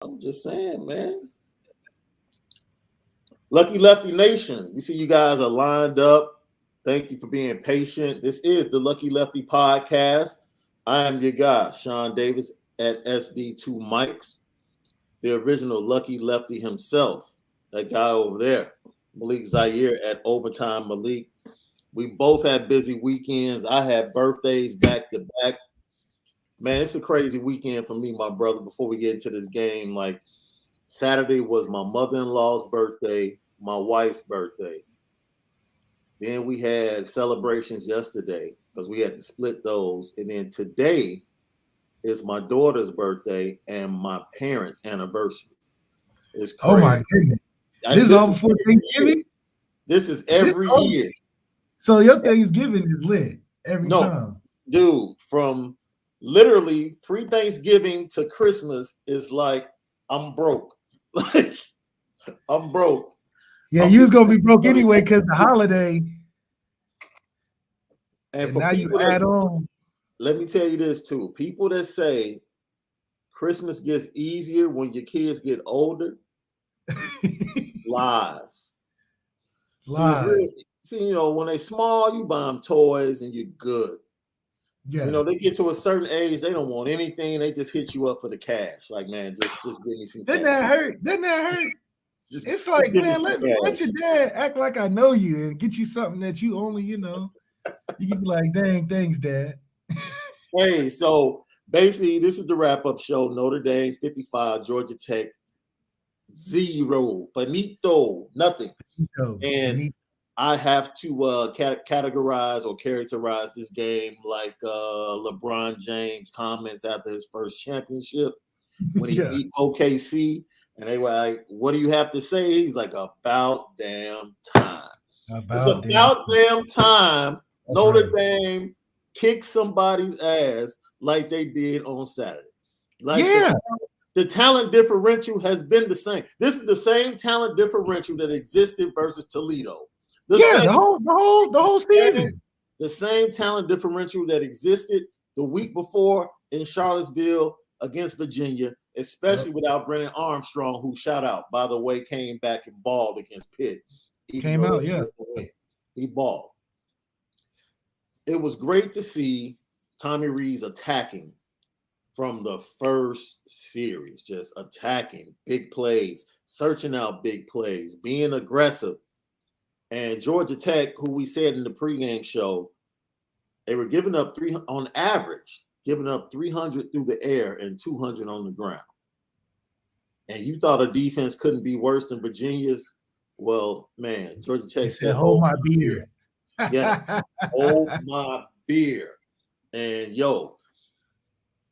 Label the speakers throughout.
Speaker 1: I'm just saying, man. Lucky Lefty Nation, we see you guys are lined up. Thank you for being patient. This is the Lucky Lefty podcast. I am your guy, Shaun Davis at SD2 Mics, the original Lucky Lefty himself, that guy over there, Malik Zaire at Overtime Malik. We both had busy weekends. I had birthdays back to back. Man, it's a crazy weekend for me, my brother. Before we get into this game, like Saturday was my mother-in-law's birthday, my wife's birthday. Then we had celebrations yesterday because we had to split those. And then today is my daughter's birthday and my parents' anniversary. It's crazy.
Speaker 2: Oh my goodness. This is all before Thanksgiving?
Speaker 1: This is every year.
Speaker 2: So your Thanksgiving is lit every time.
Speaker 1: Dude, from literally pre-Thanksgiving to Christmas is like I'm broke. Like I'm broke.
Speaker 2: Yeah, you was gonna be broke anyway because the holiday. And now you add on.
Speaker 1: Let me tell you this too. People that say Christmas gets easier when your kids get older, lies. See, you know, when they small, you buy them toys and you're good. Yeah. You know, they get to a certain age, they don't want anything. They just hit you up for the cash. Like, man, just give me some cash.
Speaker 2: Doesn't that hurt? It's like, man, let your dad act like I know you and get you something that you only, you know. You can be like, dang, thanks, Dad.
Speaker 1: Hey, so basically, this is the wrap-up show. Notre Dame 55, Georgia Tech 0, finito, nothing. And I have to categorize or characterize this game like LeBron James comments after his first championship when he beat OKC. And they were like, what do you have to say? He's like, about damn time. It's about damn time Notre Dame kicked somebody's ass like they did on Saturday. Like the talent differential has been the same. This is the same talent differential that existed versus Toledo.
Speaker 2: The whole season.
Speaker 1: The same talent differential that existed the week before in Charlottesville against Virginia, especially without Brennan Armstrong, who, shout out, by the way, came back and balled against Pitt. He balled. It was great to see Tommy Rees attacking from the first series, just attacking big plays, searching out big plays, being aggressive. And Georgia Tech, who we said in the pregame show, they were giving up 300 through the air and 200 on the ground. And you thought a defense couldn't be worse than Virginia's? Well, man, Georgia Tech
Speaker 2: said, hold my beer.
Speaker 1: Yes, hold my beer. And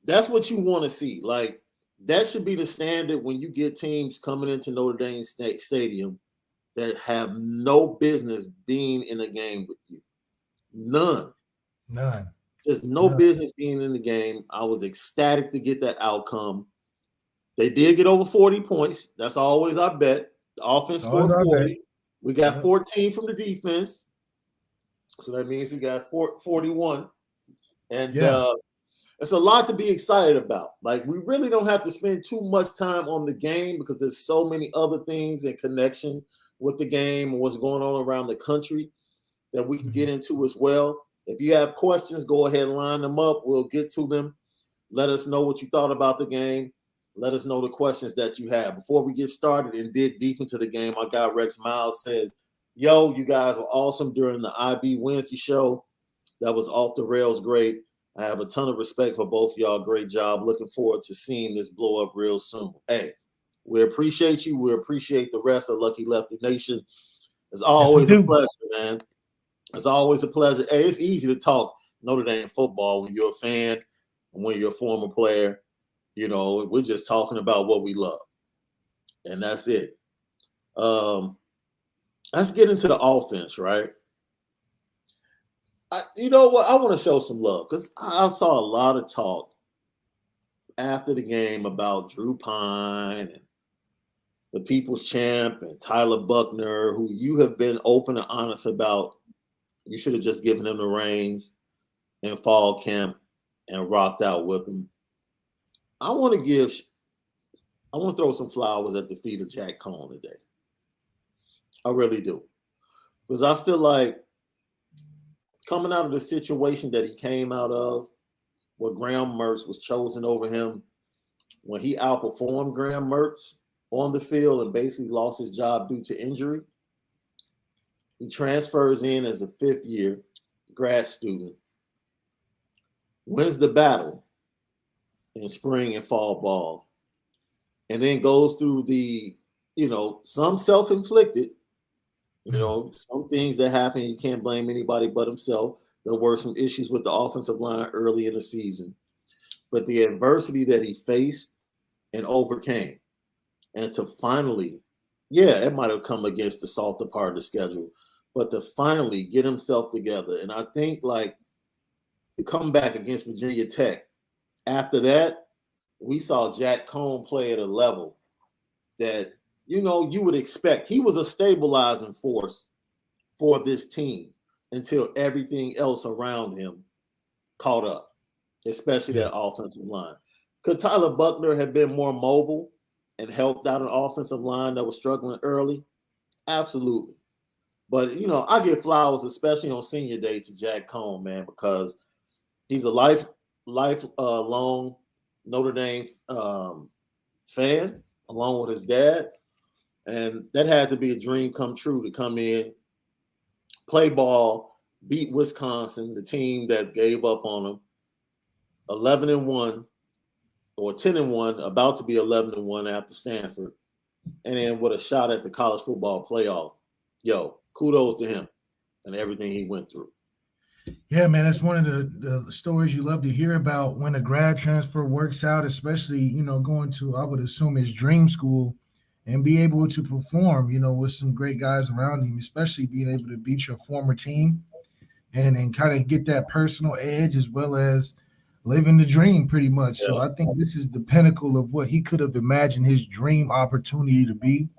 Speaker 1: that's what you want to see. Like, that should be the standard when you get teams coming into Notre Dame Stadium that have no business being in a game with you. None. Just no business being in the game. I was ecstatic to get that outcome. They did get over 40 points. That's always our bet. The offense scored 40. We got 14 from the defense. So that means we got 41. And it's a lot to be excited about. Like, we really don't have to spend too much time on the game because there's so many other things in connection with the game and what's going on around the country that we can get into as well. If you have questions, go ahead and line them up. We'll get to them. Let us know what you thought about the game. Let us know the questions that you have. Before we get started and dig deep into the game, my guy Rex Miles says, yo, you guys were awesome during the IB Wednesday show. That was off the rails great. I have a ton of respect for both of y'all. Great job. Looking forward to seeing this blow up real soon. Hey, we appreciate you. We appreciate the rest of Lucky Lefty Nation. It's always a pleasure, man. It's always a pleasure. Hey, it's easy to talk Notre Dame football when you're a fan and when you're a former player. You know, we're just talking about what we love. And that's it. Let's get into the offense, right? You know what? I want to show some love because I saw a lot of talk after the game about Drew Pine and the People's Champ and Tyler Buckner, who you have been open and honest about. You should have just given them the reins in fall camp and rocked out with them. I want to give I want to throw some flowers at the feet of Jack Cohn today. I really do. Because I feel like coming out of the situation that he came out of, where Graham Mertz was chosen over him, when he outperformed Graham Mertz on the field and basically lost his job due to injury, he transfers in as a fifth-year grad student, wins the battle in spring and fall ball, and then goes through the, some self-inflicted, some things that happen. You can't blame anybody but himself. There were some issues with the offensive line early in the season, but the adversity that he faced and overcame, and to finally, it might have come against the softer part of the schedule, but to finally get himself together. And I think like to come back against Virginia Tech, after that, we saw Jack Cohn play at a level that, you would expect. He was a stabilizing force for this team until everything else around him caught up, especially that offensive line. Could Tyler Buckner have been more mobile and helped out an offensive line that was struggling early? Absolutely. But, I give flowers, especially on senior day, to Jack Cohn, man, because he's a lifelong Notre Dame fan, along with his dad. And that had to be a dream come true to come in, play ball, beat Wisconsin, the team that gave up on him, 11-1 or 10-1, about to be 11-1 after Stanford, and then with a shot at the college football playoff. Kudos to him and everything he went through.
Speaker 2: Yeah, man, that's one of the stories you love to hear about when a grad transfer works out, especially, going to, I would assume, his dream school and be able to perform, with some great guys around him, especially being able to beat your former team and kind of get that personal edge as well as living the dream pretty much. Yeah. So I think this is the pinnacle of what he could have imagined his dream opportunity to be.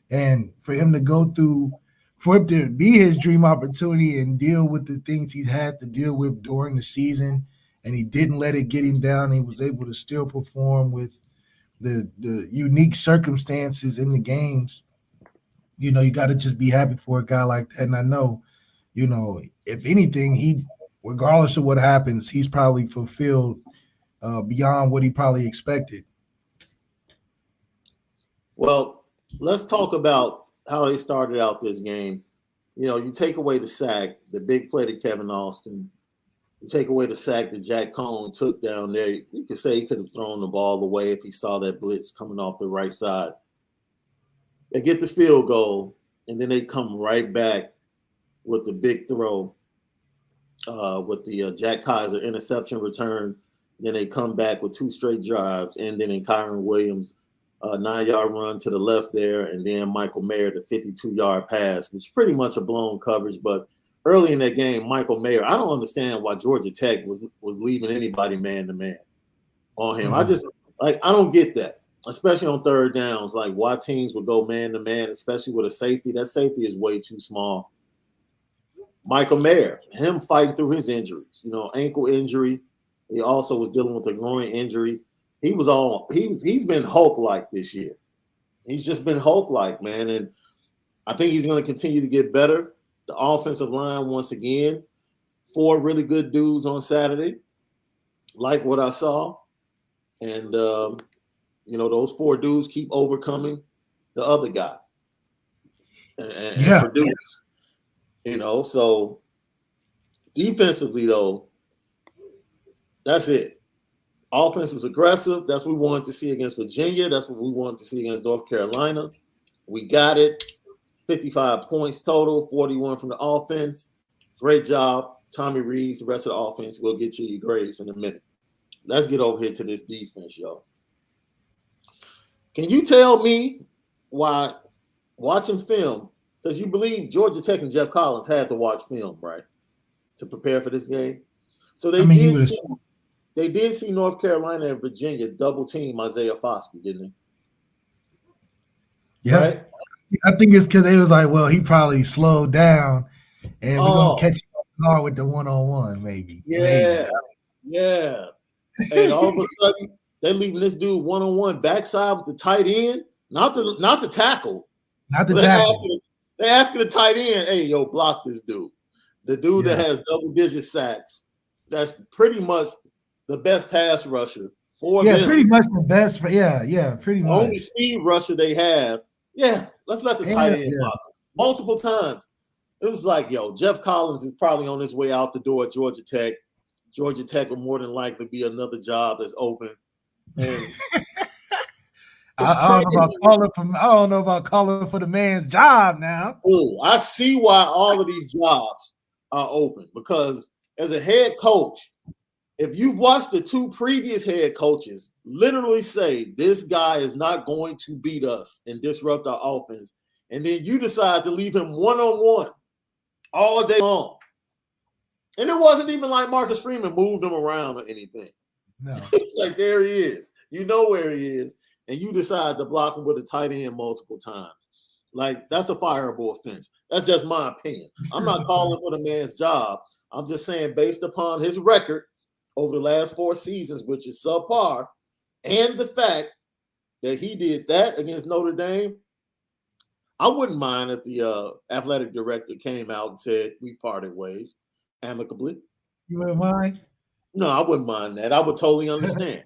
Speaker 2: And for him to go through, for it to be his dream opportunity and deal with the things he's had to deal with during the season, and he didn't let it get him down. He was able to still perform with the unique circumstances in the games. You got to just be happy for a guy like that. And I know, if anything, he, regardless of what happens, he's probably fulfilled beyond what he probably expected.
Speaker 1: Well, let's talk about how they started out this game. You take away the sack, the big play to Kevin Austin, you take away the sack that Jack Cohn took down there. You could say he could have thrown the ball away if he saw that blitz coming off the right side. They get the field goal, and then they come right back with the big throw with the Jack Kaiser interception return. Then they come back with two straight drives, and then in Kyron Williams, 9-yard run to the left there, and then Michael Mayer, the 52-yard pass, which is pretty much a blown coverage. But early in that game, Michael Mayer, I don't understand why Georgia Tech was leaving anybody man-to-man on him. Mm-hmm. I don't get that, especially on third downs, like why teams would go man-to-man, especially with a safety. That safety is way too small. Michael Mayer, him fighting through his injuries, ankle injury. He also was dealing with a groin injury. He's been Hulk-like this year. He's just been Hulk-like, man. And I think he's going to continue to get better. The offensive line, once again, 4 really good dudes on Saturday, like what I saw. And, those 4 dudes keep overcoming the other guy and produce. So defensively, though, that's it. Offense was aggressive. That's what we wanted to see against Virginia. That's what we wanted to see against North Carolina. We got it. 55 points total, 41 from the offense. Great job. Tommy Reeves, the rest of the offense. We'll get you your grades in a minute. Let's get over here to this defense, y'all. Can you tell me why watching film, because you believe Georgia Tech and Jeff Collins had to watch film, right, to prepare for this game? So they did see North Carolina and Virginia double team Isaiah Foskey, didn't they?
Speaker 2: Yeah. Right? I think it's because they was like, well, he probably slowed down and we're going to catch him with the one-on-one, maybe.
Speaker 1: Yeah. And all of a sudden, They're leaving this dude one-on-one backside with the tight end, not the tackle.
Speaker 2: Not the tackle.
Speaker 1: They're asking the tight end, hey, yo, block this dude. The dude that has double-digit sacks. That's pretty much the best pass rusher for them.
Speaker 2: Pretty much the best. Yeah, pretty much.
Speaker 1: Only speed rusher they have. Yeah, let's let the tight end block multiple times. It was like, yo, Jeff Collins is probably on his way out the door at Georgia Tech. Georgia Tech will more than likely be another job that's open. And
Speaker 2: I don't know about calling for the man's job now.
Speaker 1: Ooh, I see why all of these jobs are open, because as a head coach, if you've watched the two previous head coaches literally say this guy is not going to beat us and disrupt our offense, and then you decide to leave him one-on-one all day long. And it wasn't even like Marcus Freeman moved him around or anything.
Speaker 2: No.
Speaker 1: It's like, there he is. You know where he is, and you decide to block him with a tight end multiple times. Like, that's a fireable offense. That's just my opinion. I'm not calling for the man's job. I'm just saying, based upon his record over the last 4 seasons, which is subpar, and the fact that he did that against Notre Dame, I wouldn't mind if the athletic director came out and said, we parted ways amicably.
Speaker 2: You wouldn't mind?
Speaker 1: No, I wouldn't mind that. I would totally understand.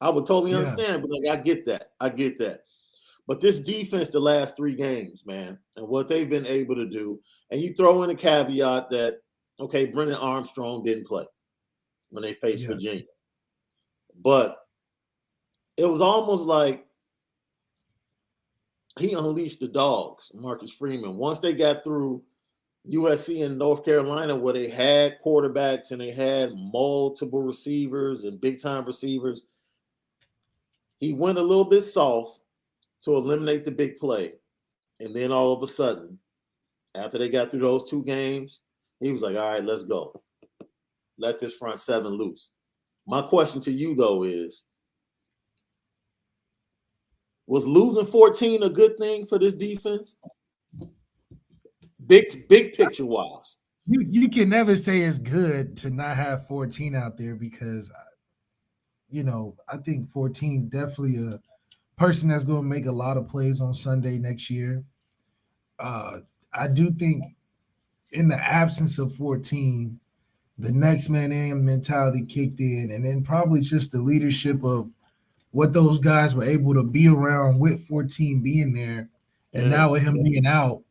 Speaker 1: Understand, but like, I get that. But this defense, the last 3 games, man, and what they've been able to do, and you throw in a caveat that, okay, Brennan Armstrong didn't play when they faced Virginia. But it was almost like he unleashed the dogs, Marcus Freeman. Once they got through USC and North Carolina, where they had quarterbacks and they had multiple receivers and big-time receivers, he went a little bit soft to eliminate the big play. And then all of a sudden, after they got through those 2 games, he was like, all right, let's go. Let this front 7 loose. My question to you, though, is, was losing 14 a good thing for this defense? Big picture wise.
Speaker 2: You can never say it's good to not have 14 out there, because, I think 14 is definitely a person that's going to make a lot of plays on Sunday next year. I do think in the absence of 14, the next man in mentality kicked in, and then probably just the leadership of what those guys were able to be around with 14 being there. And now with him being out,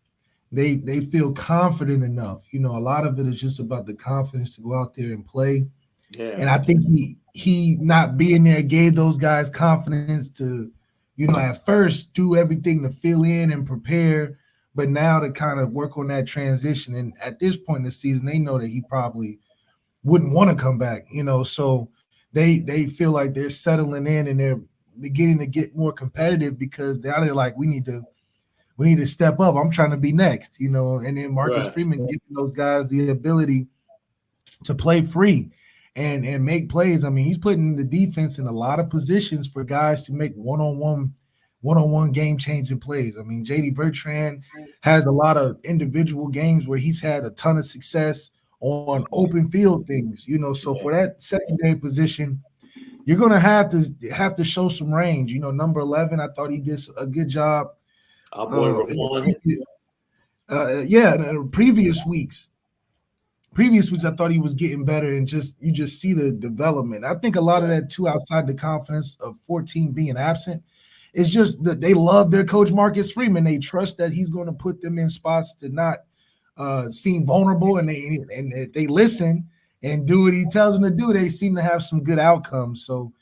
Speaker 2: they feel confident enough. A lot of it is just about the confidence to go out there and play. Yeah. And I think he not being there gave those guys confidence to, at first do everything to fill in and prepare, but now to kind of work on that transition. And at this point in the season, they know that he probably wouldn't want to come back, so they feel like they're settling in and they're beginning to get more competitive, because now they're like, we need to step up. I'm trying to be next, and then Marcus Freeman giving those guys the ability to play free and make plays. I mean, he's putting the defense in a lot of positions for guys to make one-on-one game-changing plays. I mean, J.D. Bertrand has a lot of individual games where he's had a ton of success on open field things, so for that secondary position, you're going to have to show some range. Number 11, I thought he did a good job. Previous weeks, I thought he was getting better, and you just see the development. I think a lot of that too, outside the confidence of 14 being absent, is just that they love their coach Marcus Freeman. They trust that he's going to put them in spots to not seem vulnerable, and if they listen and do what he tells them to do, they seem to have some good outcomes. So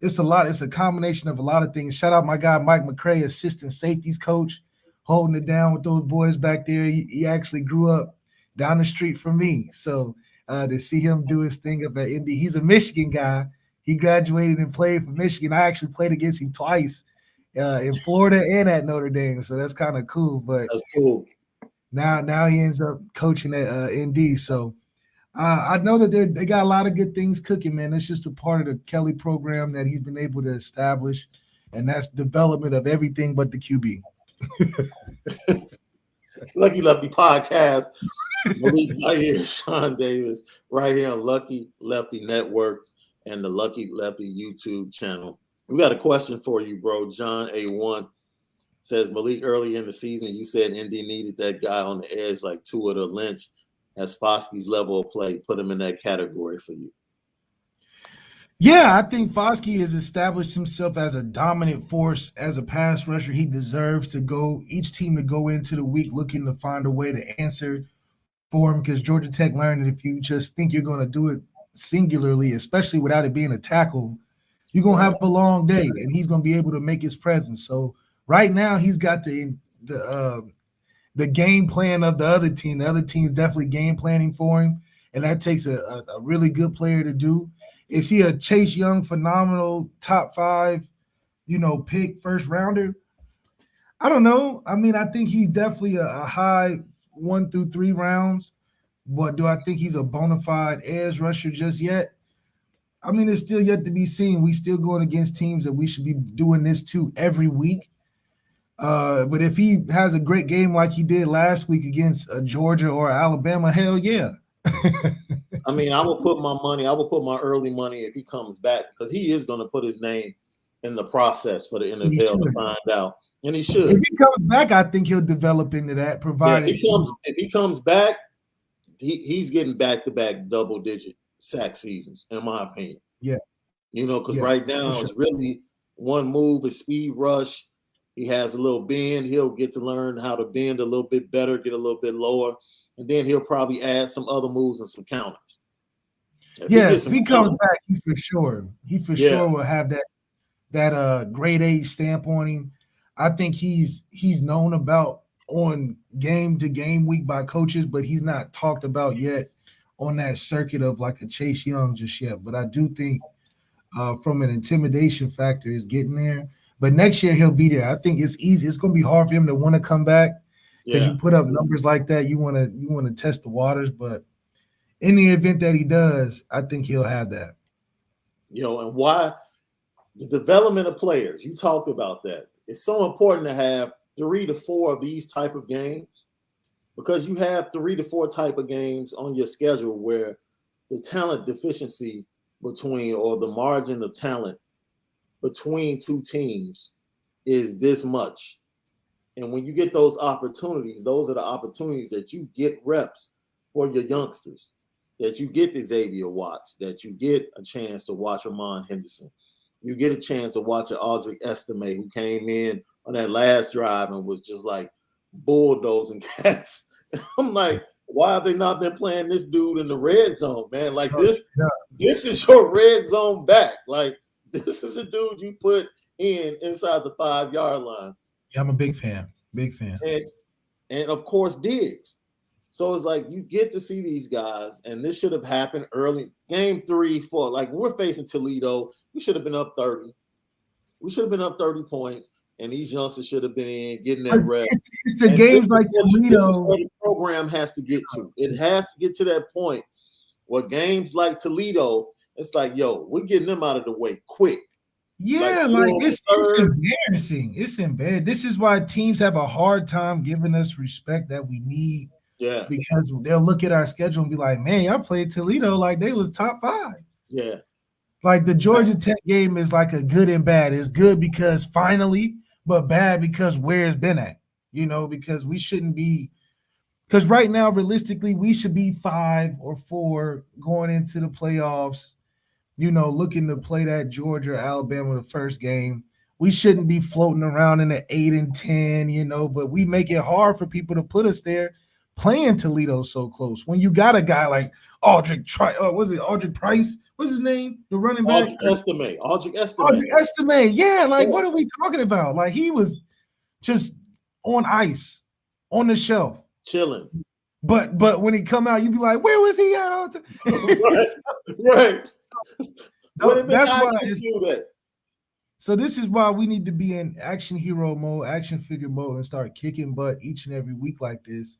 Speaker 2: it's a combination of a lot of things. Shout out my guy Mike McCray, assistant safeties coach, holding it down with those boys back there. He actually grew up down the street from me, so to see him do his thing up at Indy, he's a Michigan guy. He graduated and played for Michigan. I actually played against him twice in Florida and at Notre Dame, so that's kind of cool. But
Speaker 1: that's cool.
Speaker 2: Now he ends up coaching at ND. So I know that they got a lot of good things cooking, man. It's just a part of the Kelly program that he's been able to establish, and that's development of everything but the QB.
Speaker 1: Lucky Lefty Podcast. Malik, Zaire, Shaun Davis, right here on Lucky Lefty Network and the Lucky Lefty YouTube channel. We got a question for you, bro. John A1 says, Malik, early in the season, you said Indy needed that guy on the edge like Tua or Lynch. As Foskey's level of play, put him in that category for you.
Speaker 2: Yeah, I think Foskey has established himself as a dominant force as a pass rusher. He deserves to go, each team to go into the week looking to find a way to answer for him, because Georgia Tech learned that if you just think you're going to do it singularly, especially without it being a tackle, you're going to have a long day, and he's going to be able to make his presence. So right now he's got the game plan of the other team. The other team's definitely game planning for him, and that takes a really good player to do. Is he a Chase Young phenomenal top 5, pick first rounder? I don't know. I mean, I think he's definitely a high 1 through 3 rounds, but do I think he's a bona fide edge rusher just yet? I mean, it's still yet to be seen. We still going against teams that we should be doing this to every week. But if he has a great game like he did last week against Georgia or Alabama, hell yeah.
Speaker 1: I mean, I will put my early money if he comes back, because he is going to put his name in the process for the NFL to find out. And he should.
Speaker 2: If he comes back, I think he'll develop into that, provided
Speaker 1: if he comes back, he's getting back-to-back double-digit sack seasons, in my opinion.
Speaker 2: Yeah.
Speaker 1: Because right now it's really one move, a speed rush. He has a little bend. He'll get to learn how to bend a little bit better, get a little bit lower, and then he'll probably add some other moves and some counters.
Speaker 2: If he comes back, he for sure will have that grade A stamp on him. I think he's known about on game to game week by coaches, but he's not talked about yet on that circuit of like a Chase Young just yet. But I do think from an intimidation factor is getting there. But next year he'll be there. I think it's easy. It's going to be hard for him to want to come back because you put up numbers like that. You want to test the waters. But in the event that he does, I think he'll have that.
Speaker 1: And why the development of players, you talked about that. It's so important to have 3 to 4 of these type of games, because you have 3 to 4 type of games on your schedule where the talent deficiency between, or the margin of talent between two teams is this much. And when you get those opportunities, those are the opportunities that you get reps for your youngsters, that you get the Xavier Watts, that you get a chance to watch Amon Henderson. You get a chance to watch an Audric Estime who came in on that last drive and was just like bulldozing cats. I'm like, why have they not been playing this dude in the red zone, man? Like this is your red zone back. Like this is a dude you put inside the 5-yard line.
Speaker 2: Yeah, I'm a big fan.
Speaker 1: And of course Diggs. So it's like you get to see these guys, and this should have happened early. Game 3, 4. Like when we're facing Toledo, we should have been up 30. We should have been up 30 points, and these youngsters should have been in getting that rep.
Speaker 2: It's the games like Toledo.
Speaker 1: The program has to get to. It has to get to that point where games like Toledo, it's like, yo, we're getting them out of the way quick.
Speaker 2: Yeah, it's embarrassing. It's embarrassing. This is why teams have a hard time giving us respect that we need.
Speaker 1: Yeah,
Speaker 2: because they'll look at our schedule and be like, man, y'all played Toledo like they was top 5.
Speaker 1: Yeah.
Speaker 2: Like the Georgia Tech game is like a good and bad. It's good because finally, but bad because where it's been at, because we shouldn't be, because right now, realistically, we should be 5 or 4 going into the playoffs, looking to play that Georgia, Alabama, the first game. We shouldn't be floating around in the 8 and 10, but we make it hard for people to put us there. Playing Toledo so close when you got a guy like Audric Price? What's his name? The running back?
Speaker 1: Audric
Speaker 2: Estime. Yeah, what are we talking about? Like he was just on ice, on the shelf,
Speaker 1: chilling.
Speaker 2: But when he come out, you be like, where was he at all the time?
Speaker 1: Right.
Speaker 2: That's why. So this is why we need to be in action hero mode, action figure mode, and start kicking butt each and every week like this,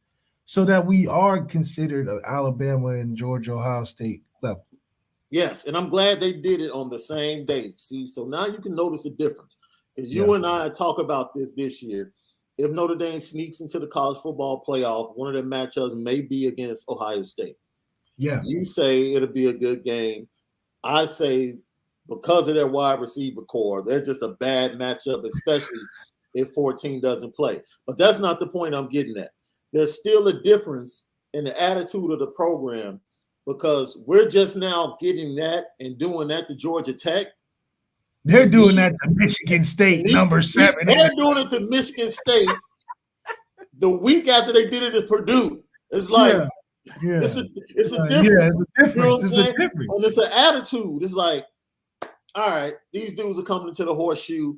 Speaker 2: so that we are considered an Alabama and Georgia, Ohio State level.
Speaker 1: Yes, and I'm glad they did it on the same day. See, so now you can notice the difference. Because you and I talk about this year. If Notre Dame sneaks into the college football playoff, one of their matchups may be against Ohio State.
Speaker 2: Yeah.
Speaker 1: You say it'll be a good game. I say because of their wide receiver core. They're just a bad matchup, especially if 14 doesn't play. But that's not the point I'm getting at. There's still a difference in the attitude of the program because we're just now getting that and doing that to Georgia Tech.
Speaker 2: They're doing that to Michigan State, number 7.
Speaker 1: They're doing it to Michigan State the week after they did it at Purdue. It's like, it's a difference.
Speaker 2: It's a difference.
Speaker 1: It's a difference. And it's an attitude. It's like, all right, these dudes are coming into the horseshoe.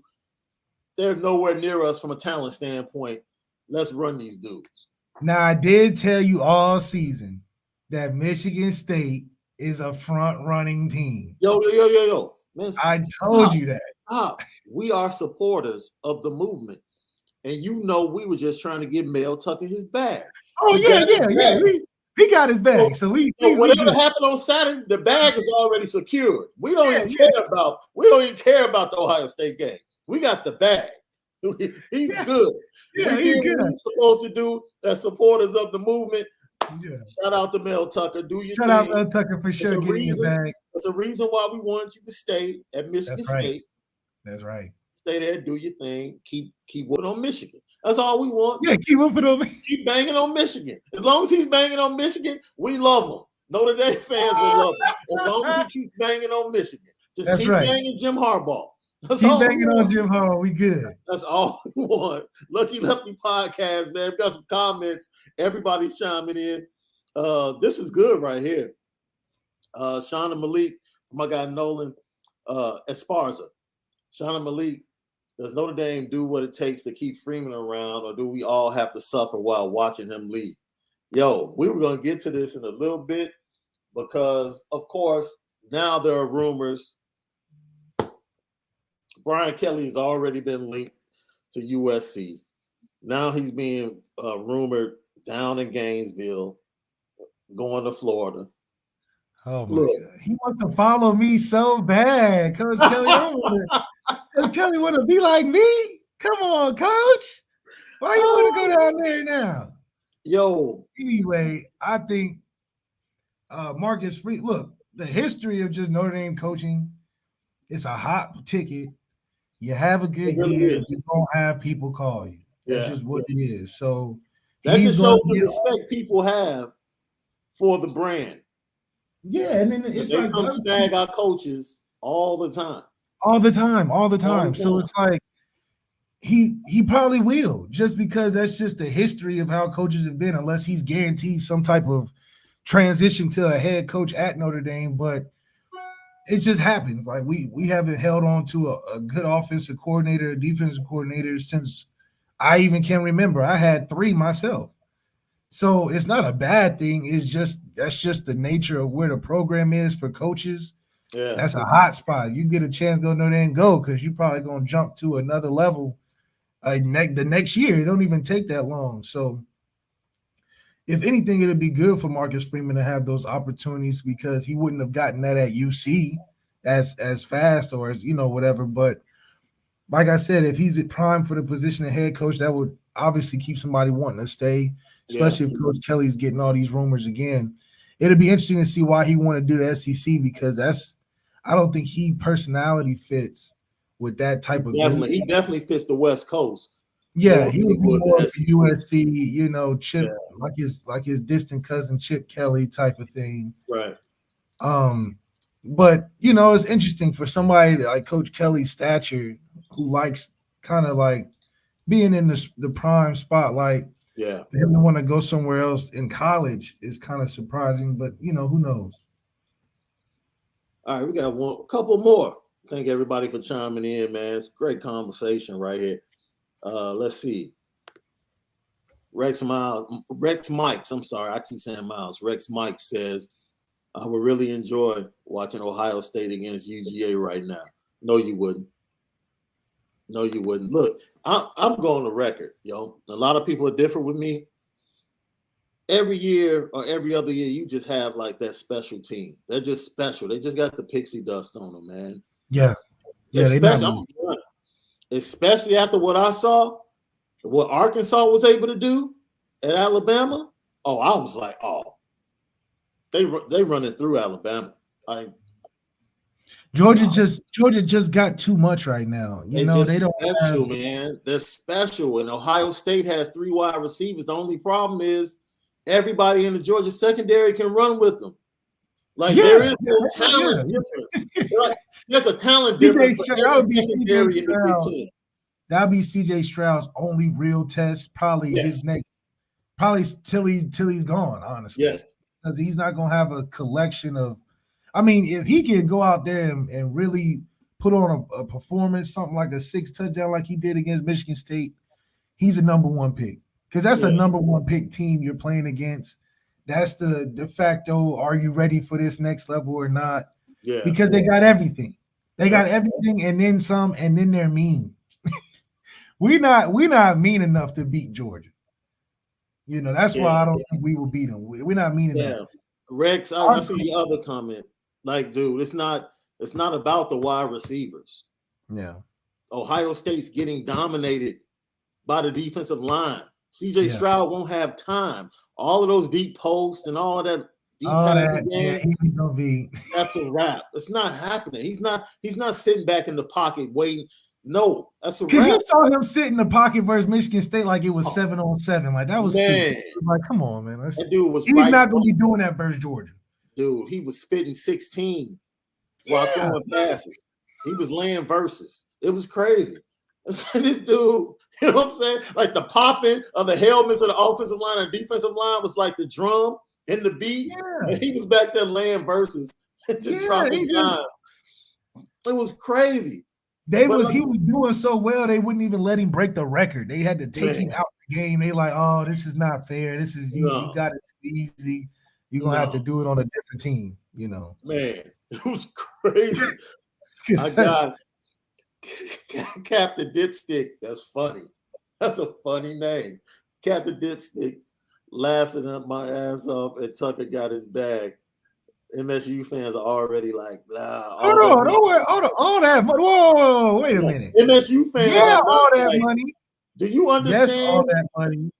Speaker 1: They're nowhere near us from a talent standpoint. Let's run these dudes.
Speaker 2: Now, I did tell you all season that Michigan State is a front-running team.
Speaker 1: Yo. Man,
Speaker 2: I told you that.
Speaker 1: We are supporters of the movement. And you know we were just trying to get Mel Tucker his bag.
Speaker 2: Oh, yeah. He got his bag. So
Speaker 1: whatever happened on Saturday, the bag is already secured. We don't even care about the Ohio State game. We got the bag. He's good.
Speaker 2: Yeah, he's good.
Speaker 1: What we're supposed to do as supporters of the movement.
Speaker 2: Yeah.
Speaker 1: Shout out to Mel Tucker. Do your
Speaker 2: thing. Shout out Mel Tucker for sure getting his bag.
Speaker 1: That's a reason why we wanted you to stay at Michigan State.
Speaker 2: That's right.
Speaker 1: Stay there, do your thing. Keep whooping on Michigan. That's all we want.
Speaker 2: Yeah, keep whooping on me.
Speaker 1: Keep banging on Michigan. As long as he's banging on Michigan, we love him. Notre Dame fans will love him. As long as he keeps banging on Michigan. Just keep banging Jim Harbaugh.
Speaker 2: Keep banging on Jim Harbaugh. We good.
Speaker 1: That's all we want. Lucky Lefty podcast, man. We got some comments. Everybody's chiming in. This is good right here. Shaun and Malik, my guy Nolan Esparza. Shaun and Malik, does Notre Dame do what it takes to keep Freeman around, or do we all have to suffer while watching him lead? Yo, we were going to get to this in a little bit because, of course, now there are rumors. Brian Kelly has already been linked to USC. Now he's being rumored down in Gainesville, going to Florida.
Speaker 2: Oh my God. He wants to follow me so bad. Coach Kelly, Coach Kelly want to be like me? Come on, Coach. Why you want to go down there now?
Speaker 1: Yo.
Speaker 2: Anyway, I think Marcus Freeman, look, the history of just Notre Dame coaching, it's a hot ticket. You have a good year, you don't have people call you. That's just what it is. So
Speaker 1: that just shows the respect people have for the brand.
Speaker 2: Yeah, and then it's
Speaker 1: they come to bag our coaches all the time.
Speaker 2: All the time. So it's like he probably will, just because that's just the history of how coaches have been, unless he's guaranteed some type of transition to a head coach at Notre Dame. But it just happens. Like we haven't held on to a good offensive coordinator, defensive coordinator since I even can remember. I had 3 myself. So it's not a bad thing. That's just the nature of where the program is for coaches.
Speaker 1: Yeah,
Speaker 2: that's a hot spot. You get a chance to go Notre Dame, go, because you're probably gonna jump to another level the next year. It don't even take that long. So if anything, it'd be good for Marcus Freeman to have those opportunities, because he wouldn't have gotten that at UC as fast, or as whatever. But like I said, if he's at prime for the position of head coach, that would obviously keep somebody wanting to stay. Especially if Coach Kelly's getting all these rumors again. It'll be interesting to see why he wanted to do the SEC, because I don't think he personality fits with that type of group.
Speaker 1: He definitely fits the West Coast.
Speaker 2: Yeah, he would be more USC, Chip, like his distant cousin Chip Kelly type of thing.
Speaker 1: Right.
Speaker 2: But it's interesting for somebody like Coach Kelly's stature, who likes kind of like being in the prime spotlight.
Speaker 1: Yeah,
Speaker 2: for him to want to go somewhere else in college is kind of surprising, but who knows?
Speaker 1: All right, we got a couple more. Thank everybody for chiming in, man. It's a great conversation right here. Let's see. Rex Mikes. I'm sorry, I keep saying Miles. Rex Mike says, I would really enjoy watching Ohio State against UGA right now. No, you wouldn't. Look, I'm going to record, yo. A lot of people are different with me. Every year or every other year, you just have like that special team. They're just special. They just got the pixie dust on them, man.
Speaker 2: Yeah.
Speaker 1: Especially after what I saw, what Arkansas was able to do at Alabama. Oh, I was like, they running through Alabama.
Speaker 2: Georgia just got too much right now.
Speaker 1: They
Speaker 2: They
Speaker 1: just
Speaker 2: don't have.
Speaker 1: special, man. They're special. And Ohio State has 3 wide receivers. The only problem is everybody in the Georgia secondary can run with them. Like there is no talent difference. Like, there's a talent difference for every secondary in the Big Ten.
Speaker 2: That'll be CJ Stroud's only real test. Probably his next. Probably till he's gone. Honestly,
Speaker 1: yes,
Speaker 2: because he's not gonna have a collection of. I mean, if he can go out there and really put on a performance, something like a 6 touchdown like he did against Michigan State, he's a number 1 pick. Because that's a number 1 pick team you're playing against. That's the de facto, are you ready for this next level or not?
Speaker 1: Yeah.
Speaker 2: Because they got everything. They got everything and then some, and then they're mean. We're not mean enough to beat Georgia. That's why I don't think we will beat them. We're not mean enough.
Speaker 1: Rex, I see the other comment. Like, dude, it's not about the wide receivers.
Speaker 2: Yeah.
Speaker 1: Ohio State's getting dominated by the defensive line. CJ Stroud won't have time. All of those deep posts and all of that deep passing game, that's a wrap. It's not happening. He's not sitting back in the pocket waiting. No, that's a wrap.
Speaker 2: Because you saw him sit in the pocket versus Michigan State like it was 7-on-7. Like that was stupid. Like, come on, man.
Speaker 1: That dude was
Speaker 2: he's not going to be doing that versus Georgia.
Speaker 1: Dude, he was spitting 16 while throwing passes. He was laying verses. It was crazy. This dude, you know what I'm saying? Like the popping of the helmets of the offensive line and defensive line was like the drum and the beat. Yeah. And he was back there laying verses and just dropping time. It was crazy.
Speaker 2: He was doing so well, they wouldn't even let him break the record. They had to take him out the game. They like, oh, this is not fair. This is you got it easy. You're gonna have to do it on a different team,
Speaker 1: Man, it was crazy. I got Captain Dipstick. That's funny. That's a funny name. Captain Dipstick laughing at my ass off, and Tucker got his bag. MSU fans are already like, nah.
Speaker 2: Hold on, all that money. Whoa, wait a minute.
Speaker 1: MSU fans,
Speaker 2: all that money.
Speaker 1: Do you understand?
Speaker 2: Yes, all that money.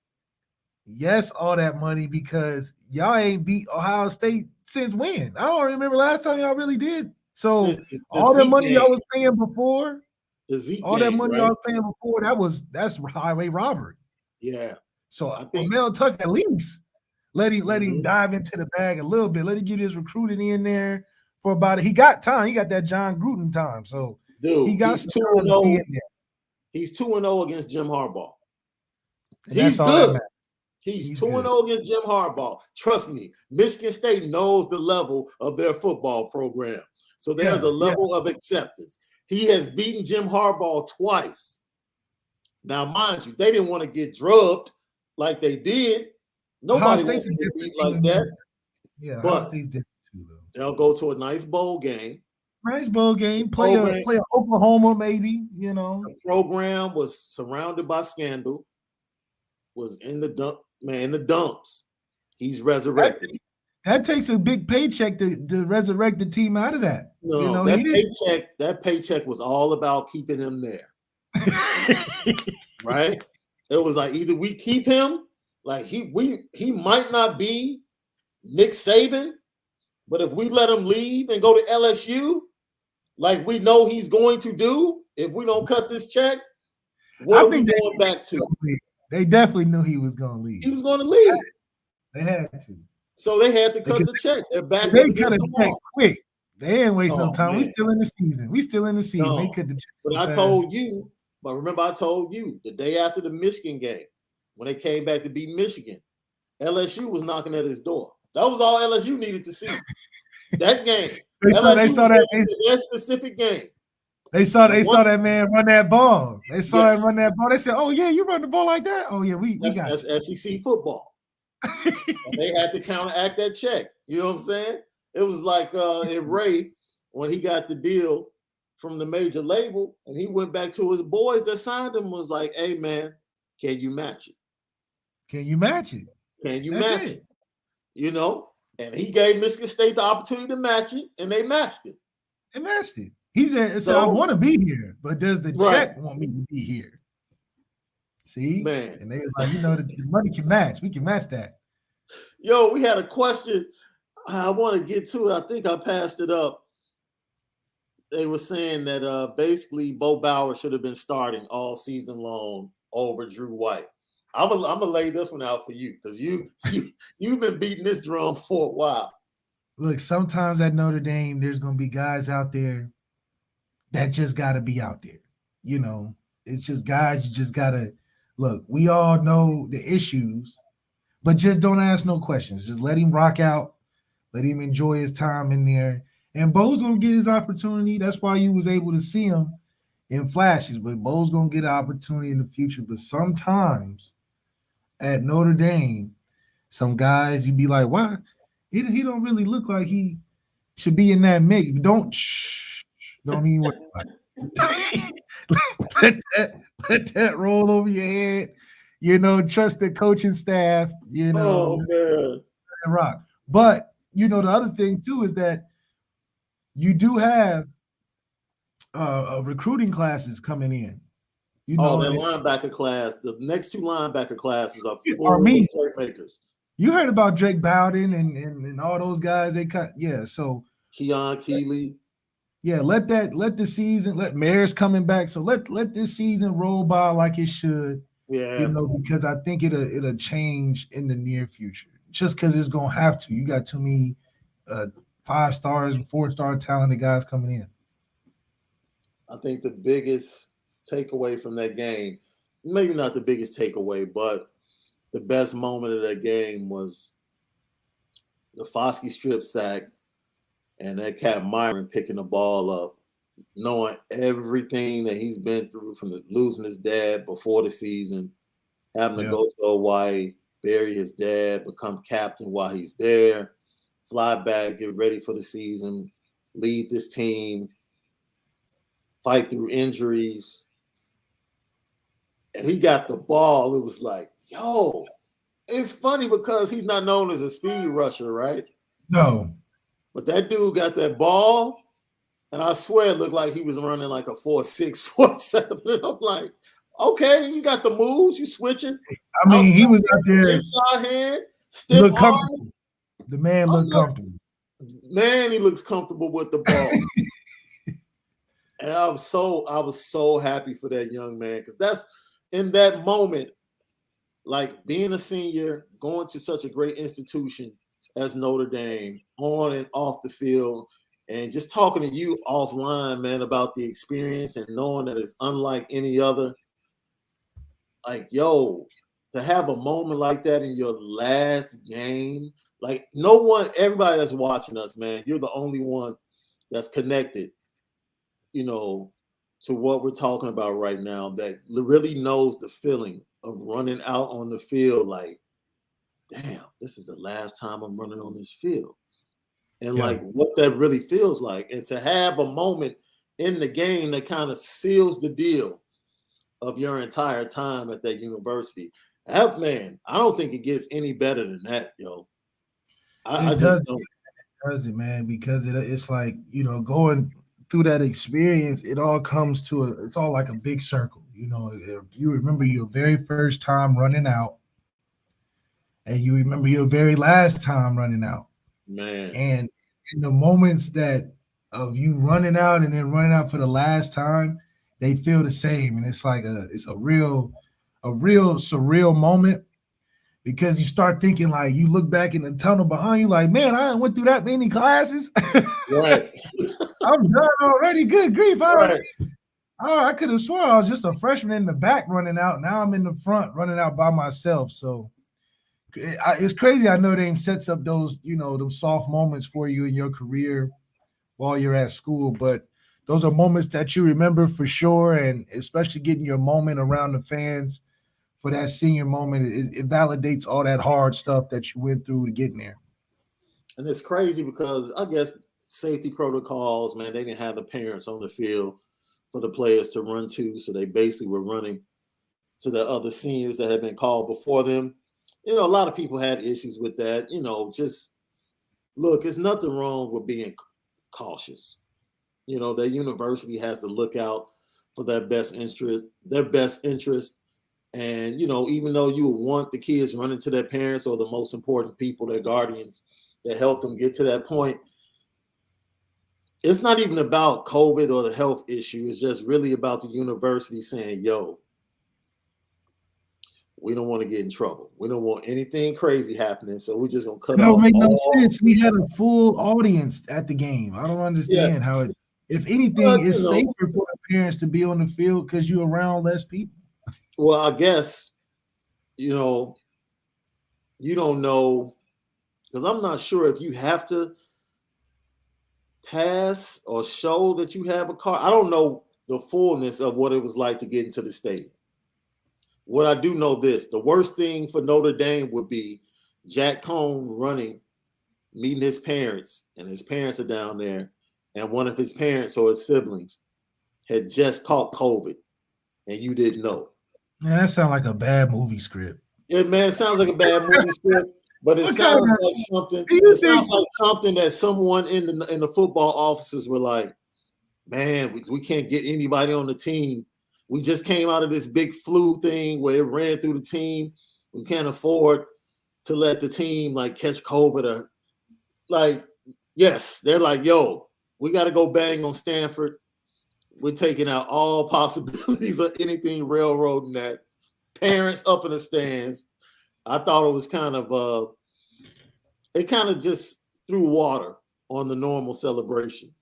Speaker 2: Yes, all that money because y'all ain't beat Ohio State since when? I don't remember last time y'all really did. So all that money y'all was paying before, that money y'all was paying before, that's highway robbery.
Speaker 1: Yeah.
Speaker 2: So I think Mel Tuck at least let him dive into the bag a little bit. Let him get his recruiting in there for about it. He got time. He got that John Gruden time. So
Speaker 1: dude,
Speaker 2: he got
Speaker 1: he's 2-0. He's 2-0 against Jim Harbaugh. He's good. He's 2-0 against Jim Harbaugh. Trust me, Michigan State knows the level of their football program. So there's a level of acceptance. He has beaten Jim Harbaugh twice. Now, mind you, they didn't want to get drugged like they did. Nobody wants to get beat like that.
Speaker 2: Yeah,
Speaker 1: but they'll go to a nice bowl game.
Speaker 2: Play a Oklahoma, maybe, The
Speaker 1: program was surrounded by scandal, was in the dumps. He's resurrected.
Speaker 2: That takes a big paycheck to resurrect the team out of that.
Speaker 1: No, that paycheck was all about keeping him there. Right? It was like either we keep him, like he might not be Nick Saban, but if we let him leave and go to LSU, like we know he's going to do, if we don't cut this check, what are we going back to?
Speaker 2: They definitely knew he was going to leave.
Speaker 1: He was going to leave.
Speaker 2: They had to.
Speaker 1: So they had to cut the check. They're back.
Speaker 2: They cut a check quick. They didn't waste no time. Man. We still in the season. No. They cut the check.
Speaker 1: But I told you, remember I told you the day after the Michigan game, when they came back to beat Michigan, LSU was knocking at his door. That was all LSU needed to see. That game.
Speaker 2: They saw
Speaker 1: that specific game.
Speaker 2: They saw that man run that ball. They saw him run that ball. They said, "Oh yeah, you run the ball like that? Oh yeah, we got it."
Speaker 1: That's SEC football. They had to counteract that check. You know what I'm saying? It was like in Ray when he got the deal from the major label and he went back to his boys that signed him was like, "Hey man, can you match it?
Speaker 2: Can you match it?
Speaker 1: Can you match it? You know?" And he gave Michigan State the opportunity to match it, and they matched it.
Speaker 2: They matched it. He said, "I want to be here, but does the check want me to be here?" See,
Speaker 1: man,
Speaker 2: and they was like, the money can match. We can match that.
Speaker 1: Yo, we had a question I want to get to. I think I passed it up. they were saying that basically Bo Bauer should have been starting all season long over Drew White. I'm gonna lay this one out for you because you've been beating this drum for a while.
Speaker 2: Look, sometimes at Notre Dame, there's gonna be guys out there that just gotta be out there. You know, it's just guys you just gotta look. We all know the issues, but just don't ask no questions. Just let him rock out, let him enjoy his time in there. And Bo's gonna get his opportunity. That's why you was able to see him in flashes. But Bo's gonna get an opportunity in the future. But sometimes at Notre Dame, some guys you be like, why? He don't really look like he should be in that mix. Don't even worry about it. let that roll over your head. You know, trust the coaching staff. You know,
Speaker 1: Oh man,
Speaker 2: rock. But you know, the other thing too is that you do have recruiting classes coming in. You know,
Speaker 1: that linebacker class. The next two linebacker classes are
Speaker 2: are
Speaker 1: full
Speaker 2: me.
Speaker 1: playmakers.
Speaker 2: You heard about Drake Bowden and all those guys they cut. Yeah, so
Speaker 1: Keon Keeley.
Speaker 2: yeah, let the season, let Maris coming back. So let this season roll by like it should.
Speaker 1: Yeah,
Speaker 2: You know, because I think it'll change in the near future. Just because it's gonna have to. You got too many 5 stars and 4-star talented guys coming in.
Speaker 1: I think the biggest takeaway from that game, maybe not the biggest takeaway, but the best moment of that game was the Foskey strip sack and that cat Myron picking the ball up, knowing everything that he's been through from losing his dad before the season, having to go to Hawaii, bury his dad, become captain while he's there, fly back, get ready for the season, lead this team, fight through injuries. And he got the ball. It was like, yo, it's funny because he's not known as a speed rusher, right?
Speaker 2: No.
Speaker 1: But that dude got that ball, and I swear it looked like he was running like a 4.6, 4.7. I'm like, okay, you got the moves, you switching.
Speaker 2: I mean, he was out there.
Speaker 1: Inside hand, stiff
Speaker 2: looked
Speaker 1: arm.
Speaker 2: comfortable. The man looked comfortable.
Speaker 1: Man, he looks comfortable with the ball. And I was so happy for that young man because that's in that moment, like being a senior, going to such a great institution as Notre Dame, on and off the field, and just talking to you offline, man, about the experience and knowing that it's unlike any other. Like, yo, to have a moment like that in your last game, like no one, everybody that's watching us, man, you're the only one that's connected, you know, to what we're talking about right now that really knows the feeling of running out on the field like, damn, this is the last time I'm running on this field. And like what that really feels like. And to have a moment in the game that kind of seals the deal of your entire time at that university. That man, I don't think it gets any better than that, yo. I just don't.
Speaker 2: It does it, man, because it's like, you know, going through that experience, it all comes to it's all like a big circle. You know, if you remember your very first time running out, and you remember your very last time running out.
Speaker 1: Man.
Speaker 2: And in the moments that of you running out and then running out for the last time, they feel the same. And it's like it's a real surreal moment because you start thinking like you look back in the tunnel behind you, like, man, I went through that many classes.
Speaker 1: Right.
Speaker 2: I'm done already. Good grief.
Speaker 1: Right.
Speaker 2: I could have sworn I was just a freshman in the back running out. Now I'm in the front running out by myself. So it's crazy. I know Notre Dame sets up those, you know, those soft moments for you in your career while you're at school, but those are moments that you remember for sure, and especially getting your moment around the fans for that senior moment, it validates all that hard stuff that you went through to get in there.
Speaker 1: And it's crazy because I guess safety protocols, man, they didn't have the parents on the field for the players to run to, so they basically were running to the other seniors that had been called before them. You know, a lot of people had issues with that. You know, just look, there's nothing wrong with being cautious. You know, their university has to look out for their best interest. And, you know, even though you would want the kids running to their parents or the most important people, their guardians, that help them get to that point, it's not even about COVID or the health issue. It's just really about the university saying, yo, we don't want to get in trouble. We don't want anything crazy happening. So we're just going to cut
Speaker 2: It don't
Speaker 1: off
Speaker 2: make no
Speaker 1: all.
Speaker 2: sense. We had a full audience at the game. I don't understand how it. If anything, it's safer for the parents to be on the field because you're around less people.
Speaker 1: Well, I guess, you know, you don't know, because I'm not sure if you have to pass or show that you have a car. I don't know the fullness of what it was like to get into the stadium. What I do know this, the worst thing for Notre Dame would be Jack Cohn running, meeting his parents, and his parents are down there, and one of his parents or his siblings had just caught COVID, and you didn't know.
Speaker 2: Man, that sounds like a bad movie script.
Speaker 1: Yeah, man, it sounds like a bad movie script, but it sounds like something. It sounds like something that someone in the football offices were like, man, we can't get anybody on the team. We just came out of this big flu thing where it ran through the team. We can't afford to let the team like catch COVID or like, yes, they're like, yo, we got to go bang on Stanford. We're taking out all possibilities of anything railroading that. Parents up in the stands. I thought it was kind of it kind of just threw water on the normal celebration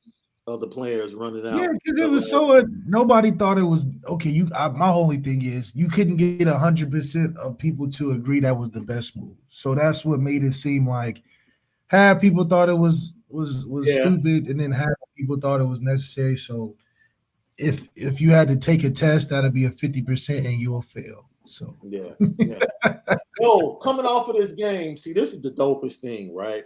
Speaker 1: of the players running out.
Speaker 2: Yeah, because it was so nobody thought it was okay. My only thing is you couldn't get 100% of people to agree that was the best move. So that's what made it seem like half people thought it was stupid, and then half people thought it was necessary. So if you had to take a test, that'd be a 50% and you'll fail. So
Speaker 1: yeah. Yo, coming off of this game, see, this is the dopest thing, right?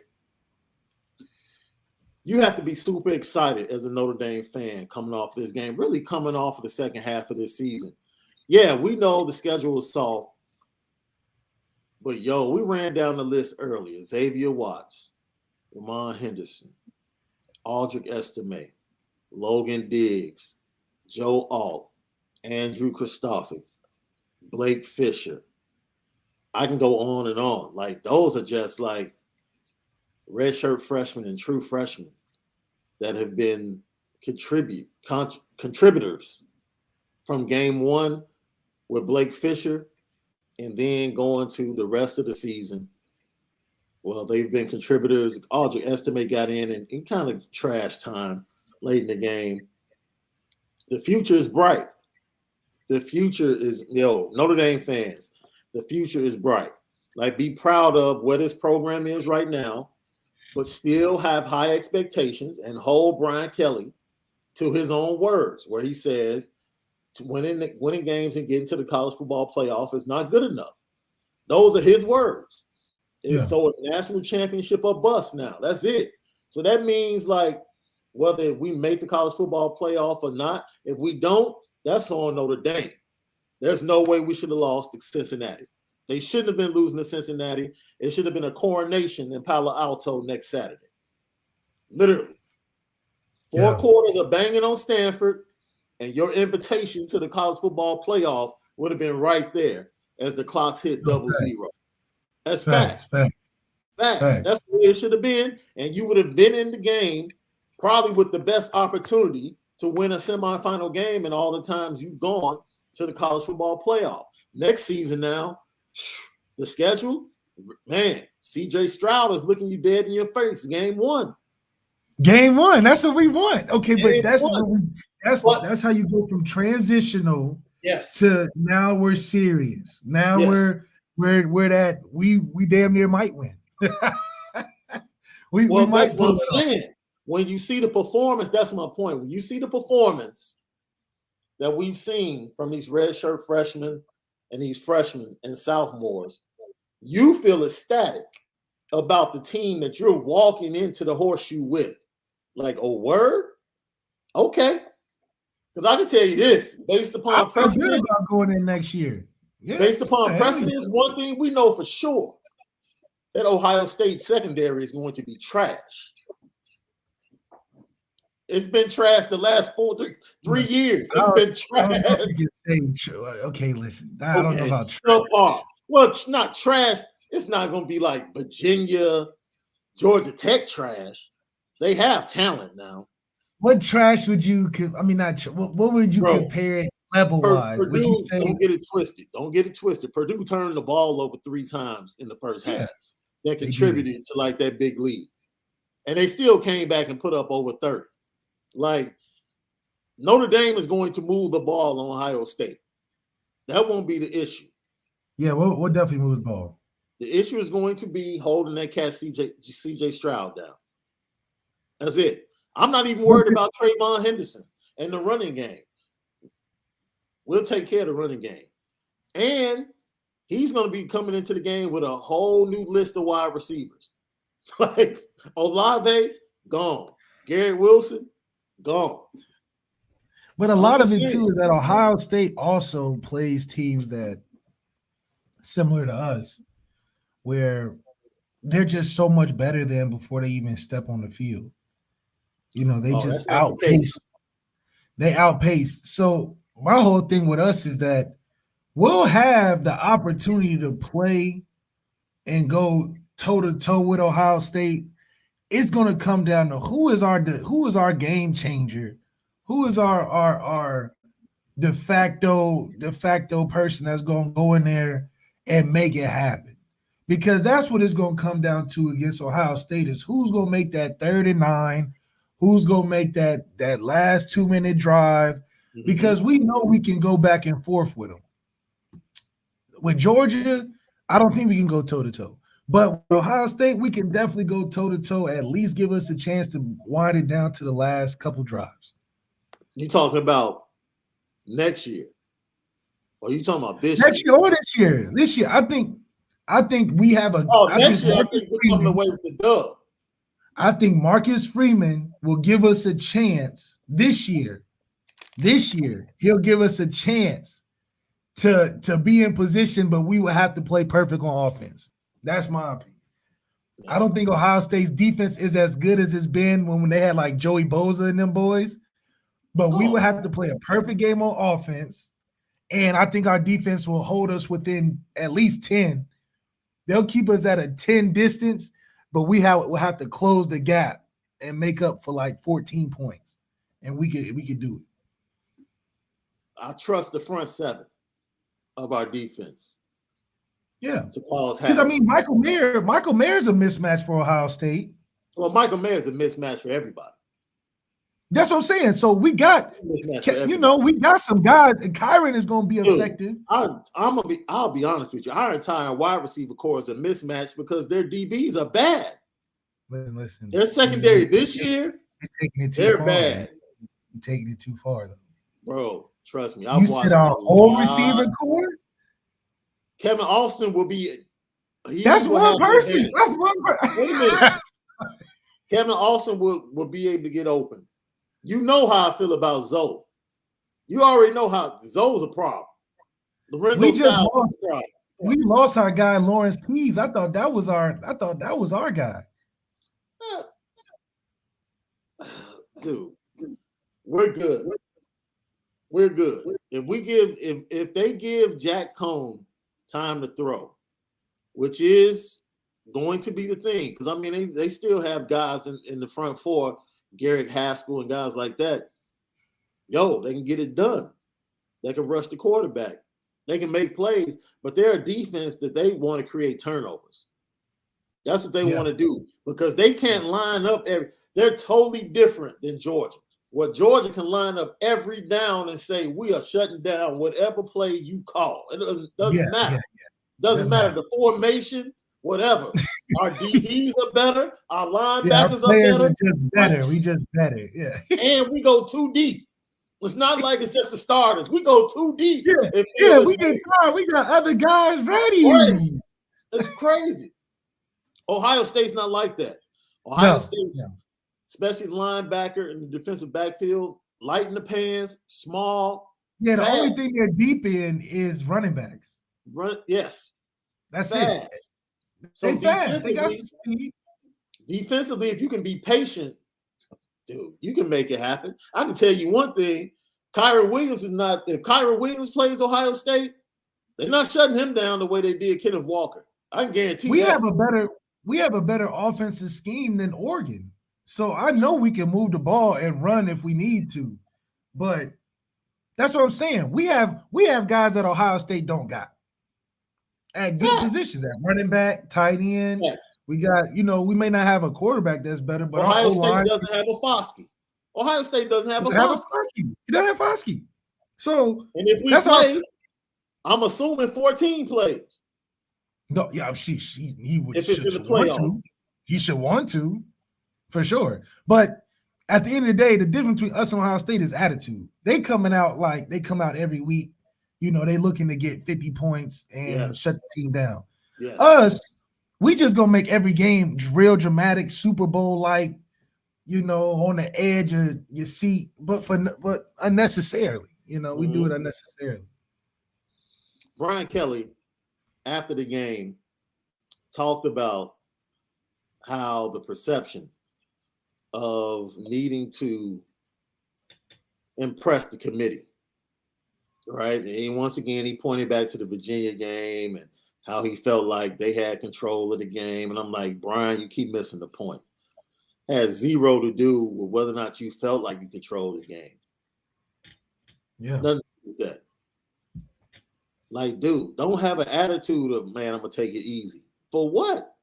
Speaker 1: You have to be super excited as a Notre Dame fan coming off this game, really coming off of the second half of this season. Yeah, we know the schedule is soft, but yo, we ran down the list earlier. Xavier Watts, Ramon Henderson, Aldrich Estime, Logan Diggs, Joe Alt, Andrew Christopher, Blake Fisher. I can go on and on. Like, those are just like redshirt freshmen and true freshmen that have been contributors from game one with Blake Fisher and then going to the rest of the season. Well, they've been contributors. Aldrich Estime got in kind of trash time late in the game. The future is bright. The future is, Notre Dame fans, the future is bright. Like, be proud of where this program is right now, but still have high expectations and hold Brian Kelly to his own words, where he says winning games and getting to the college football playoff is not good enough. Those are his words. So it's national championship or bust now. That's it. So that means, like, whether we make the college football playoff or not, if we don't, that's on Notre Dame. There's no way we should have lost to Cincinnati. They shouldn't have been losing to Cincinnati. It should have been a coronation in Palo Alto next Saturday. Literally. 4 quarters of banging on Stanford, and your invitation to the college football playoff would have been right there as the clocks hit double zero. That's facts. Facts. That's the way it should have been, and you would have been in the game probably with the best opportunity to win a semifinal game in all the times you've gone to the college football playoff. Next season now, the schedule, man, CJ Stroud is looking you dead in your face. Game one.
Speaker 2: That's what we want. Okay, but that's how you go from transitional to now we're serious. Now we're that we damn near might win. we might put
Speaker 1: when you see the performance, that's my point. When you see the performance that we've seen from these redshirt freshmen and these freshmen and sophomores, you feel ecstatic about the team that you're walking into the horseshoe with. Like, oh, word? Okay. Because I can tell you this, based upon precedent,
Speaker 2: about going in next year.
Speaker 1: Based upon precedent, one thing we know for sure, that Ohio State secondary is going to be trash. It's been trash the last 3 years. It's been trash.
Speaker 2: Okay, listen. I don't know about
Speaker 1: trash. Well, it's not trash. It's not going to be like Virginia, Georgia Tech trash. They have talent now.
Speaker 2: What trash would you? I mean, not what would you
Speaker 1: Bro,
Speaker 2: compare it level wise? Would you
Speaker 1: Purdue,
Speaker 2: say?
Speaker 1: don't get it twisted. Don't get it twisted. Purdue turned the ball over 3 times in the first
Speaker 2: Yeah,
Speaker 1: half. That
Speaker 2: they did.
Speaker 1: contributed to like that big lead. And they still came back and put up over 30. Like Notre Dame is going to move the ball on Ohio State. That won't be the issue.
Speaker 2: Yeah, we'll definitely move the ball.
Speaker 1: The issue is going to be holding that cat CJ Stroud down. That's it. I'm not even worried about Trayvon Henderson and the running game. We'll take care of the running game. And he's going to be coming into the game with a whole new list of wide receivers. Like Olave, gone. Garrett Wilson, gone.
Speaker 2: But a lot of it too is that Ohio State also plays teams that similar to us, where they're just so much better than before they even step on the field. You know, they just outpace. They outpace. So my whole thing with us is that we'll have the opportunity to play and go toe to toe with Ohio State. It's going to come down to who is our game changer, who is our de facto person that's going to go in there and make it happen. Because that's what it's going to come down to against Ohio State is who's going to make that 3rd and 9, who's going to make that last 2-minute drive, because we know we can go back and forth with them. With Georgia, I don't think we can go toe-to-toe. But with Ohio State, we can definitely go toe-to-toe, at least give us a chance to wind it down to the last couple drives.
Speaker 1: You talking about next year? Or you talking about this
Speaker 2: next
Speaker 1: year?
Speaker 2: Or this year? This year, I think we have a.
Speaker 1: Next year, I think we're coming away with the dub.
Speaker 2: I think Marcus Freeman will give us a chance this year. This year, he'll give us a chance to be in position, but we will have to play perfect on offense. That's my opinion. Yeah. I don't think Ohio State's defense is as good as it's been when they had like Joey Bosa and them boys, but we will have to play a perfect game on offense, and I think our defense will hold us within at least 10. They'll keep us at a 10 distance, but we'll have to close the gap and make up for like 14 points, and we could do it.
Speaker 1: I trust the front 7 of our defense.
Speaker 2: Yeah,
Speaker 1: to cause
Speaker 2: because I mean, Michael Mayer's a mismatch for Ohio State.
Speaker 1: Well, Michael Mayer's a mismatch for everybody.
Speaker 2: That's what I'm saying. So we got, we got some guys, and Kyron is going to be effective.
Speaker 1: I'll be honest with you. Our entire wide receiver core is a mismatch because their DBs are bad.
Speaker 2: Listen,
Speaker 1: their secondary this year, they're bad.
Speaker 2: You're taking it too far, though,
Speaker 1: bro. Trust me.
Speaker 2: You said our whole receiver core.
Speaker 1: Kevin Austin will be.
Speaker 2: That's one person. That's one person.
Speaker 1: Wait a minute. Kevin Austin will be able to get open. You know how I feel about Zoe. You already know how Zoe's a problem.
Speaker 2: We lost our guy Lawrence Keys. I thought that was our guy.
Speaker 1: Dude, we're good. We're good. If they give Jack Cohn time to throw, which is going to be the thing, because I mean they still have guys in the front 4, Garrett Haskell and guys like that. They can get it done. They can rush the quarterback. They can make plays, but they're a defense that they want to create turnovers. That's what they want to do because they can't line up they're totally different than Georgia. What Georgia can line up every down and say, we are shutting down whatever play you call. It doesn't matter. Yeah. Doesn't matter. The formation, whatever. Our DBs are better. Our linebackers are better.
Speaker 2: We just better. Yeah.
Speaker 1: And we go too deep. It's not like it's just the starters. We go too deep.
Speaker 2: Yeah, we get tired. We got other guys ready.
Speaker 1: Right. It's crazy. Ohio State's not like that. Ohio State, especially linebacker in the defensive backfield, light in the pans, small.
Speaker 2: Yeah, the only thing they're deep in is running backs.
Speaker 1: Yes.
Speaker 2: That's
Speaker 1: fast.
Speaker 2: It. So fast. They got the speed.
Speaker 1: Defensively, if you can be patient, dude, you can make it happen. I can tell you one thing. Kyron Williams is not – if Kyron Williams plays Ohio State, they're not shutting him down the way they did Kenneth Walker. I can guarantee
Speaker 2: we have a better offensive scheme than Oregon. So I know we can move the ball and run if we need to, but that's what I'm saying. We have guys that Ohio State don't got at good
Speaker 1: Yeah.
Speaker 2: positions, at running back, tight end.
Speaker 1: Yeah.
Speaker 2: We got, we may not have a quarterback that's better, but our
Speaker 1: Ohio State
Speaker 2: O-line
Speaker 1: doesn't have a Foskey. Ohio State doesn't have a
Speaker 2: doesn't have a
Speaker 1: Foskey.
Speaker 2: Foskey. He doesn't have Foskey. So
Speaker 1: And if we
Speaker 2: that's
Speaker 1: play, I'm assuming 14 plays.
Speaker 2: No, yeah, he would
Speaker 1: If it's in the
Speaker 2: want
Speaker 1: playoffs.
Speaker 2: to. He should want to, for sure. But at the end of the day, the difference between us and Ohio State is attitude. They coming out like they come out every week. They looking to get 50 points and shut the team down.
Speaker 1: Yes.
Speaker 2: Us, we just gonna make every game real dramatic, Super Bowl like, on the edge of your seat, but unnecessarily. We do it unnecessarily.
Speaker 1: Brian Kelly, after the game, talked about how the perception of needing to impress the committee, right? And once again, he pointed back to the Virginia game and how he felt like they had control of the game. And I'm like, Brian, you keep missing the point. It has zero to do with whether or not you felt like you controlled the game.
Speaker 2: Yeah.
Speaker 1: Nothing to do with that. Like, dude, don't have an attitude of, man, I'm going to take it easy. For what?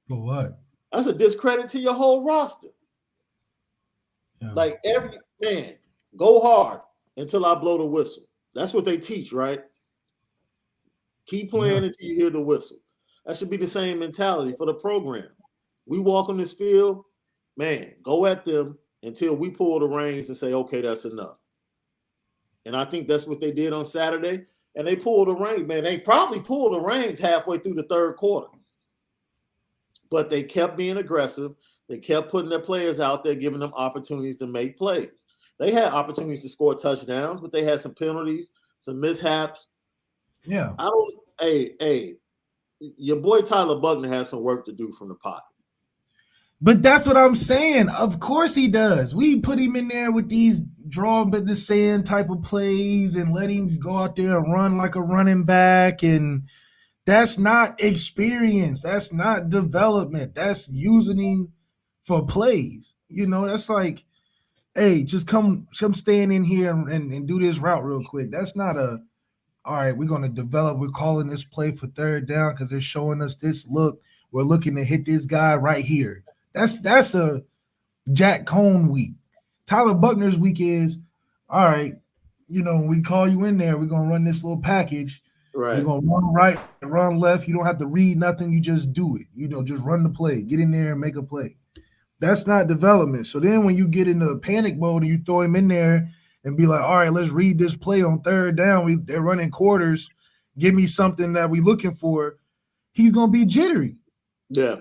Speaker 2: For what?
Speaker 1: That's a discredit to your whole roster.
Speaker 2: Yeah.
Speaker 1: Like, every man, go hard until I blow the whistle. That's what they teach, right? Keep playing until you hear the whistle. That should be the same mentality for the program. We walk on this field, man, go at them until we pull the reins and say, okay, that's enough. And I think that's what they did on Saturday. And they pulled the reins, man. They probably pulled the reins halfway through the third quarter. But they kept being aggressive. They kept putting their players out there, giving them opportunities to make plays. They had opportunities to score touchdowns, but they had some penalties, some mishaps.
Speaker 2: Yeah.
Speaker 1: Hey, your boy Tyler Buckner has some work to do from the pocket.
Speaker 2: But that's what I'm saying. Of course he does. We put him in there with these draw but the sand type of plays and let him go out there and run like a running back. And that's not experience. That's not development. That's using him for plays. That's like, hey, just come stand in here and do this route real quick. That's not all right, we're going to develop. We're calling this play for third down because they're showing us this look. We're looking to hit this guy right here. That's a Jack Cohn week. Tyler Buckner's week is, all right, we call you in there. We're going to run this little package.
Speaker 1: Right.
Speaker 2: We're going to run right, run left. You don't have to read nothing. You just do it. Just run the play. Get in there and make a play. That's not development. So then when you get into panic mode and you throw him in there and be like, all right, let's read this play on third down. They're running quarters. Give me something that we're looking for. He's going to be jittery.
Speaker 1: Yeah.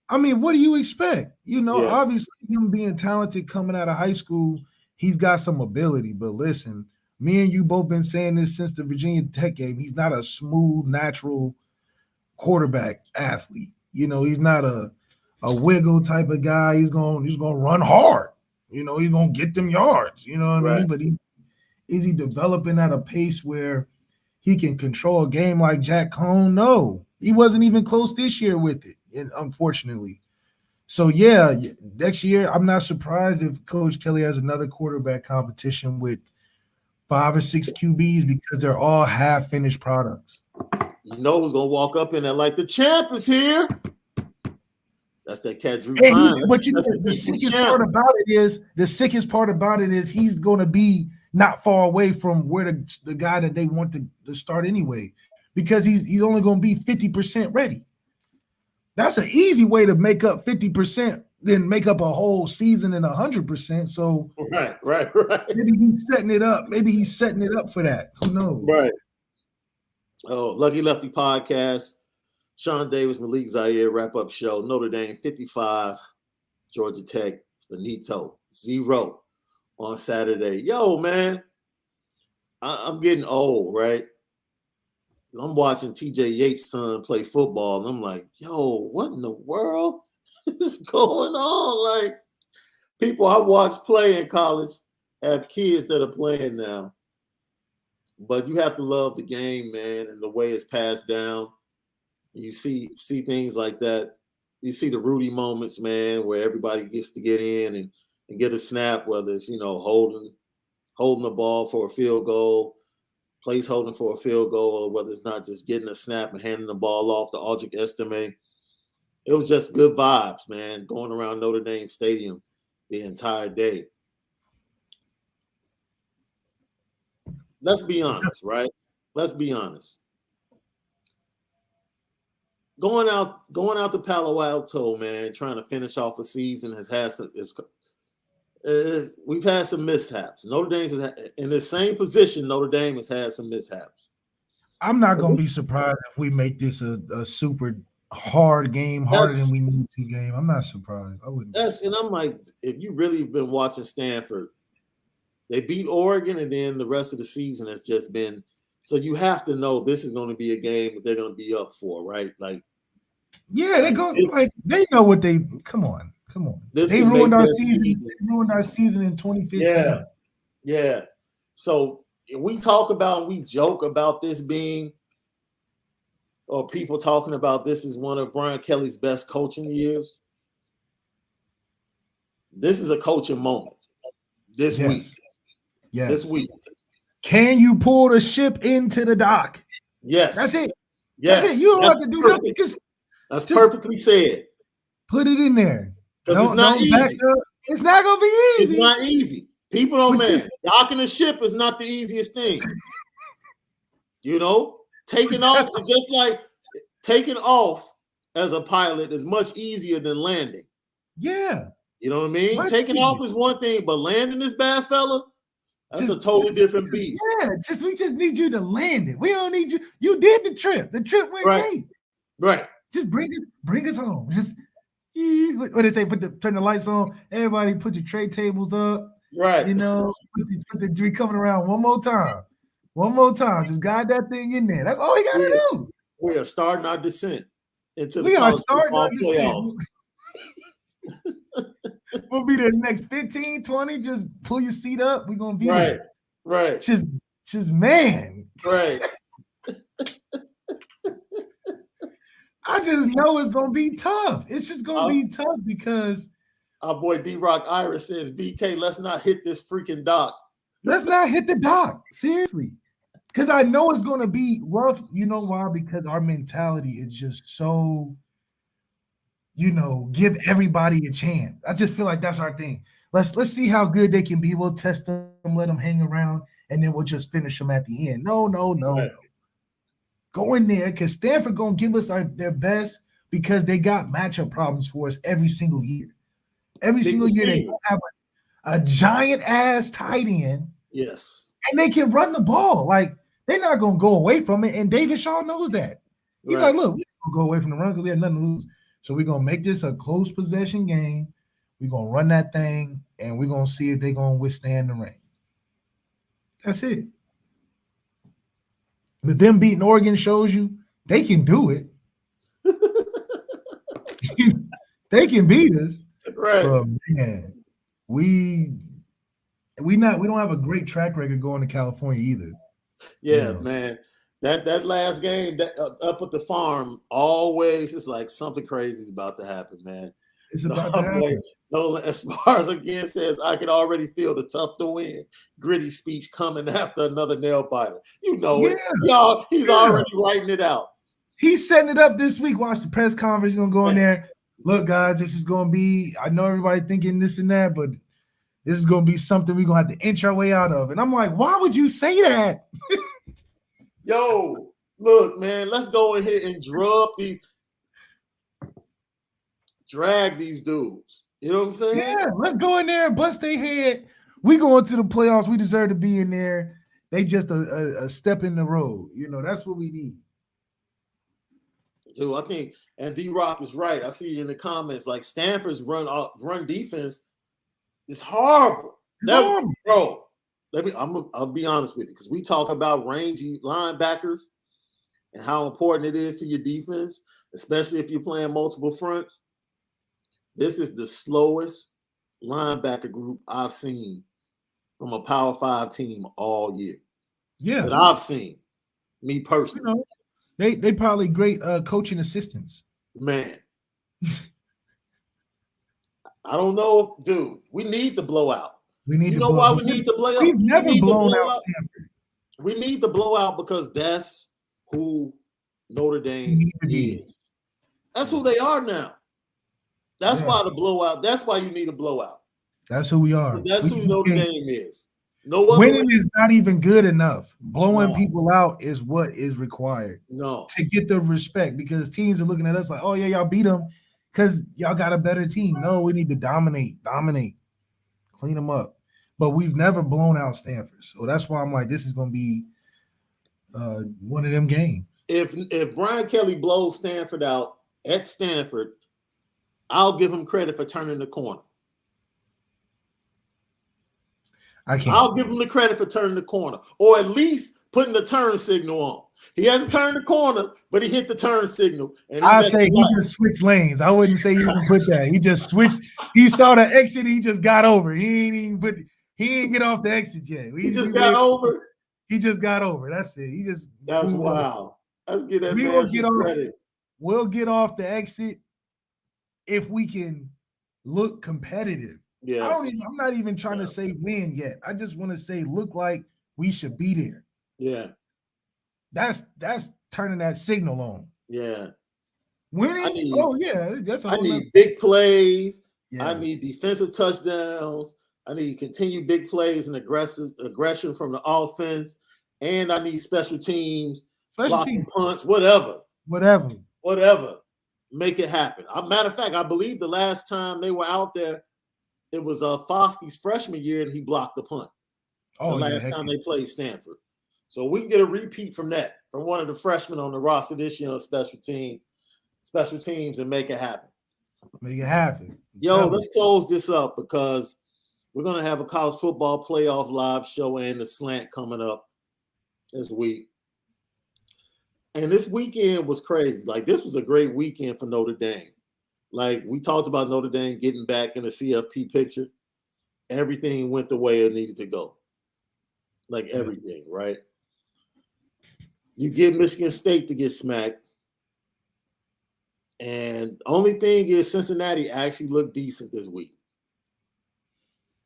Speaker 2: I mean, what do you expect? Obviously him being talented coming out of high school, he's got some ability. But listen, me and you both been saying this since the Virginia Tech game. He's not a smooth, natural quarterback athlete. He's not a wiggle type of guy. He's gonna run hard. He's gonna get them yards. You know what I mean? But is he developing at a pace where he can control a game like Jack Cohn? No, he wasn't even close this year with it, and unfortunately. So yeah, next year I'm not surprised if Coach Kelly has another quarterback competition with 5 or 6 QBs because they're all half-finished products.
Speaker 1: Who's gonna walk up in there like the champ is here? That's that cat Drew.
Speaker 2: But the sickest part about it is he's going to be not far away from where the guy that they want to start anyway, because he's only going to be 50% ready. That's an easy way to make up 50%, then make up a whole season in 100%. So
Speaker 1: right.
Speaker 2: Maybe he's setting it up. Maybe he's setting it up for that. Who knows?
Speaker 1: Right. Oh, Lucky Lefty podcast. Shaun Davis, Malik, Zaire, wrap-up show. Notre Dame 55, Georgia Tech, Benito 0 on Saturday. Yo, man, I'm getting old, right? I'm watching TJ Yates' son play football, and I'm like, yo, what in the world is going on? Like, people I watched play in college have kids that are playing now. But you have to love the game, man, and the way it's passed down. You see things like that. you see the Rudy moments, man, where everybody gets to get in and get a snap, whether it's holding the ball for a field goal, place holding for a field goal, or whether it's not just getting a snap and handing the ball off to Audric Estime. It was just good vibes, man, going around Notre Dame Stadium the entire day. Let's be honest, right? Let's be honest. Going out to Palo Alto, man, trying to finish off a season we've had some mishaps. Notre Dame's in the same position. Notre Dame has had some mishaps.
Speaker 2: I'm not gonna be surprised if we make this a super hard game, harder than we need to game. I'm not surprised. I wouldn't.
Speaker 1: And I'm like, if you really been watching Stanford, they beat Oregon, and then the rest of the season has just been. So you have to know this is going to be a game that they're going to be up for, right? Like,
Speaker 2: yeah, they go like they know what they. Come on. They ruined our season. They ruined our season in 2015.
Speaker 1: Yeah. So we joke about this being, or people talking about this is one of Brian Kelly's best coaching years. This is a coaching moment this week.
Speaker 2: Yes.
Speaker 1: This week.
Speaker 2: Can you pull the ship into the dock?
Speaker 1: Yes.
Speaker 2: That's it.
Speaker 1: Yes.
Speaker 2: That's it. You don't have to do nothing.
Speaker 1: That's perfectly said.
Speaker 2: Put it in there.
Speaker 1: Because it's not easy.
Speaker 2: It's not going to be easy.
Speaker 1: It's not easy. People don't, man. Docking a ship is not the easiest thing. Taking off is just like taking off as a pilot is much easier than landing.
Speaker 2: Yeah.
Speaker 1: You know what I mean? Taking off is one thing, but landing this bad fella, that's a totally different beast.
Speaker 2: Yeah, we just need you to land it. We don't need you. You did the trip. The trip went great.
Speaker 1: Right.
Speaker 2: Just bring us home. Just what they say, turn the lights on. Everybody put your tray tables up.
Speaker 1: Right.
Speaker 2: Put the drink coming around one more time. Just guide that thing in there. That's all we gotta do.
Speaker 1: We are starting our descent into the college football playoffs.
Speaker 2: We'll be there next 15, 20. Just pull your seat up. We're gonna be there.
Speaker 1: Right.
Speaker 2: Just man.
Speaker 1: Right.
Speaker 2: I just know it's gonna be tough. It's just gonna be tough because
Speaker 1: our boy D-Rock Iris says, BK, let's not hit this freaking dock.
Speaker 2: Let's not hit the dock. Seriously. Because I know it's gonna be rough. You know why? Because our mentality is just so, give everybody a chance. I just feel like that's our thing. Let's see how good they can be. We'll test them, let them hang around, and then we'll just finish them at the end. No.
Speaker 1: Right.
Speaker 2: Go in there because Stanford gonna give us their best because they got matchup problems for us every single year. Every single year they have a giant ass tight end.
Speaker 1: Yes.
Speaker 2: And they can run the ball. Like they're not gonna go away from it. And David Shaun knows that. He's like, look, we're gonna go away from the run because we have nothing to lose. So we're gonna make this a close possession game. We're gonna run that thing and we're gonna see if they're gonna withstand the rain. That's it. But them beating Oregon shows you they can do it. They can beat us.
Speaker 1: Right.
Speaker 2: But man, we don't have a great track record going to California either.
Speaker 1: Yeah, man. That last game up at the farm, always it's like something crazy is about to happen, man.
Speaker 2: It's about to happen.
Speaker 1: Nolan Esparza again says, I can already feel the tough to win, gritty speech coming after another nail biter. You know it. Y'all, he's already writing it out.
Speaker 2: He's setting it up this week. Watch the press conference. He's going to go in there. Look, guys, this is going to be, I know everybody thinking this and that, but this is going to be something we're going to have to inch our way out of. And I'm like, why would you say that?
Speaker 1: Yo, look, man, let's go ahead and drag these dudes. You know what I'm saying?
Speaker 2: Yeah, let's go in there and bust their head. We going to the playoffs. We deserve to be in there. They just a step in the road. That's what we need.
Speaker 1: Dude, I think, and D-Rock is right. I see in the comments, like Stanford's run defense is horrible. Bro, I'll be honest with you, because we talk about rangy linebackers and how important it is to your defense, especially if you're playing multiple fronts. This is the slowest linebacker group I've seen from a Power 5 team all year.
Speaker 2: Yeah.
Speaker 1: That I've seen, me personally.
Speaker 2: They probably great coaching assistants.
Speaker 1: Man. I don't know, dude. We need the blowout.
Speaker 2: We need
Speaker 1: You
Speaker 2: to
Speaker 1: know
Speaker 2: blow.
Speaker 1: why we need the blowout?
Speaker 2: We've never
Speaker 1: We need the
Speaker 2: blown out
Speaker 1: blowout.
Speaker 2: Stanford.
Speaker 1: We need the blowout because that's who Notre Dame
Speaker 2: need to be.
Speaker 1: is. That's who they are now. That's
Speaker 2: Yeah.
Speaker 1: why the blowout. That's why you need a blowout.
Speaker 2: That's who we are.
Speaker 1: That's who Notre
Speaker 2: can't-
Speaker 1: Dame is. No other
Speaker 2: Winning
Speaker 1: way.
Speaker 2: is not even good enough. Blowing
Speaker 1: No.
Speaker 2: people out is what is required
Speaker 1: No.
Speaker 2: to get the respect, because teams are looking at us like, oh yeah, y'all beat them because y'all got a better team. No, we need to dominate, clean them up. But we've never blown out Stanford, so that's why I'm like, this is going to be one of them games.
Speaker 1: If Brian Kelly blows Stanford out at Stanford, I'll give him credit for turning the corner.
Speaker 2: I can't.
Speaker 1: I'll give him the credit for turning the corner, or at least putting the turn signal on. He hasn't turned the corner, but he hit the turn signal. And
Speaker 2: I say he just switched lanes. I wouldn't say he even put that. He just switched. He saw the exit. And he just got over. He ain't get off the exit yet.
Speaker 1: He just got over.
Speaker 2: He just got over. That's it.
Speaker 1: That's wild. Let's get that
Speaker 2: credit. We'll get off the exit if we can look competitive.
Speaker 1: Yeah.
Speaker 2: I'm not even trying to say win yet. I just want to say look like we should be there.
Speaker 1: Yeah.
Speaker 2: That's turning that signal on.
Speaker 1: Yeah.
Speaker 2: Winning. That's
Speaker 1: I need big plays.
Speaker 2: Yeah.
Speaker 1: I need defensive touchdowns. I need continued big plays and aggression from the offense. And I need special teams, blocking punts, whatever. Make it happen. Matter of fact, I believe the last time they were out there, it was Foskey's freshman year, and he blocked the punt. The last time they played Stanford. So we can get a repeat from that, from one of the freshmen on the roster this year on special teams, and make it happen.
Speaker 2: Yo,
Speaker 1: let's close this up because we're going to have a college football playoff live show and the slant coming up this week. And this weekend was crazy. Like, this was a great weekend for Notre Dame. Like, we talked about Notre Dame getting back in the CFP picture. Everything went the way it needed to go. Like, everything, right? You get Michigan State to get smacked. And the only thing is Cincinnati actually looked decent this week.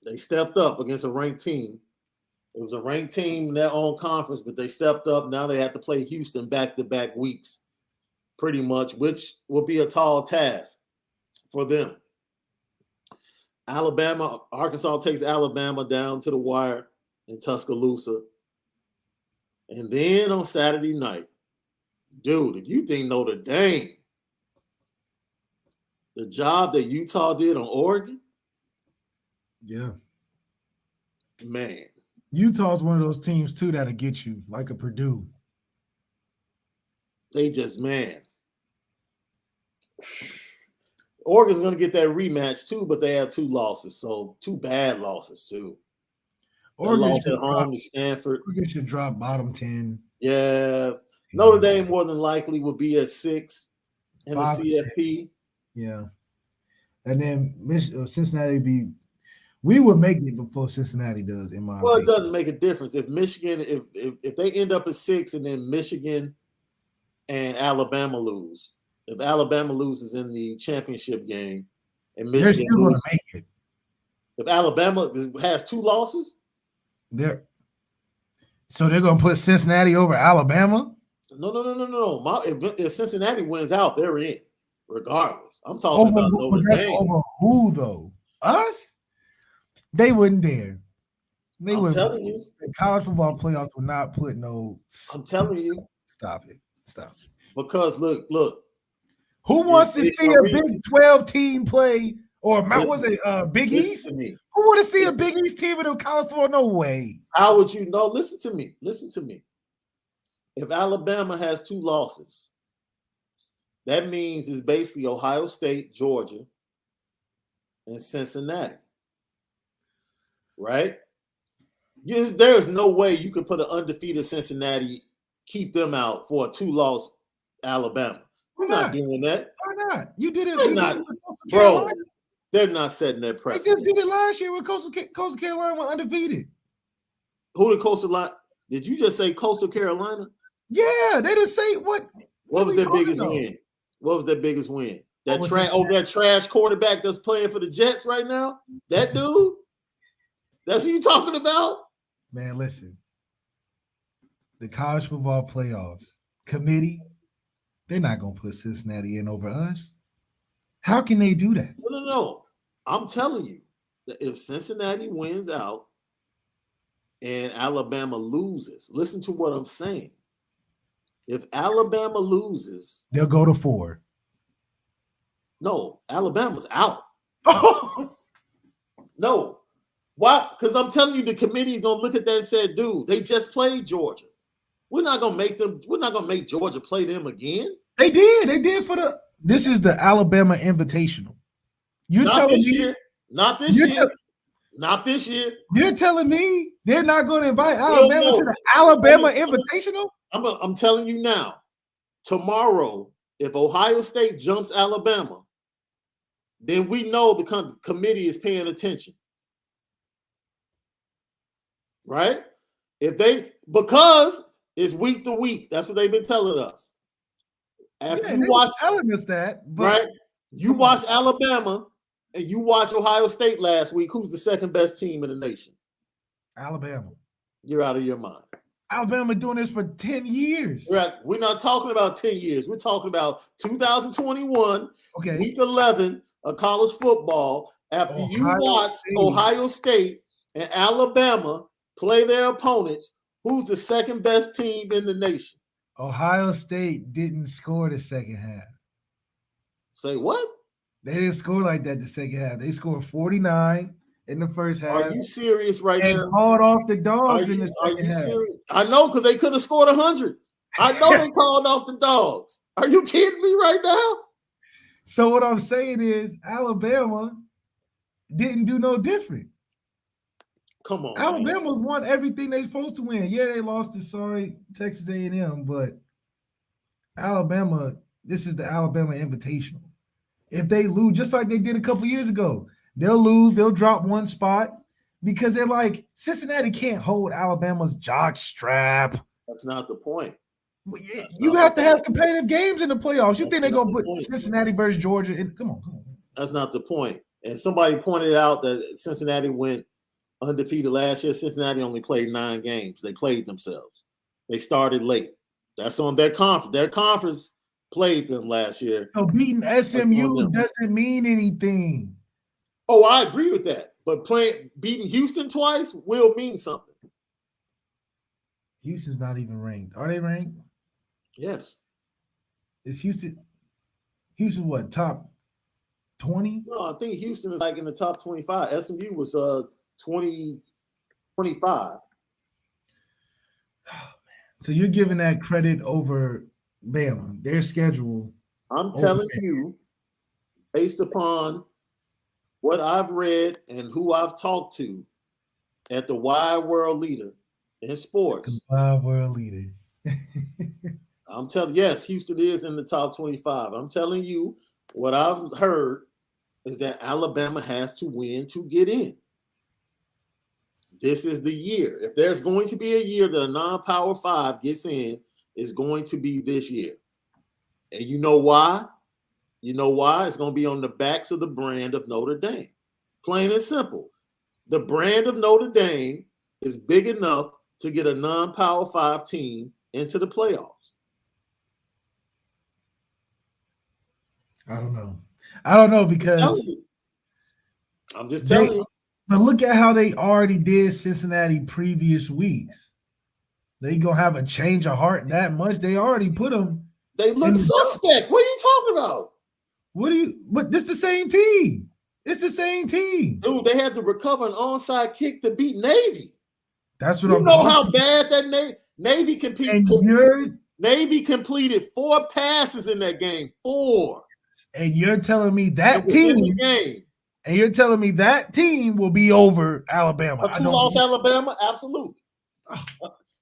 Speaker 1: They stepped up against a ranked team. It was a ranked team in their own conference, but they stepped up. Now they have to play Houston back-to-back weeks, pretty much, which will be a tall task for them. Arkansas takes Alabama down to the wire in Tuscaloosa. And then on Saturday night, dude, if you think Notre Dame, the job that Utah did on Oregon, man.
Speaker 2: Utah's one of those teams, too, that'll get you, like a Purdue.
Speaker 1: They just, man. Oregon's going to get that rematch, too, but they have 2 losses. So 2 bad losses, too. Oregon lost at home to Stanford.
Speaker 2: Oregon should drop bottom 10.
Speaker 1: Yeah. Notre Dame more than likely will be at 6 in the CFP.
Speaker 2: Yeah. And then Cincinnati we will make it before Cincinnati does, in my opinion.
Speaker 1: It doesn't make a difference. If Michigan, if they end up at 6 and then Michigan and Alabama lose, if Alabama loses in the championship game and Michigan,
Speaker 2: they're still going to make it.
Speaker 1: If Alabama has 2 losses,
Speaker 2: so they're going to put Cincinnati over Alabama?
Speaker 1: No. If Cincinnati wins out, they're in, regardless. I'm talking about Notre Dame.
Speaker 2: Over who, though? Us? They wouldn't dare.
Speaker 1: I'm telling you.
Speaker 2: The college football playoffs will not put no.
Speaker 1: I'm telling you.
Speaker 2: Stop it.
Speaker 1: Because look.
Speaker 2: Who wants to see a Big 12 team play? Or was it Big East? Who want to see a Big East team in college football? No way.
Speaker 1: How would you know? Listen to me. If Alabama has 2 losses, that means it's basically Ohio State, Georgia, and Cincinnati. Right? Yes, there's no way you could put an undefeated Cincinnati, keep them out for a 2-loss Alabama. We're not doing that.
Speaker 2: Why not? You did it.
Speaker 1: They're not, bro. They're not setting that precedent.
Speaker 2: They just did it last year when Coastal Carolina was undefeated.
Speaker 1: Who did Coastal Carolina? Did you just say Coastal Carolina?
Speaker 2: Yeah, they just say what?
Speaker 1: What was their biggest win? What was their biggest win? That trash quarterback that's playing for the Jets right now. That dude. That's who you talking about?
Speaker 2: Man, listen. The college football playoffs committee, they're not gonna put Cincinnati in over us. How can they do that?
Speaker 1: No. I'm telling you that if Cincinnati wins out and Alabama loses, listen to what I'm saying. If Alabama loses,
Speaker 2: they'll go to 4.
Speaker 1: No, Alabama's out. No. Why? Because I'm telling you, the committee is gonna look at that and say, dude, they just played Georgia. We're not gonna make Georgia play them again.
Speaker 2: They did for the this is the Alabama Invitational.
Speaker 1: Not this year. Not this year.
Speaker 2: You're telling me they're not going to invite Alabama to the Alabama Invitational?
Speaker 1: I'm telling you now. Tomorrow, if Ohio State jumps Alabama, then we know the committee is paying attention. Right? Because it's week to week. That's what they've been telling us. After you watch
Speaker 2: telling us that, but
Speaker 1: right? You watch Alabama and you watch Ohio State last week. Who's the second best team in the nation?
Speaker 2: Alabama.
Speaker 1: You're out of your mind.
Speaker 2: Alabama doing this for 10 years.
Speaker 1: Right. We're not talking about 10 years. We're talking about 2021, week 11 of college football. After you watch Ohio State and Alabama play their opponents, who's the second best team in the nation?
Speaker 2: Ohio State didn't score the second half.
Speaker 1: Say what?
Speaker 2: They didn't score like that the second half. They scored 49 in the first half.
Speaker 1: Are you serious right
Speaker 2: now? And called off the dogs in the second half. Serious?
Speaker 1: I know, because they could have scored 100. I know they called off the dogs. Are you kidding me right now?
Speaker 2: So what I'm saying is Alabama didn't do no different.
Speaker 1: Come on,
Speaker 2: Alabama won everything they're supposed to win. Yeah, they lost to Texas A&M, but Alabama, this is the Alabama Invitational. If they lose, just like they did a couple years ago, they'll lose, they'll drop one spot because they're like, Cincinnati can't hold Alabama's jock strap.
Speaker 1: That's not the point.
Speaker 2: You have to have competitive games in the playoffs. You think they're going to put Cincinnati versus Georgia in? Come on.
Speaker 1: That's not the point. And somebody pointed out that Cincinnati went undefeated last year. Cincinnati only played 9 games. They played themselves. They started late. That's on their conference. Their conference played them last year.
Speaker 2: So beating SMU doesn't mean anything.
Speaker 1: Oh, I agree with that. But beating Houston twice will mean something.
Speaker 2: Houston's not even ranked. Are they ranked?
Speaker 1: Yes.
Speaker 2: Is Houston what, top 20?
Speaker 1: No, I think Houston is like in the top 25. SMU was 20, 25.
Speaker 2: So you're giving that credit over Bama, their schedule.
Speaker 1: I'm telling you, based upon what I've read and who I've talked to at the Wide World Leader in sports.
Speaker 2: The Wide World Leader.
Speaker 1: I'm telling yes, Houston is in the top 25. I'm telling you what I've heard is that Alabama has to win to get in. This is the year. If there's going to be a year that a non-Power 5 gets in, it's going to be this year. And you know why? You know why? It's going to be on the backs of the brand of Notre Dame. Plain and simple. The brand of Notre Dame is big enough to get a non-Power 5 team into the playoffs.
Speaker 2: I don't know because
Speaker 1: I'm just telling you.
Speaker 2: But look at how they already did Cincinnati previous weeks. They gonna have a change of heart that much. They already put them.
Speaker 1: They look suspect. What are you talking about?
Speaker 2: But this the same team. It's the same team.
Speaker 1: Dude, they had to recover an onside kick to beat Navy.
Speaker 2: That's what
Speaker 1: you
Speaker 2: I'm
Speaker 1: know
Speaker 2: talking
Speaker 1: how bad that Navy competed. Navy completed 4 passes in that game. 4.
Speaker 2: And you're telling me that team and you're telling me that team will be over Alabama.
Speaker 1: I lost Alabama, absolutely.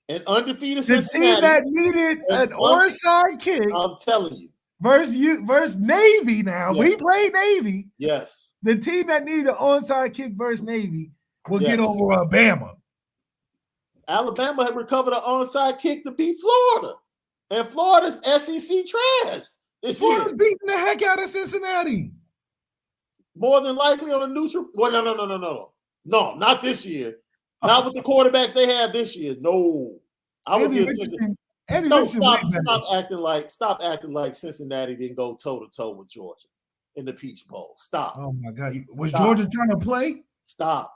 Speaker 1: An undefeated Cincinnati.
Speaker 2: The team that needed an onside kick.
Speaker 1: I'm telling you.
Speaker 2: Versus Navy now. Yes. We played Navy.
Speaker 1: Yes.
Speaker 2: The team that needed an onside kick versus Navy will get over Alabama.
Speaker 1: Alabama had recovered an onside kick to beat Florida. And Florida's SEC trash. this year.
Speaker 2: Florida's beating the heck out of Cincinnati.
Speaker 1: More than likely on a neutral. Well, no, not this year. Not with the quarterbacks they have this year. No, I would give Cincinnati. Stop acting like Cincinnati didn't go toe to toe with Georgia in the Peach Bowl. Stop.
Speaker 2: Oh my God, was Georgia trying to play?
Speaker 1: Stop.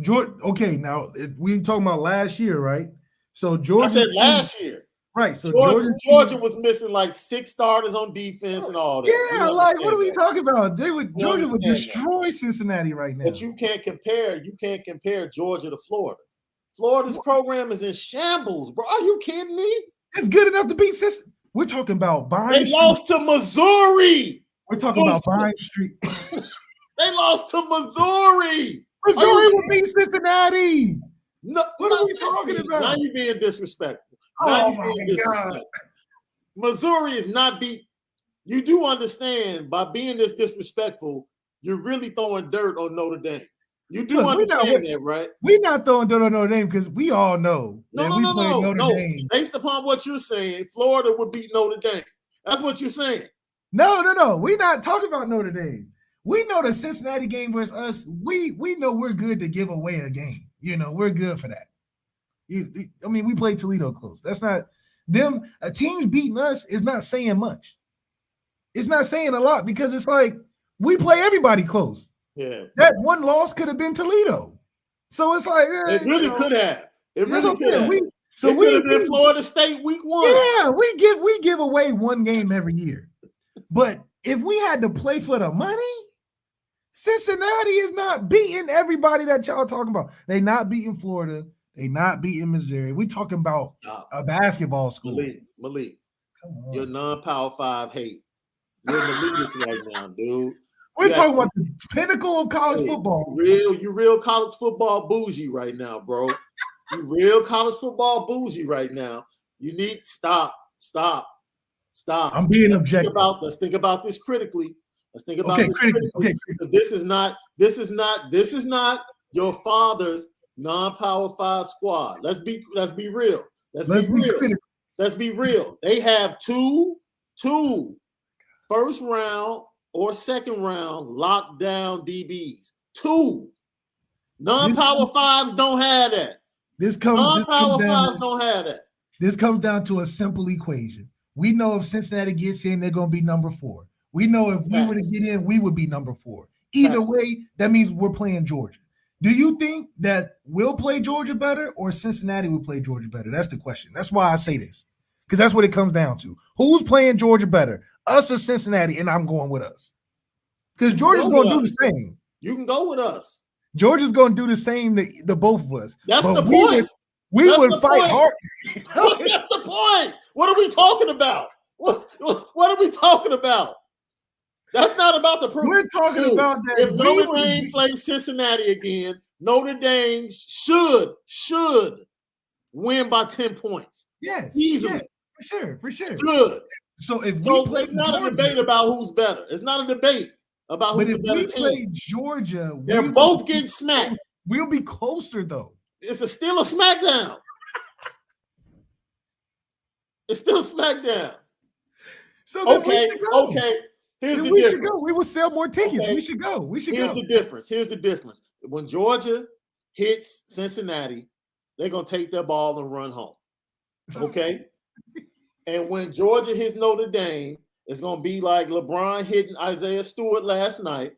Speaker 2: Georgia. Okay, now if we talking about last year, right? So Georgia.
Speaker 1: I said last year.
Speaker 2: Right. So
Speaker 1: Georgia was missing like 6 starters on defense and all that.
Speaker 2: Yeah, like what are we talking about? Georgia would destroy Cincinnati right now.
Speaker 1: But you can't compare Georgia to Florida. Florida's program is in shambles, bro. Are you kidding me?
Speaker 2: It's good enough to beat Cincinnati. We're talking about Vine Street.
Speaker 1: Lost to Missouri.
Speaker 2: We're talking about Vine Street.
Speaker 1: They lost to Missouri.
Speaker 2: Missouri would beat Cincinnati.
Speaker 1: No,
Speaker 2: what are we talking about?
Speaker 1: Now you're being disrespectful.
Speaker 2: Oh my God.
Speaker 1: Missouri is not beat. You do understand by being this disrespectful, you're really throwing dirt on Notre Dame. You do understand that, right?
Speaker 2: We're not throwing dirt on Notre Dame because we all know that we played Notre Dame.
Speaker 1: Based upon what you're saying, Florida would beat Notre Dame. That's what you're saying.
Speaker 2: No. We're not talking about Notre Dame. We know the Cincinnati game versus us. We know we're good to give away a game. You know, we're good for that. I mean, we played Toledo close. That's not them. A team's beating us is not saying much. It's not saying a lot because it's like we play everybody close.
Speaker 1: Yeah.
Speaker 2: That one loss could have been Toledo. So it's like
Speaker 1: it really could have. It really could have.
Speaker 2: We
Speaker 1: could have been Florida State week 1.
Speaker 2: Yeah, we give away one game every year. But if we had to play for the money, Cincinnati is not beating everybody that y'all talking about. They not beating Florida. They not beating Missouri. We talking about a basketball school.
Speaker 1: Malik, you're non-Power 5 hate. You're in the leaders right now, dude.
Speaker 2: We're talking about the pinnacle of college football.
Speaker 1: You real college football bougie right now, bro. You real college football bougie right now. You need stop.
Speaker 2: I'm being objective.
Speaker 1: Let's think about this critically. Let's think about this critically.
Speaker 2: Okay.
Speaker 1: This is not your father's non-Power 5 squad. Let's be real. Let's be real. They have two first round or second round lockdown DBs. 2 non-Power 5s don't have that. Non-Power 5s don't have that.
Speaker 2: This comes down to a simple equation. We know if Cincinnati gets in, they're going to be number 4. We know if we were to get in, we would be number 4. Either way, that means we're playing Georgia. Do you think that we'll play Georgia better or Cincinnati will play Georgia better? That's the question. That's why I say this, because that's what it comes down to. Who's playing Georgia better, us or Cincinnati? And I'm going with us because Georgia's going to do the same.
Speaker 1: You can go with us.
Speaker 2: Georgia's going to do the same to both of us.
Speaker 1: That's the point.
Speaker 2: We would fight hard.
Speaker 1: That's the point. What are we talking about? What are we talking about? That's not about the proof.
Speaker 2: We're talking about that.
Speaker 1: If Notre Dame plays Cincinnati again, Notre Dame should win by 10 points.
Speaker 2: Yes,
Speaker 1: easily.
Speaker 2: Yes, for sure.
Speaker 1: Good.
Speaker 2: So
Speaker 1: it's not a debate about who's better. It's not a debate about who's the better team. But if we play
Speaker 2: Georgia,
Speaker 1: they're both getting smacked.
Speaker 2: We'll be closer though.
Speaker 1: It's still a smackdown. It's still a smackdown.
Speaker 2: So
Speaker 1: okay. Here's the difference.
Speaker 2: We will sell more tickets. Okay. We should go.
Speaker 1: Here's the difference. When Georgia hits Cincinnati, they're going to take their ball and run home. Okay? And when Georgia hits Notre Dame, it's going to be like LeBron hitting Isaiah Stewart last night.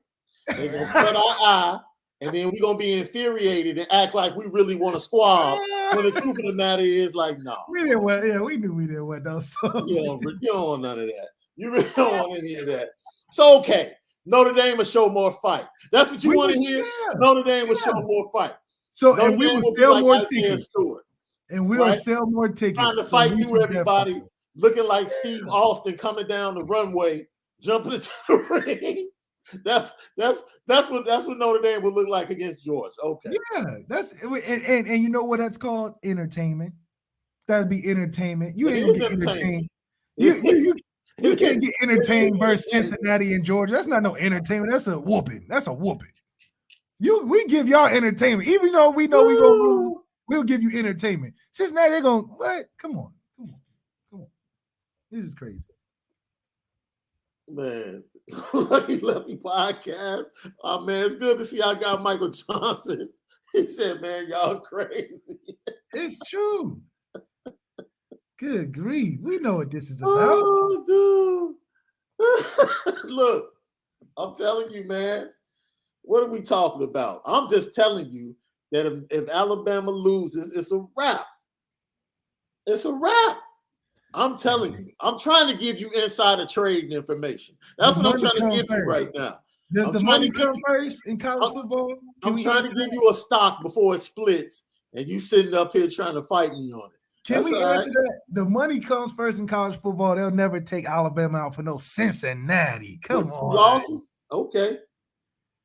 Speaker 1: They're going to cut our eye, and then we're going to be infuriated and act like we really want to squab. When the truth of the matter is, like, no.
Speaker 2: We didn't win. Yeah, we knew we didn't win, though. So.
Speaker 1: You don't want none of that. You really don't want any of that. So, okay, Notre Dame will show more fight. That's what you want to hear? Yeah. Notre Dame will show more fight.
Speaker 2: So, Notre and we will sell more tickets. And we'll sell more tickets.
Speaker 1: Trying to fight through everybody, looking like Steve Austin coming down the runway, jumping into the ring. That's what Notre Dame would look like against Georgia. Okay.
Speaker 2: Yeah, that's and you know what that's called? Entertainment. That'd be entertainment. You ain't gonna get entertained. You can't get entertained versus Cincinnati and Georgia. That's not no entertainment. That's a whooping. We give y'all entertainment, even though we know we're gonna lose. We'll give you entertainment. Cincinnati, they're gonna what? Come on. This is crazy.
Speaker 1: Man, Lucky Lefty podcast. Oh man, it's good to see I got Michael Johnson. He said, "Man, y'all crazy."
Speaker 2: It's true. Good grief. We know what this is about.
Speaker 1: Oh, dude. Look, I'm telling you, man. What are we talking about? I'm just telling you that if Alabama loses, it's a wrap. It's a wrap. I'm telling you. I'm trying to give you insider trading information. That's what I'm trying to give you right now.
Speaker 2: Does the money come first in college football?
Speaker 1: I'm trying to give you a stock before it splits, and you sitting up here trying to fight me on it.
Speaker 2: Can we answer that? The money comes first in college football. They'll never take Alabama out for no Cincinnati. Come on.
Speaker 1: Losses? Okay.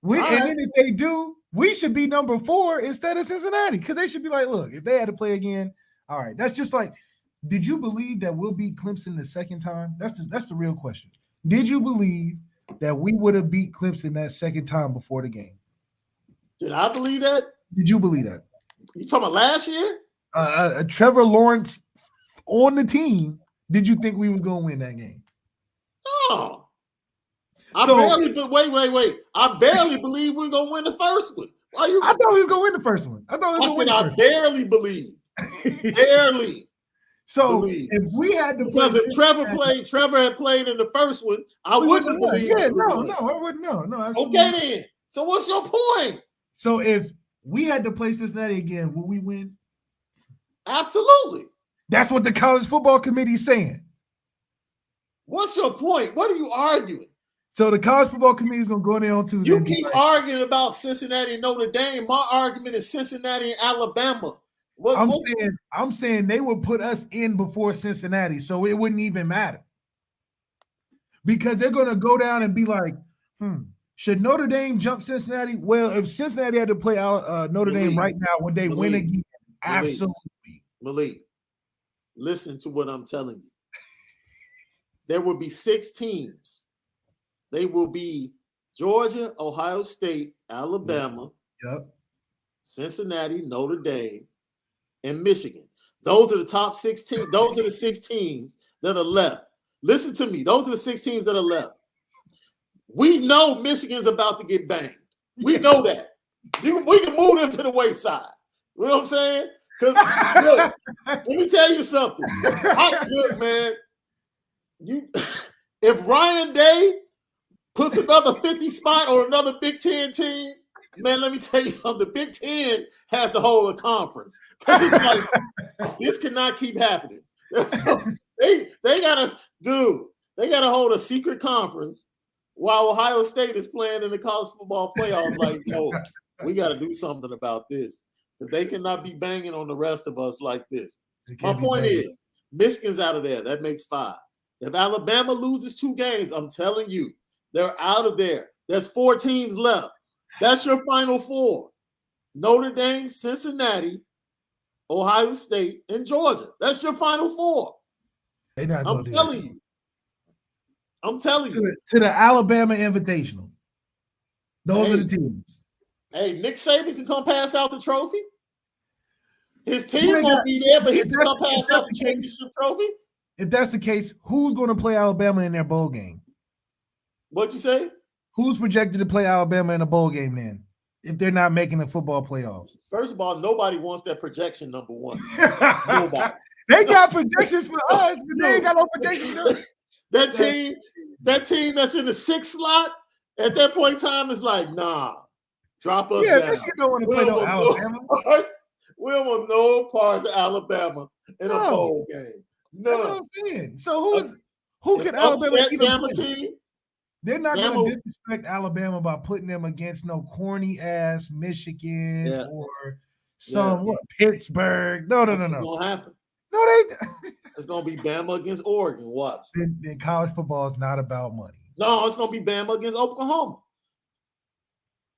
Speaker 2: And then if they do, we should be number 4 instead of Cincinnati, because they should be like, look, if they had to play again, all right. That's just like, did you believe that we'll beat Clemson the second time? That's the real question. Did you believe that we would have beat Clemson that second time before the game?
Speaker 1: Did I believe that?
Speaker 2: Did you believe that?
Speaker 1: You talking about last year?
Speaker 2: Trevor Lawrence on the team. Did you think we was going to win that game?
Speaker 1: No. I barely believe we're going to win the first one.
Speaker 2: I thought we was going to win the first one.
Speaker 1: I barely believed. Barely.
Speaker 2: So if we had to play,
Speaker 1: if Trevor had played in the first one, I wouldn't have believed.
Speaker 2: Yeah, I wouldn't know. No,
Speaker 1: absolutely. Okay then. So what's your point?
Speaker 2: So if we had to play Cincinnati again, will we win?
Speaker 1: Absolutely.
Speaker 2: That's what the college football committee is saying.
Speaker 1: What's your point? What are you arguing?
Speaker 2: So the college football committee is going to go in there on Tuesday.
Speaker 1: You keep arguing about Cincinnati and Notre Dame. My argument is Cincinnati and Alabama.
Speaker 2: I'm saying they would put us in before Cincinnati, so it wouldn't even matter. Because they're going to go down and be like, should Notre Dame jump Cincinnati? Well, if Cincinnati had to play Notre Dame right now, would they win again? Absolutely.
Speaker 1: Malik, listen to what I'm telling you. There will be 6 teams. They will be Georgia, Ohio State, Alabama, Cincinnati, Notre Dame, and Michigan. Those are the top 6 teams. Those are the 6 teams that are left. Listen to me. Those are the 6 teams that are left. We know Michigan's about to get banged. We know that. We can move them to the wayside. You know what I'm saying? Because look, let me tell you something. Look, man. If Ryan Day puts another 50 spot or another Big Ten team, man, let me tell you something. The Big Ten has to hold a conference. Like, this cannot keep happening. They gotta hold a secret conference while Ohio State is playing in the college football playoffs. Like, yo, we got to do something about this because they cannot be banging on the rest of us like this. My point is, Michigan's out of there. That makes 5. If Alabama loses 2 games, I'm telling you, they're out of there. There's 4 teams left. That's your final 4. Notre Dame, Cincinnati, Ohio State, and Georgia. That's your final 4. I'm telling you.
Speaker 2: To the Alabama Invitational. Those are the teams.
Speaker 1: Hey, Nick Saban can come pass out the trophy. His team won't be there, but he can come pass out the championship trophy.
Speaker 2: If that's the case, who's going to play Alabama in their bowl game?
Speaker 1: What'd you say?
Speaker 2: Who's projected to play Alabama in a bowl game then? If they're not making the football playoffs.
Speaker 1: First of all, nobody wants that projection, number 1. Nobody.
Speaker 2: They got projections for us, but they ain't got no projections.
Speaker 1: That team that's in the 6th slot, at that point in time, is like, nah, drop us down.
Speaker 2: Michigan don't want to play no Alabama.
Speaker 1: We don't want no parts of Alabama in a bowl game. No.
Speaker 2: That's what I'm saying. So who can Alabama even play? They're not going to disrespect Alabama by putting them against no corny ass Michigan or some Pittsburgh. No.
Speaker 1: What's going to happen?
Speaker 2: No, they.
Speaker 1: It's going to be Bama against Oregon. Watch.
Speaker 2: Then college football is not about money.
Speaker 1: No, it's going to be Bama against Oklahoma.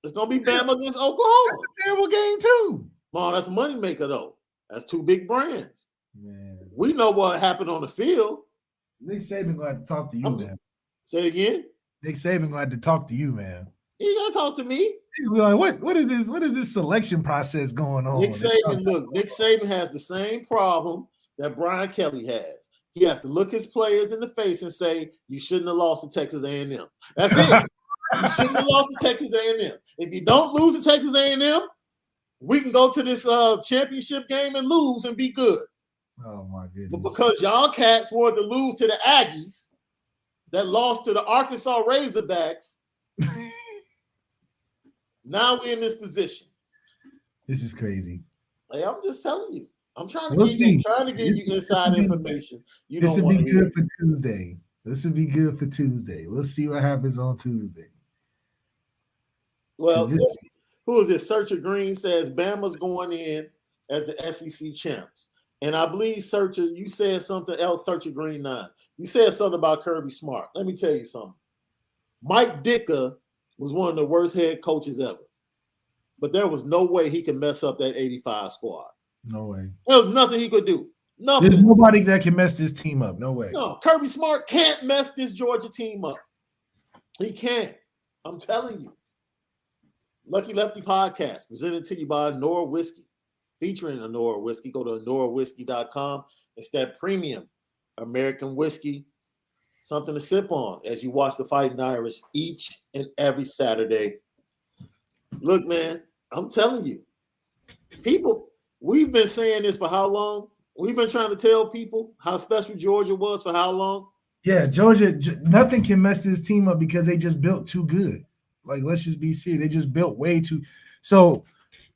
Speaker 1: It's going to be Bama against Oklahoma.
Speaker 2: That's a terrible game too.
Speaker 1: Oh, that's a moneymaker though. That's 2 big brands.
Speaker 2: Man,
Speaker 1: we know what happened on the field.
Speaker 2: Nick Saban going to have to talk to you, man.
Speaker 1: Say it again.
Speaker 2: Nick Saban going to have to talk to you, man.
Speaker 1: He got to talk to me.
Speaker 2: He'll be like, what is this? What is this selection process going on?
Speaker 1: Nick Saban has the same problem that Brian Kelly has. He has to look his players in the face and say, "You shouldn't have lost to Texas A&M." That's it. You shouldn't have lost to Texas A&M. If you don't lose to Texas A&M, we can go to this championship game and lose and be good.
Speaker 2: Oh my goodness!
Speaker 1: But because y'all cats wanted to lose to the Aggies, that lost to the Arkansas Razorbacks, now we're in this position.
Speaker 2: This is crazy.
Speaker 1: Hey, I'm just telling you. I'm trying to give you inside information.
Speaker 2: This would be good for Tuesday. This would be good for Tuesday. We'll see what happens on Tuesday.
Speaker 1: Well, who is this? Searcher Green says Bama's going in as the SEC champs. And I believe Searcher, you said something else, Searcher Green 9. You said something about Kirby Smart. Let me tell you something. Mike Ditka was one of the worst head coaches ever. But there was no way he could mess up that 85 squad.
Speaker 2: No way.
Speaker 1: There was nothing he could do. Nothing.
Speaker 2: There's nobody that can mess this team up. No way.
Speaker 1: No, Kirby Smart can't mess this Georgia team up. He can't. I'm telling you. Lucky Lefty Podcast, presented to you by Onora Whisky, featuring Onora Whisky. Go to OnoraWhisky.com. It's that premium American whiskey, something to sip on as you watch the Fighting Irish each and every Saturday. Look, man, I'm telling you, people, we've been saying this for how long? We've been trying to tell people how special Georgia was for how long?
Speaker 2: Yeah, Georgia, nothing can mess this team up because they just built too good. Like, let's just be serious. They just built way too. So,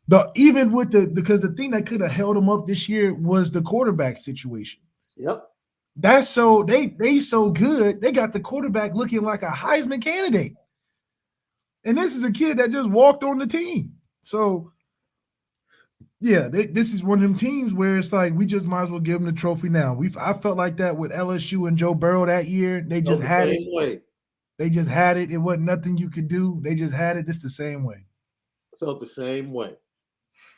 Speaker 2: because the thing that could have held them up this year was the quarterback situation.
Speaker 1: Yep.
Speaker 2: That's so they so good. They got the quarterback looking like a Heisman candidate. And this is a kid that just walked on the team. So, yeah, this is one of them teams where it's like we just might as well give them the trophy now. I felt like that with LSU and Joe Burrow that year. They just had it.
Speaker 1: Way.
Speaker 2: They just had it. It wasn't nothing you could do. They just had it. It's the same way.
Speaker 1: Felt the same way.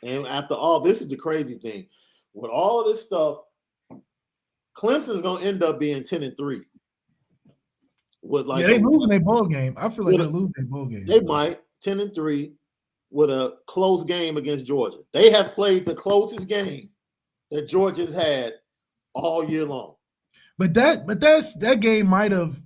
Speaker 1: And after all, this is the crazy thing. With all of this stuff, Clemson's gonna end up being 10-3. With like
Speaker 2: they losing their bowl game. I feel like they're losing their bowl game.
Speaker 1: They might 10-3 with a close game against Georgia. They have played the closest game that Georgia's had all year long.
Speaker 2: But that game might have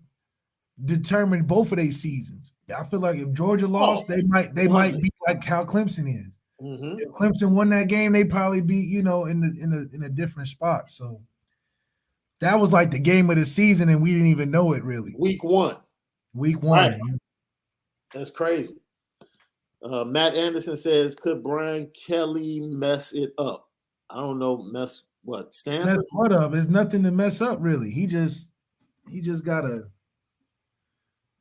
Speaker 2: determined both of their seasons. I feel like if Georgia lost, they might be like how Clemson is.
Speaker 1: Mm-hmm.
Speaker 2: If Clemson won that game, they'd probably be, in a different spot. So that was like the game of the season, and we didn't even know it really.
Speaker 1: Week one.
Speaker 2: Right.
Speaker 1: That's crazy. Matt Anderson says, could Brian Kelly mess it up? I don't know. Mess what? Stanford?
Speaker 2: Mess what up? There's nothing to mess up, really. He just gotta,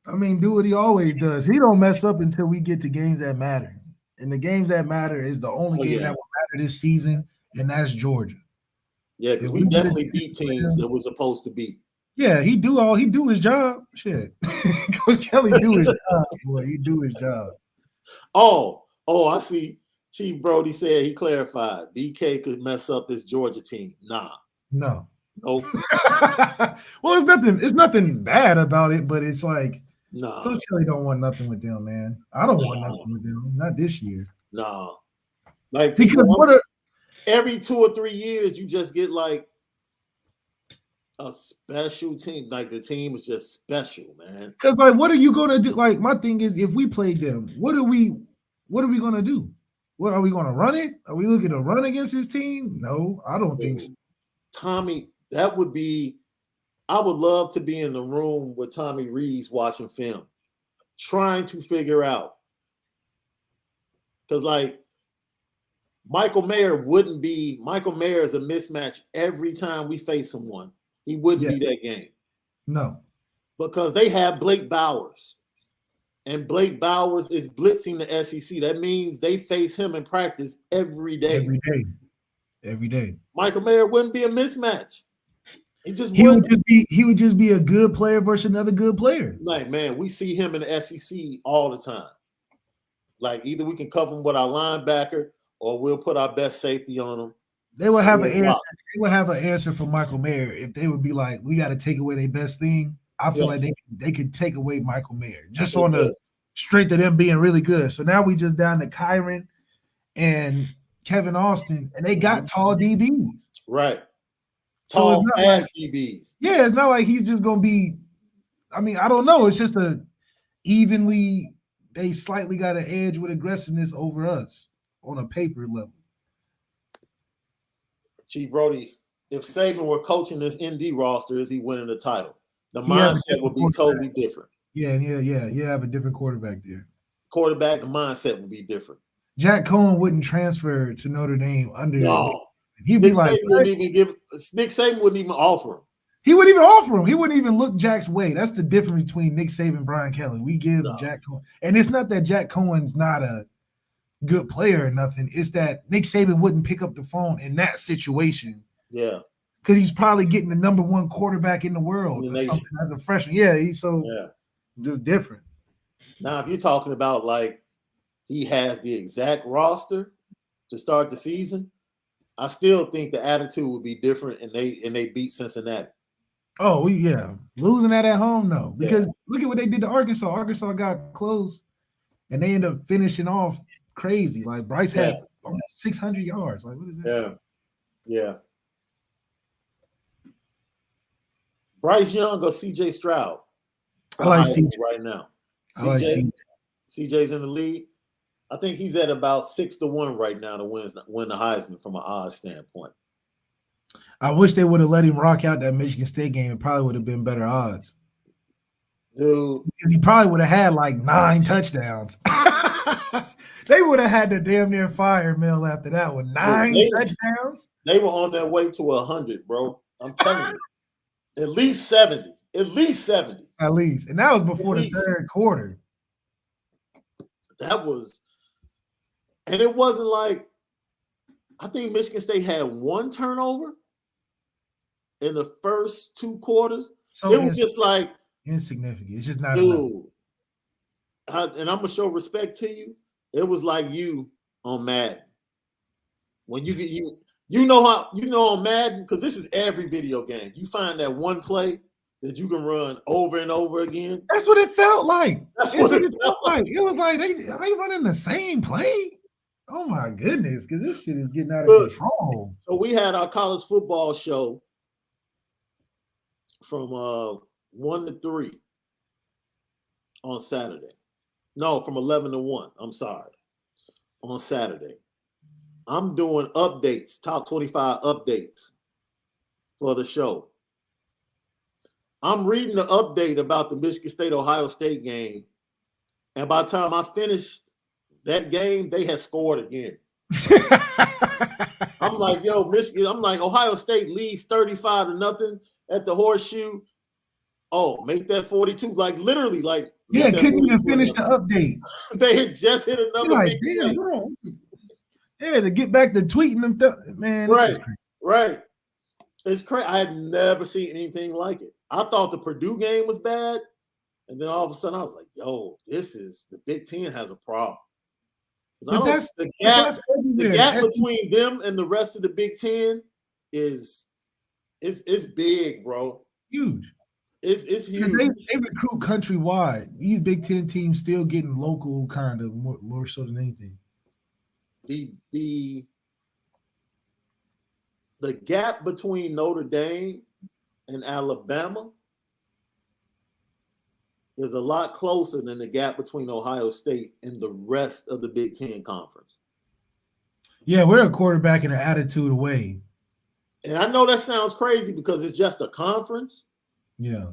Speaker 2: do what he always does. He don't mess up until we get to games that matter. And the games that matter is the only game that will matter this season, and that's Georgia.
Speaker 1: Yeah, because we definitely beat teams that we're supposed to beat.
Speaker 2: Yeah, he do his job. Shit. Coach Kelly do his job, boy. He do his job.
Speaker 1: Oh, I see. Chief Brody said he clarified BK could mess up this Georgia team. Nah.
Speaker 2: No.
Speaker 1: Nope.
Speaker 2: Well, it's nothing bad about it, but it's like
Speaker 1: nah.
Speaker 2: Coach Kelly don't want nothing with them, man. I don't want nothing with them. Not this year.
Speaker 1: Nah. Like
Speaker 2: because
Speaker 1: every 2 or 3 years you just get like a special team. Like the team is just special, man.
Speaker 2: Because like, what are you gonna do? Like, my thing is, if we played them, what are we gonna do? What are we gonna run it? Are we looking to run against this team? No, I don't think so.
Speaker 1: Tommy, that would be. I would love to be in the room with Tommy Rees watching film, trying to figure out. Because like Michael Mayer is a mismatch every time we face someone. He wouldn't be that game.
Speaker 2: No.
Speaker 1: Because they have Blake Bowers. And Blake Bowers is blitzing the SEC. That means they face him in practice every day.
Speaker 2: Every day.
Speaker 1: Michael Mayer wouldn't be a mismatch. He
Speaker 2: would just be a good player versus another good player.
Speaker 1: Like, man, we see him in the SEC all the time. Like, either we can cover him with our linebacker or we'll put our best safety on him.
Speaker 2: They would have an answer. They would have an answer for Michael Mayer if they would be like, we got to take away their best thing. I feel like they could take away Michael Mayer just on the strength of them being really good. So now we just down to Kyron and Kevin Austin, and they got tall DBs.
Speaker 1: Right.
Speaker 2: So it's
Speaker 1: tall,
Speaker 2: not
Speaker 1: fast
Speaker 2: like,
Speaker 1: DBs.
Speaker 2: yeah, it's not like he's just gonna be. I mean, I don't know. It's just a evenly. They slightly got an edge with aggressiveness over us on a paper level.
Speaker 1: Chief Brody, if Saban were coaching this ND roster, is he winning the title? The
Speaker 2: He have a
Speaker 1: mindset would
Speaker 2: different
Speaker 1: be totally
Speaker 2: quarterback.
Speaker 1: different.
Speaker 2: Yeah. You have a different quarterback there.
Speaker 1: Quarterback, the mindset would be different.
Speaker 2: Jack Cohn wouldn't transfer to Notre Dame under.
Speaker 1: No,
Speaker 2: He'd be like,
Speaker 1: Nick Saban wouldn't even offer him.
Speaker 2: he wouldn't even offer him. He wouldn't even look Jack's way. That's the difference between Nick Saban and Brian Kelly. We give Jack Cohn, and it's not that Jack Cohen's not a good player or nothing. It's that Nick Saban wouldn't pick up the phone in that situation.
Speaker 1: Yeah.
Speaker 2: Because he's probably getting the number one quarterback in the world or something as a freshman. Yeah, he's just different.
Speaker 1: Now, if you're talking about like he has the exact roster to start the season, I still think the attitude would be different, and they beat Cincinnati.
Speaker 2: Oh, yeah. Losing that at home, no. Because look at what they did to Arkansas. Arkansas got close, and they ended up finishing off crazy. Like Bryce had almost 600 yards. Like, what is that?
Speaker 1: Yeah. Bryce Young or CJ Stroud?
Speaker 2: I like CJ
Speaker 1: right now. CJ's in the lead. I think he's at about 6-1 right now to win the Heisman from an odds standpoint.
Speaker 2: I wish they would have let him rock out that Michigan State game. It probably would have been better odds.
Speaker 1: Dude.
Speaker 2: Because he probably would have had like 9 touchdowns. They would have had to damn near fire Mill after that one. 9 touchdowns?
Speaker 1: They were on their way to 100, bro. I'm telling you. At least 70. At least 70.
Speaker 2: At least. And that was before the third quarter.
Speaker 1: That was – and it wasn't like – I think Michigan State had 1 turnover in the first 2 quarters. So it was just like –
Speaker 2: insignificant. It's just not enough.
Speaker 1: And I'm going to show respect to you. It was like you on Madden. When you get – you know on Madden, because this is every video game. You find that one play that you can run over and over again.
Speaker 2: That's what it felt like. That's what it felt like. It was like they running the same play. Oh my goodness, because this shit is getting out of control.
Speaker 1: So we had our college football show from 1 to 3 on Saturday. No, from 11 to 1. I'm sorry. On Saturday. I'm doing updates, top 25 updates for the show. I'm reading the update about the Michigan State-Ohio State game, and by the time I finished that game, they had scored again. I'm like, yo, Michigan. I'm like, Ohio State leads 35-0 at the Horseshoe. Oh, make that 42. Like, literally, like.
Speaker 2: Yeah, couldn't even finish the update.
Speaker 1: They had just hit another big play.
Speaker 2: Yeah, to get back to tweeting them, man.
Speaker 1: Right, right. It's crazy. I had never seen anything like it. I thought the Purdue game was bad, and then all of a sudden I was like, "Yo, the Big Ten has a problem." The gap between them and the rest of the Big Ten is big, bro.
Speaker 2: Huge.
Speaker 1: It's huge.
Speaker 2: They recruit countrywide. These Big Ten teams still getting local kind of more so than anything.
Speaker 1: The gap between Notre Dame and Alabama is a lot closer than the gap between Ohio State and the rest of the Big Ten Conference.
Speaker 2: Yeah, we're a quarterback and an attitude away.
Speaker 1: And I know that sounds crazy because it's just a conference.
Speaker 2: Yeah.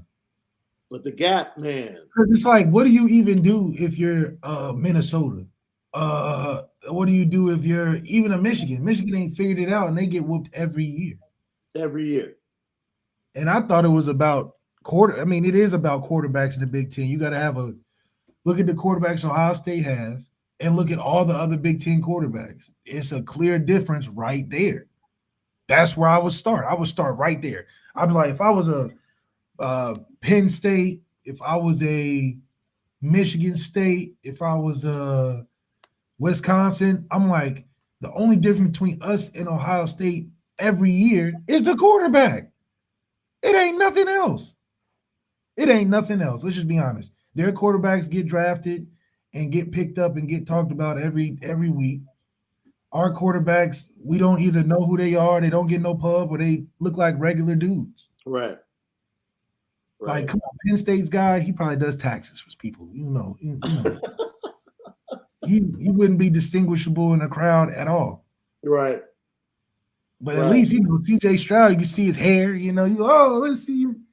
Speaker 1: But the gap, man.
Speaker 2: It's like, what do you even do if you're Minnesota? What do you do if you're even a Michigan? Michigan ain't figured it out, and they get whooped every year.
Speaker 1: Every year.
Speaker 2: And I thought it was about it is about quarterbacks in the Big Ten. You got to have a look at the quarterbacks Ohio State has and look at all the other Big Ten quarterbacks. It's a clear difference right there. That's where I would start. I would start right there. I'd be like, if I was a Penn State, if I was a Michigan State, if I was a Wisconsin, I'm like, the only difference between us and Ohio State every year is the quarterback. It ain't nothing else. It ain't nothing else. Let's just be honest. Their quarterbacks get drafted and get picked up and get talked about every week. our quarterbacks, we don't either know who they are, they don't get no pub, or they look like regular dudes.
Speaker 1: Right.
Speaker 2: Like, come on, Penn State's guy, he probably does taxes for people. You know. he wouldn't be distinguishable in a crowd at all.
Speaker 1: Right.
Speaker 2: But at least, CJ Stroud, you can see his hair, let's see him.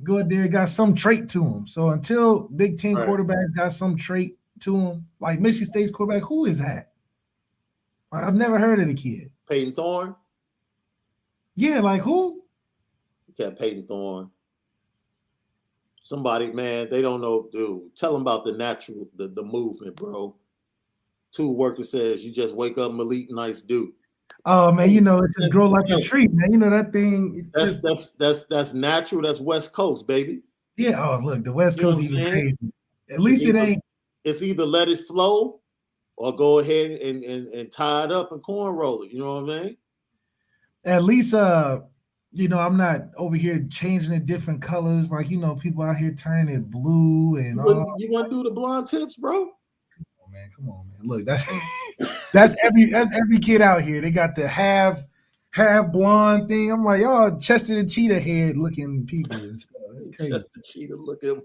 Speaker 2: Go out there, got some trait to him. So until Big Ten quarterbacks got some trait to him, like Michigan State's quarterback, who is that? I've never heard of the kid.
Speaker 1: Peyton Thorne?
Speaker 2: Yeah, like who?
Speaker 1: You got Peyton Thorne. Somebody, man, they don't know, dude. Tell them about the natural, the movement, bro. Two worker says, you just wake up, Malik, nice dude.
Speaker 2: Oh man, it just grow like a tree, man. That thing.
Speaker 1: That's natural. That's West Coast, baby.
Speaker 2: Yeah. Oh, look, the West Coast even crazy. At least it ain't.
Speaker 1: It's either let it flow, or go ahead and tie it up and cornroll it. You know what I mean?
Speaker 2: At least, I'm not over here changing it different colors. Like people out here turning it blue and all.
Speaker 1: You want to do the blonde tips, bro?
Speaker 2: Come on, man. Look, that's every kid out here. They got the half blonde thing. I'm like, y'all Chester the Cheetah head looking people and stuff.
Speaker 1: Chester Cheetah looking.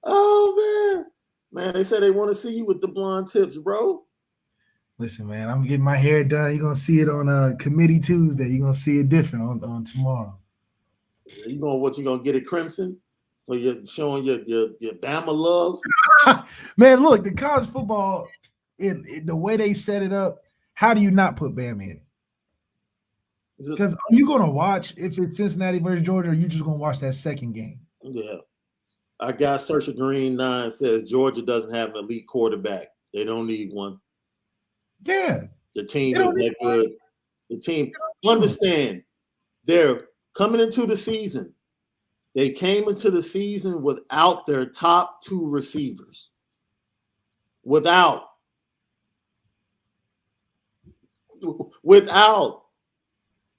Speaker 1: Oh man, they said they want to see you with the blonde tips, bro.
Speaker 2: Listen, man, I'm getting my hair done. You're gonna see it on Committee Tuesday. You're gonna see it different on tomorrow.
Speaker 1: You gonna get it crimson? For you showing your Bama love,
Speaker 2: man. Look, the college football, the way they set it up. How do you not put Bama in it? Because are you gonna watch if it's Cincinnati versus Georgia, or are you just gonna watch that second game?
Speaker 1: Yeah, our guy Searcher Green 9 says Georgia doesn't have an elite quarterback. They don't need one.
Speaker 2: Yeah,
Speaker 1: the team is that good. The team understand they're coming into the season. They came into the season without their top two receivers. Without.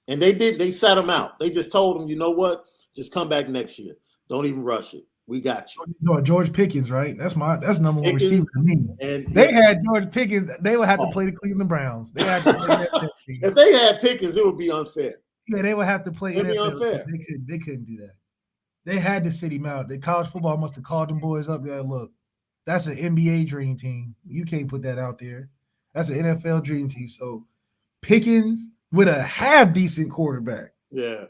Speaker 1: And they sat them out. They just told them, you know what? Just come back next year. Don't even rush it. We got you.
Speaker 2: George Pickens, right? That's number one receiver to me. And they had George Pickens. They would have to play the Cleveland Browns. They had to play
Speaker 1: if they had Pickens, it would be unfair.
Speaker 2: Yeah, they would have to play
Speaker 1: NFL. It'd be unfair.
Speaker 2: They couldn't do that. They had to sit him out. The college football must have called them boys up. Yeah, look, that's an NBA dream team. You can't put that out there. That's an NFL dream team. So Pickens with a half decent quarterback.
Speaker 1: Yeah.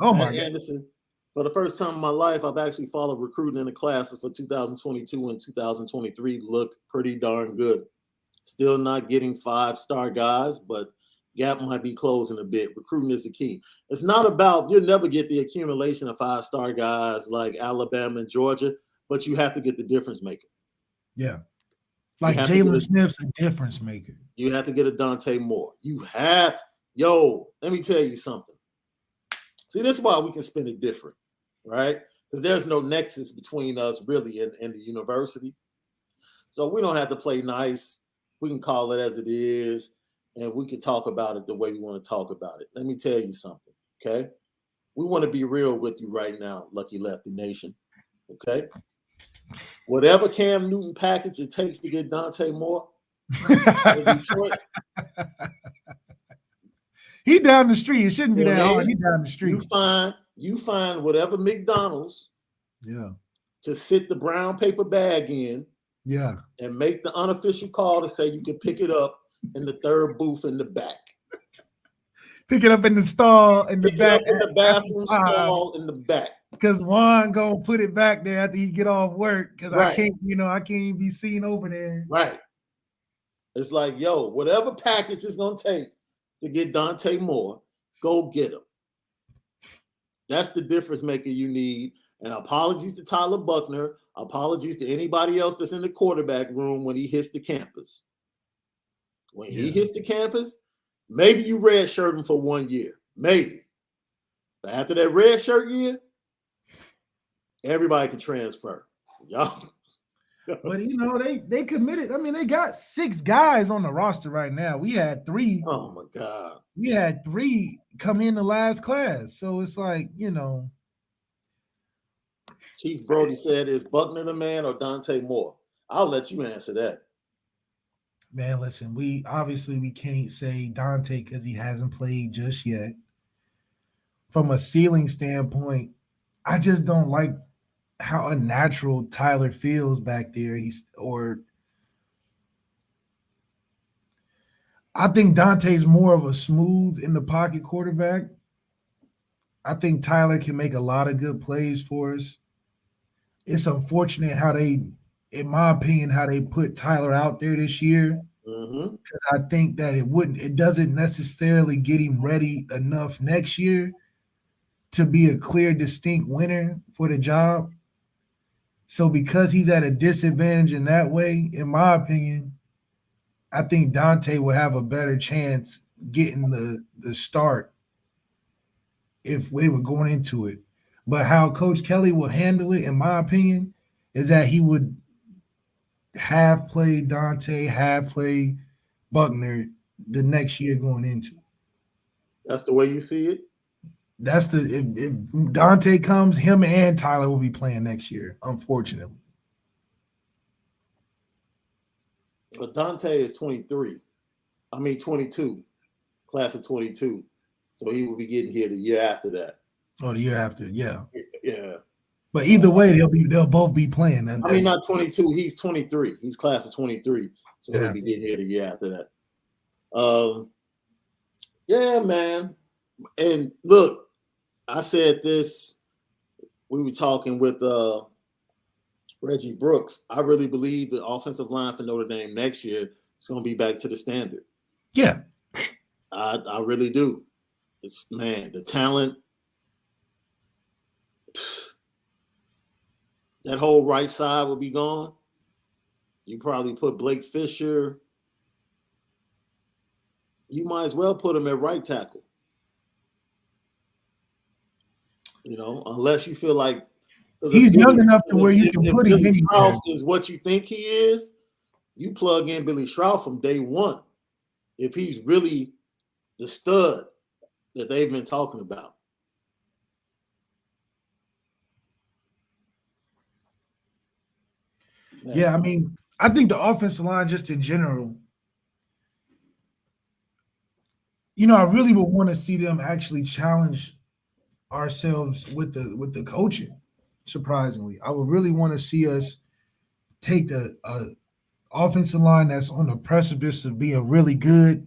Speaker 2: Oh my God.
Speaker 1: Anderson, for the first time in my life, I've actually followed recruiting in the classes for 2022 and 2023. Look pretty darn good. Still not getting 5-star guys, but gap might be closing a bit. Recruiting is the key. It's not about, you'll never get the accumulation of 5-star guys like Alabama and Georgia, but you have to get the difference maker.
Speaker 2: Yeah. Like Jalen Smith's a difference maker.
Speaker 1: You have to get a Dante Moore. Let me tell you something. See, this is why we can spin it different, right? Because there's no nexus between us really and the university. So we don't have to play nice. We can call it as it is. And we can talk about it the way we want to talk about it. Let me tell you something, okay? We want to be real with you right now, Lucky Lefty Nation, okay? Whatever Cam Newton package it takes to get Dante Moore,
Speaker 2: he down the street. It shouldn't be that hard. He down the street.
Speaker 1: You find whatever McDonald's, to sit the brown paper bag in, and make the unofficial call to say you can pick it up in the third booth in the back.
Speaker 2: Pick it up in the stall in the back.
Speaker 1: In the bathroom stall in the back.
Speaker 2: Because Juan gonna put it back there after he get off work. Because I can't even be seen over there.
Speaker 1: Right. It's like, whatever package it's gonna take to get Dante Moore, go get him. That's the difference maker you need. And apologies to Tyler Buckner. Apologies to anybody else that's in the quarterback room when he hits the campus. When he hits the campus, maybe you redshirt him for 1 year. Maybe. But after that redshirt year, everybody can transfer. Y'all.
Speaker 2: But they committed. I mean, they got 6 guys on the roster right now. We had 3.
Speaker 1: Oh my God.
Speaker 2: We had 3 come in the last class. So it's like,
Speaker 1: Chief Brody said, is Buckner the man or Dante Moore? I'll let you answer that.
Speaker 2: Man, listen, we can't say Dante because he hasn't played just yet. From a ceiling standpoint, I just don't like how unnatural Tyler feels back there. I think Dante's more of a smooth in the pocket quarterback. I think Tyler can make a lot of good plays for us. It's unfortunate how in my opinion, how they put Tyler out there this year.
Speaker 1: Mm-hmm.
Speaker 2: Because I think that it doesn't necessarily get him ready enough next year to be a clear, distinct winner for the job. So because he's at a disadvantage in that way, in my opinion, I think Dante will have a better chance getting the start if we were going into it. But how Coach Kelly will handle it, in my opinion, is that he would have played Dante, have played Buckner the next year going into.
Speaker 1: That's the way you see it.
Speaker 2: That's if Dante comes, him and Tyler will be playing next year, unfortunately.
Speaker 1: But Dante is 23. I mean 22, class of 22. So he will be getting here the year after that.
Speaker 2: Oh, the year after, yeah.
Speaker 1: Yeah.
Speaker 2: But either way, they'll both be playing.
Speaker 1: I mean, not 22. He's 23. He's class of 23. So
Speaker 2: Yeah.
Speaker 1: he'll be getting here the year after that. Yeah, man. And look, I said this. We were talking with Reggie Brooks. I really believe the offensive line for Notre Dame next year is going to be back to the standard.
Speaker 2: Yeah.
Speaker 1: I really do. It's, man, the talent. That whole right side will be gone. You probably put Blake Fisher. You might as well put him at right tackle. You know, unless you feel like
Speaker 2: he's young enough to where you can put him in.
Speaker 1: Shroud is what you think he is. You plug in Billy Shroud from day one. If he's really the stud that they've been talking about. Man.
Speaker 2: Yeah, I mean, I think the offensive line just in general, I really would want to see them actually challenge ourselves with the coaching. Surprisingly, I would really want to see us take the offensive line that's on the precipice of being really good,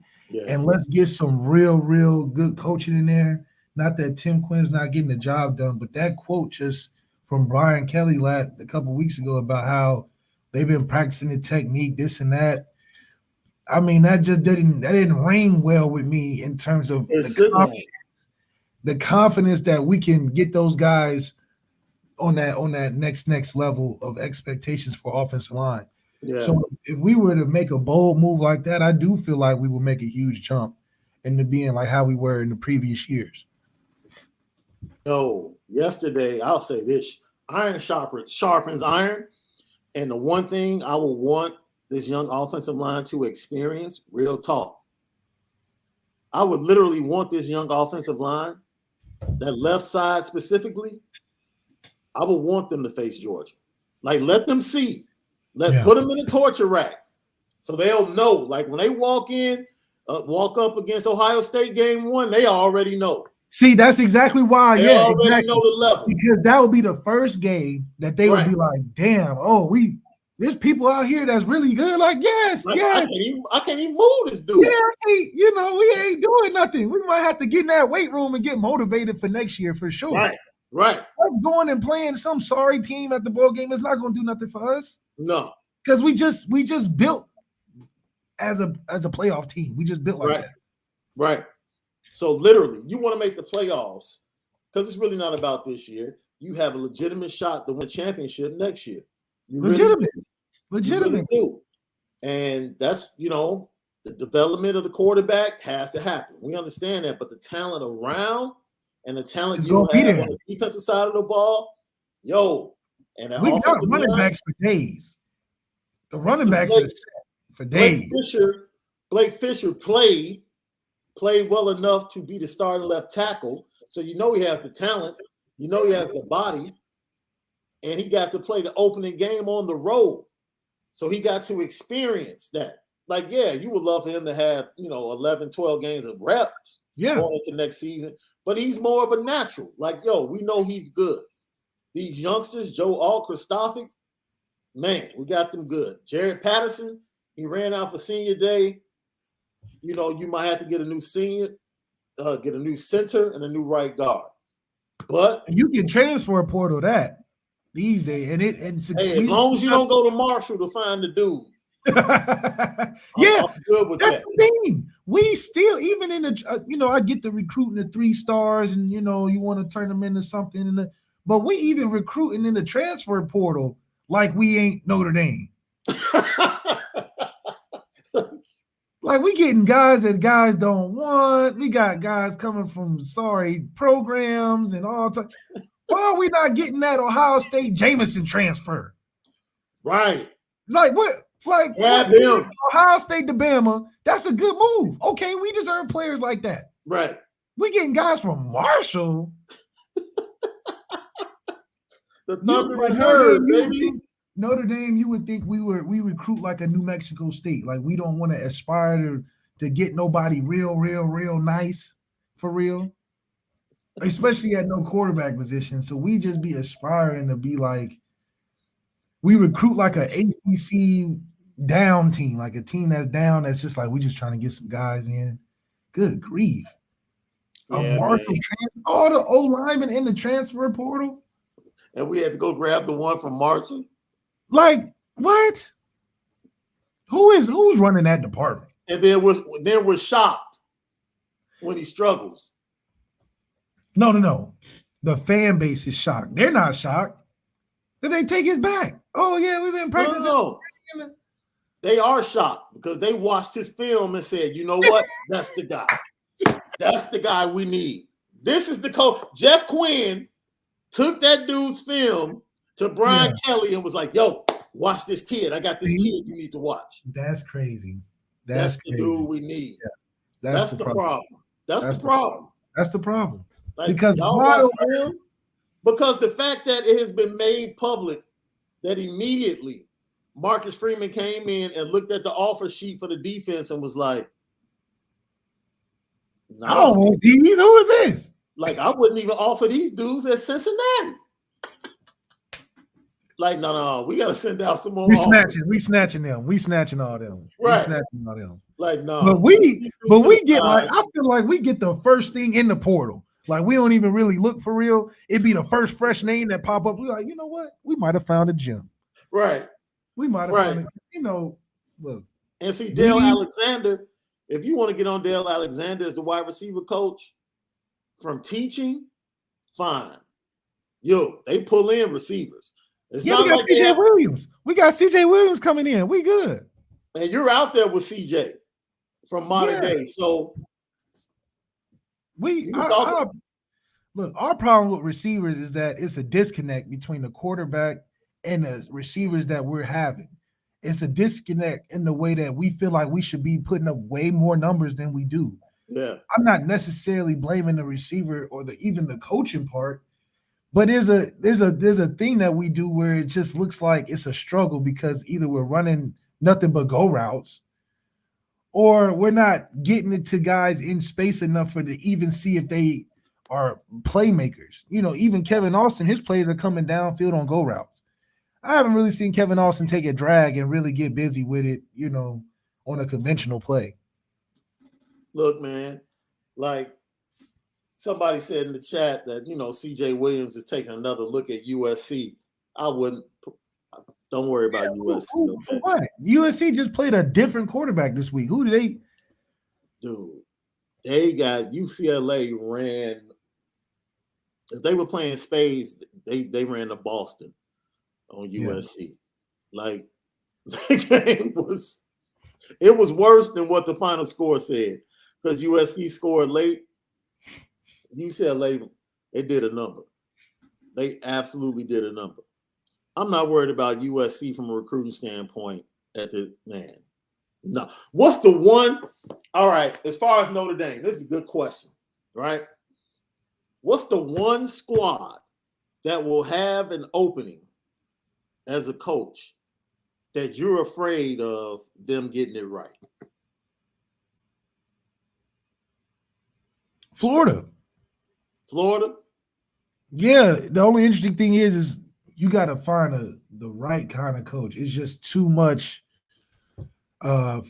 Speaker 2: and let's get some real good coaching in there. Not that Tim Quinn's not getting the job done, but that quote just from Brian Kelly a couple of weeks ago about how they've been practicing the technique, this and that. I mean, that just didn't ring well with me in terms of the confidence that we can get those guys on that next level of expectations for offensive line. Yeah. So if we were to make a bold move like that, I do feel like we would make a huge jump into being like how we were in the previous years.
Speaker 1: No, yesterday, I'll say this, iron sharpens iron. And the one thing I will want this young offensive line to experience, real talk, I would literally want this young offensive line, that left side specifically, I would want them to face Georgia. Like, let them see. Put them in a torture rack so they'll know. Like, when they walk up against Ohio State game 1, they already know.
Speaker 2: See, that's exactly why.
Speaker 1: They already know the level.
Speaker 2: Because that would be the first game that they would be like, damn, there's people out here that's really good. Like, yes.
Speaker 1: I can't even move this dude.
Speaker 2: Yeah, we ain't doing nothing. We might have to get in that weight room and get motivated for next year for sure.
Speaker 1: Right.
Speaker 2: Us going and playing some sorry team at the ball game is not going to do nothing for us.
Speaker 1: No,
Speaker 2: because we just built as a playoff team. We just built like that.
Speaker 1: Right. So literally, you want to make the playoffs because it's really not about this year. You have a legitimate shot to win a championship next year.
Speaker 2: Legitimate.
Speaker 1: Really do. And that's, the development of the quarterback has to happen. We understand that, but the talent around and the talent you have on the defensive side of the ball, and
Speaker 2: we got running backs for days. The running backs are set for days.
Speaker 1: Blake Fisher played well enough to be the starting left tackle. So he has the talent, he has the body, and he got to play the opening game on the road. So he got to experience that. like, yeah, you would love for him to have, 11, 12 games of reps going into next season, but he's more of a natural. Like, we know he's good. These youngsters, Joe Christophic, man, we got them good. Jared Patterson, he ran out for senior day. You might have to get a new center and a new right guard. But
Speaker 2: you can transfer a portal that these days, and
Speaker 1: as long as you don't go to Marshall to find the dude.
Speaker 2: I'm good with that's that. The thing. We still, even in the, I get the recruiting the 3 stars, and you want to turn them into something, but we even recruiting in the transfer portal like we ain't Notre Dame. Like we getting guys that guys don't want. We got guys coming from sorry programs and all time. Why are we not getting that Ohio State Jameson transfer?
Speaker 1: Right.
Speaker 2: Like what? Like Ohio State to Bama. That's a good move. Okay, we deserve players like that.
Speaker 1: Right.
Speaker 2: We getting guys from Marshall.
Speaker 1: The Thunder and Herd, baby.
Speaker 2: Notre Dame, you would think we recruit like a New Mexico State. Like we don't want to aspire to get nobody real nice for real, especially at no quarterback position. So we just be aspiring to be like we recruit like a ACC down team, like a team that's down. That's just like we just trying to get some guys in. Good grief! All the O linemen in the transfer portal,
Speaker 1: and we had to go grab the one from Marshall.
Speaker 2: Like what? Who's running that department?
Speaker 1: And then we're shocked when he struggles.
Speaker 2: No. The fan base is shocked. They're not shocked because they take his back. Oh yeah, we've been practicing.
Speaker 1: No. They are shocked because they watched his film and said, "You know what? That's the guy. That's the guy we need. This is the coach." Jeff Quinn took that dude's film to Brian Kelly and was like, "Yo, watch this kid. I got this kid you need to watch."
Speaker 2: That's crazy.
Speaker 1: That's
Speaker 2: crazy.
Speaker 1: The dude we need.
Speaker 2: Yeah.
Speaker 1: That's the problem. That's the problem.
Speaker 2: That's the problem.
Speaker 1: Like,
Speaker 2: because
Speaker 1: the fact that it has been made public that immediately Marcus Freeman came in and looked at the offer sheet for the defense and was like,
Speaker 2: "No, I don't want these. Who is this?"
Speaker 1: Like, I wouldn't even offer these dudes at Cincinnati. Like, no, we got to send out some more.
Speaker 2: We snatching them. We snatching all them.
Speaker 1: Right.
Speaker 2: We snatching all them.
Speaker 1: Like, no.
Speaker 2: But we get like, I feel like we get the first thing in the portal. Like, we don't even really look for real. It'd be the first fresh name that pop up. We're like, you know what? We might have found a gem.
Speaker 1: Right.
Speaker 2: We might have found a, look.
Speaker 1: And see, Dale Alexander, if you want to get on Dale Alexander as the wide receiver coach from teaching, fine. They pull in receivers.
Speaker 2: We got like CJ Williams. We got CJ Williams coming in. We good.
Speaker 1: And you're out there with CJ from modern day. So
Speaker 2: look, our problem with receivers is that it's a disconnect between the quarterback and the receivers that we're having. It's a disconnect in the way that we feel like we should be putting up way more numbers than we do.
Speaker 1: Yeah.
Speaker 2: I'm not necessarily blaming the receiver or even the coaching part. But there's a thing that we do where it just looks like it's a struggle because either we're running nothing but go routes or we're not getting it to guys in space enough for to even see if they are playmakers. Even Kevin Austin, his plays are coming downfield on go routes. I haven't really seen Kevin Austin take a drag and really get busy with it, on a conventional play.
Speaker 1: Look, man, like, somebody said in the chat that, CJ Williams is taking another look at USC. I wouldn't. Don't worry about USC. Okay?
Speaker 2: What? USC just played a different quarterback this week. Who did they?
Speaker 1: Dude, they got UCLA ran. If they were playing spades, they ran to Boston on USC. Like, the game was worse than what the final score said because USC scored late. UCLA, they did a number. They absolutely did a number. I'm not worried about USC from a recruiting standpoint No. What's the one? All right, as far as Notre Dame, this is a good question, right? What's the one squad that will have an opening as a coach that you're afraid of them getting it right?
Speaker 2: Florida. Yeah, the only interesting thing is you got to find the right kind of coach. It's just too much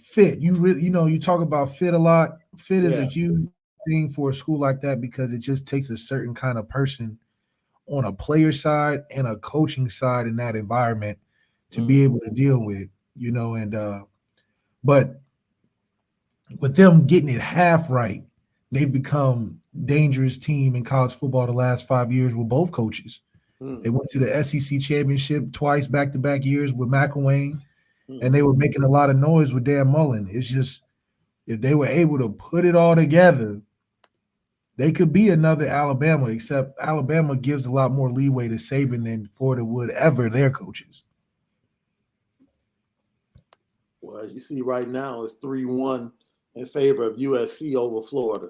Speaker 2: fit. You talk about fit a lot. Fit is a huge thing for a school like that because it just takes a certain kind of person on a player side and a coaching side in that environment to be able to deal with, but with them getting it half right, they've become dangerous team in college football the last 5 years with both coaches. They went to the SEC championship twice back-to-back years with McElwain, and they were making a lot of noise with Dan Mullen. It's just if they were able to put it all together, they could be another Alabama, except Alabama gives a lot more leeway to Saban than Florida would ever their coaches.
Speaker 1: Well, as you see right now, it's 3-1 in favor of USC over Florida.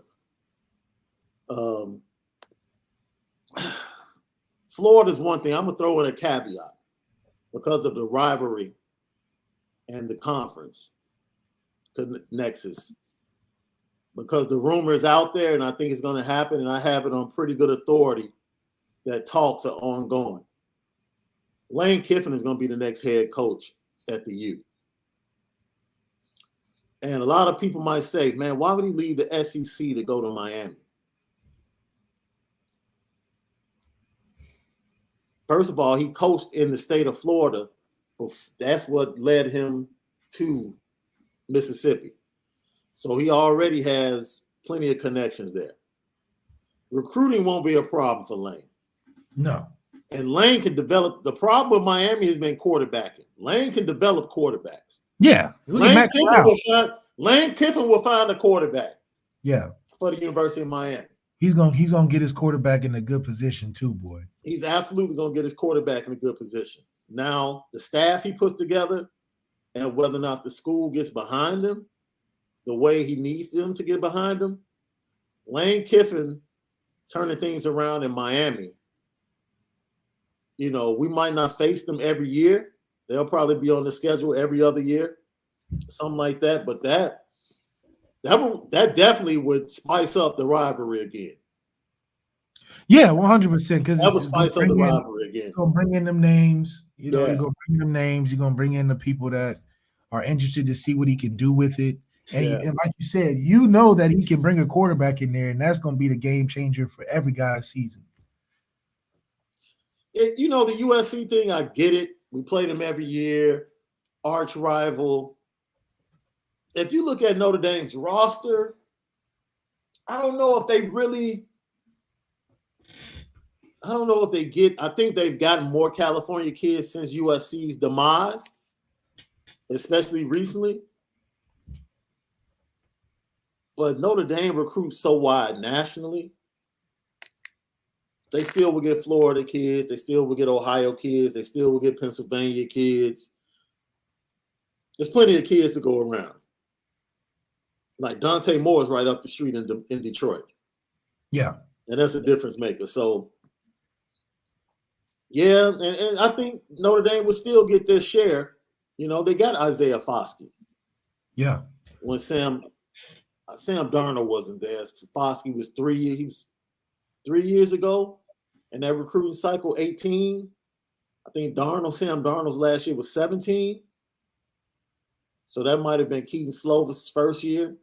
Speaker 1: Florida's one thing. I'm going to throw in a caveat because of the rivalry and the conference nexus. Because the rumor is out there, and I think it's going to happen, and I have it on pretty good authority that talks are ongoing. Lane Kiffin is going to be the next head coach at the U. And a lot of people might say, man, why would he leave the SEC to go to Miami? First of all, he coached in the state of Florida. That's what led him to Mississippi. So he already has plenty of connections there. Recruiting won't be a problem for Lane.
Speaker 2: No.
Speaker 1: And Lane can develop. The problem with Miami has been quarterbacking. Lane can develop quarterbacks.
Speaker 2: Yeah.
Speaker 1: Lane Kiffin will find a quarterback.
Speaker 2: Yeah.
Speaker 1: For the University of Miami.
Speaker 2: He's gonna get his quarterback in a good position too, boy.
Speaker 1: He's absolutely gonna get his quarterback in a good position. Now, the staff he puts together and whether or not the school gets behind him the way he needs them to get behind him, Lane Kiffin turning things around in Miami. We might not face them every year. They'll probably be on the schedule every other year, something like that. But that definitely would spice up the rivalry again.
Speaker 2: Yeah, 100%. Because
Speaker 1: that would spice up the rivalry again.
Speaker 2: It's gonna bring in them names. You're gonna bring them names. You're gonna bring in the people that are interested to see what he can do with it. And like you said, that he can bring a quarterback in there, and that's going to be the game changer for every guy's season.
Speaker 1: The USC thing, I get it. We play them every year, arch rival. If you look at Notre Dame's roster, I don't know if they I think they've gotten more California kids since USC's demise, especially recently. But Notre Dame recruits so wide nationally. They still will get Florida kids. They still will get Ohio kids. They still will get Pennsylvania kids. There's plenty of kids to go around. Like Dante Moore is right up the street in Detroit.
Speaker 2: Yeah.
Speaker 1: And that's a difference maker. So, yeah, and I think Notre Dame will still get their share. They got Isaiah Foskey.
Speaker 2: Yeah.
Speaker 1: When Sam Darnold wasn't there. Foskey was 3 years. He was 3 years ago, and that recruiting cycle 18. I think Sam Darnold's last year was 17. So that might have been Keaton Slovis' first year.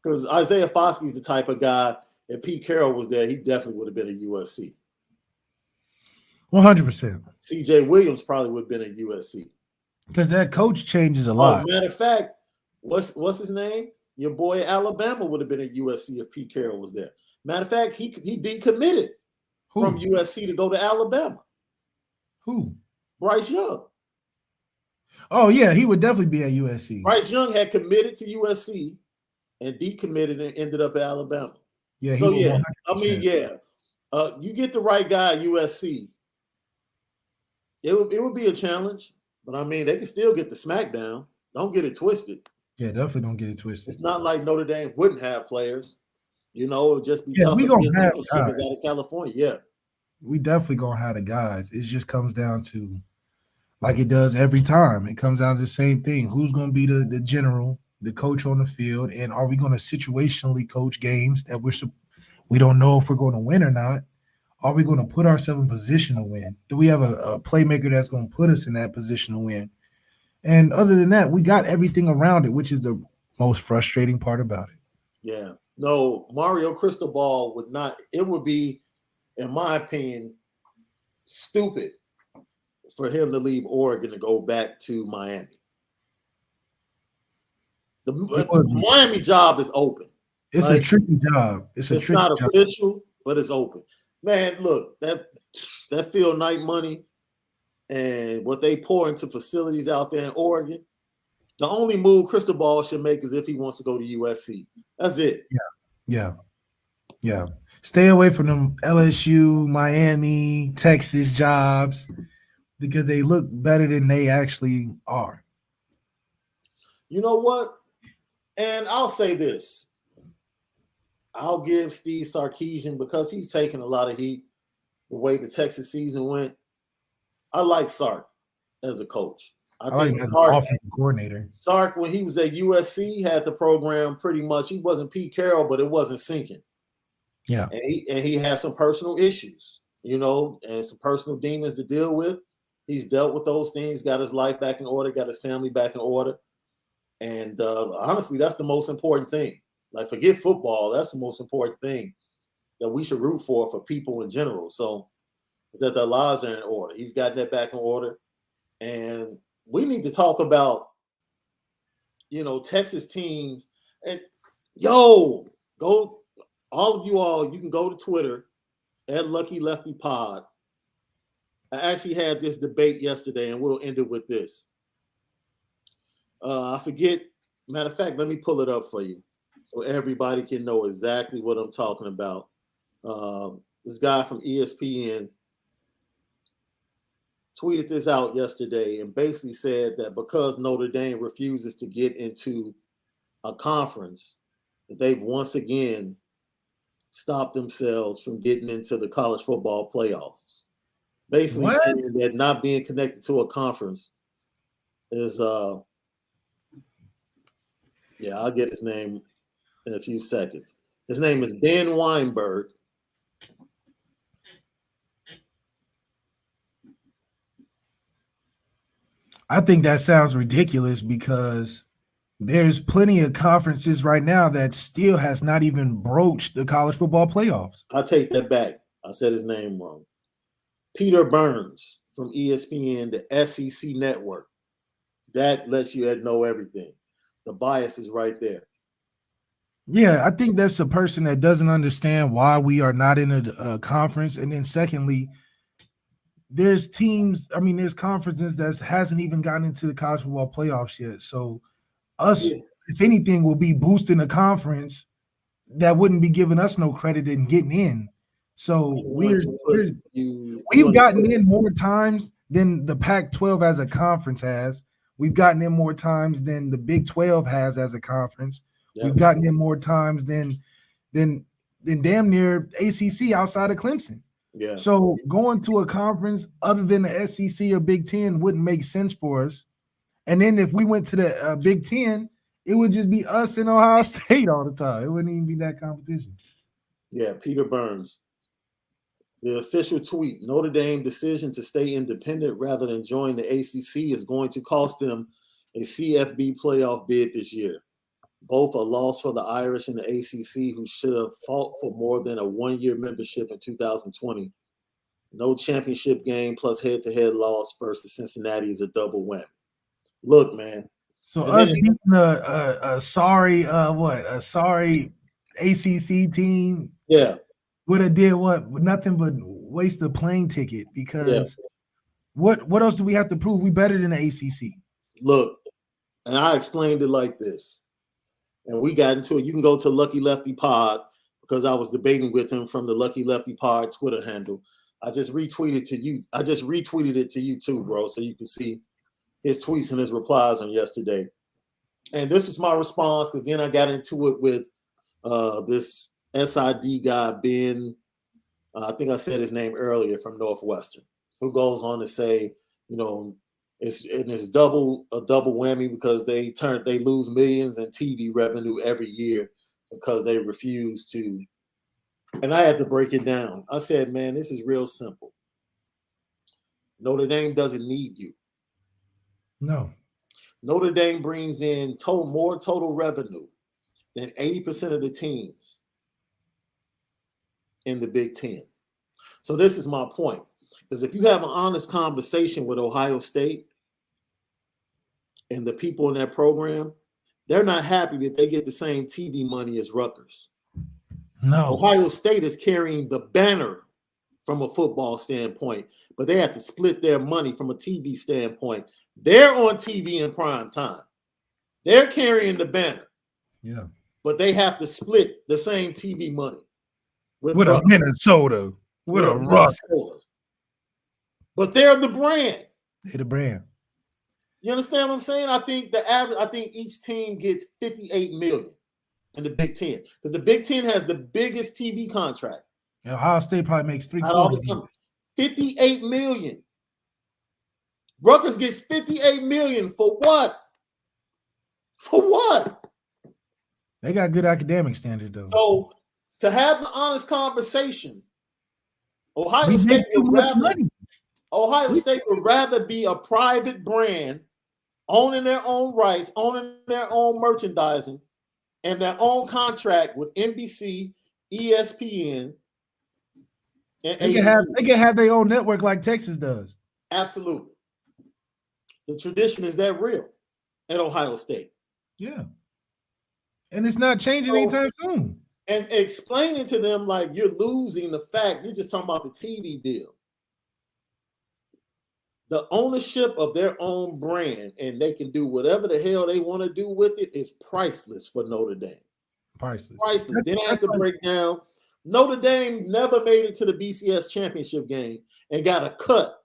Speaker 1: Because Isaiah Foskey's the type of guy. If Pete Carroll was there, he definitely would have been at USC.
Speaker 2: 100%.
Speaker 1: C.J. Williams probably would have been at USC.
Speaker 2: Because that coach changes a lot.
Speaker 1: Matter of fact, what's his name? Your boy Alabama would have been at USC if Pete Carroll was there. Matter of fact, he decommitted from USC to go to Alabama.
Speaker 2: Who?
Speaker 1: Bryce Young.
Speaker 2: Oh, yeah, he would definitely be at USC.
Speaker 1: Bryce Young had committed to USC and decommitted and ended up at Alabama.
Speaker 2: Yeah.
Speaker 1: So, yeah, 100%. I mean, yeah. You get the right guy at USC, it would be a challenge. But, I mean, they can still get the smackdown. Don't get it twisted.
Speaker 2: Yeah, definitely don't get it twisted.
Speaker 1: It's not like Notre Dame wouldn't have players. It would just be
Speaker 2: tough.
Speaker 1: to
Speaker 2: We gonna have
Speaker 1: guys out of California. Yeah.
Speaker 2: we definitely gonna have the guys. It just comes down to, like it does every time. It comes down to the same thing. Who's gonna be the general, the coach on the field, and are we gonna situationally coach games that we don't know if we're going to win or not? Are we going to put ourselves in position to win? Do we have a playmaker that's going to put us in that position to win? And other than that, we got everything around it, which is the most frustrating part about it.
Speaker 1: Yeah. No, Mario Cristobal would not. It would be, in my opinion, stupid for him to leave Oregon to go back to Miami. The Miami job is open.
Speaker 2: It's a tricky job. It's
Speaker 1: not official, but it's open. Man, look, that Phil Knight money and what they pour into facilities out there in Oregon, the only move Cristobal should make is if he wants to go to USC. That's it.
Speaker 2: Yeah. Stay away from them LSU, Miami, Texas jobs because they look better than they actually are.
Speaker 1: You know what? And I'll say this. I'll give Steve Sarkisian, because he's taken a lot of heat the way the Texas season went. I like Sark as a coach.
Speaker 2: I like him as an offensive coordinator.
Speaker 1: Sark, when he was at USC, had the program pretty much. He wasn't Pete Carroll, but it wasn't sinking.
Speaker 2: Yeah.
Speaker 1: And he had some personal issues, and some personal demons to deal with. He's dealt with those things, got his life back in order, got his family back in order. And honestly, that's the most important thing. Like, forget football. That's the most important thing that we should root for people in general. So is that their lives are in order. He's gotten that back in order. And we need to talk about, Texas teams. And, all of you all, you can go to Twitter at Lucky Lefty Pod. I actually had this debate yesterday, and we'll end it with this. I forget. Matter of fact, let me pull it up for you so everybody can know exactly what I'm talking about. This guy from ESPN tweeted this out yesterday and basically said that because Notre Dame refuses to get into a conference, that they've once again stopped themselves from getting into the college football playoffs. Basically saying that not being connected to a conference is I'll get his name in a few seconds. His name is Ben Weinberg.
Speaker 2: I think that sounds ridiculous because there's plenty of conferences right now that still has not even broached the college football playoffs.
Speaker 1: I take that back. I said his name wrong. Peter Burns from ESPN, the SEC network. That lets you know everything. The bias is right there.
Speaker 2: Yeah, I think that's a person that doesn't understand why we are not in a conference. And then secondly, there's conferences that hasn't even gotten into the college football playoffs yet. So if anything, will be boosting the conference that wouldn't be giving us no credit in getting in. So we've gotten in more times than the Pac-12 as a conference has. We've gotten in more times than the Big 12 has as a conference. Yep. We've gotten in more times than damn near ACC outside of Clemson.
Speaker 1: Yeah.
Speaker 2: So going to a conference other than the SEC or Big 10 wouldn't make sense for us. And then if we went to the Big 10, it would just be us in Ohio State all the time. It wouldn't even be that competition.
Speaker 1: Yeah, Peter Burns. The official tweet, Notre Dame decision to stay independent rather than join the ACC is going to cost them a CFB playoff bid this year. Both a loss for the Irish and the ACC, who should have fought for more than a one-year membership in 2020. No championship game plus head-to-head loss versus Cincinnati is a double whammy. Look, man.
Speaker 2: So us beating a sorry ACC team.
Speaker 1: Yeah.
Speaker 2: Would have did what? Nothing but waste a plane ticket because what else do we have to prove? We better than the ACC.
Speaker 1: Look, and I explained it like this. And we got into it. You can go to Lucky Lefty Pod because I was debating with him from the Lucky Lefty Pod Twitter handle. I just retweeted to you. I just retweeted it to you too, bro, so you can see his tweets and his replies on yesterday. And this was my response because then I got into it with this SID guy, Ben I think I said his name earlier, from Northwestern, who goes on to say, it's double whammy because they lose millions in TV revenue every year because they refuse to. And I had to break it down. I said, man, this is real simple. Notre Dame doesn't need you.
Speaker 2: No.
Speaker 1: Notre Dame brings in more total revenue than 80% of the teams in the Big Ten. So this is my point. Because if you have an honest conversation with Ohio State and the people in that program, they're not happy that they get the same TV money as Rutgers.
Speaker 2: No.
Speaker 1: Ohio State is carrying the banner from a football standpoint, but they have to split their money from a TV standpoint. They're on TV in prime time. They're carrying the banner.
Speaker 2: Yeah.
Speaker 1: But they have to split the same TV money
Speaker 2: with a Minnesota. With a Rutgers.
Speaker 1: But they're the brand.
Speaker 2: They're the brand.
Speaker 1: You understand what I'm saying? I think each team gets $58 million in the Big Ten. Because the Big Ten has the biggest TV contract.
Speaker 2: And Ohio State probably makes $750
Speaker 1: $58 million. Rutgers gets $58 million for what? For what?
Speaker 2: They got good academic standard though.
Speaker 1: So to have the honest conversation, Ohio State would rather be a private brand, owning their own rights, owning their own merchandising, and their own contract with NBC, ESPN. And
Speaker 2: they can have their own network like Texas does.
Speaker 1: Absolutely. The tradition is that real at Ohio State.
Speaker 2: Yeah. And it's not changing anytime soon.
Speaker 1: And explaining to them like you're losing the fact, you're just talking about the TV deal. The ownership of their own brand, and they can do whatever the hell they want to do with it, is priceless for Notre Dame.
Speaker 2: Priceless.
Speaker 1: Then I have to break down. Notre Dame never made it to the BCS championship game and got a cut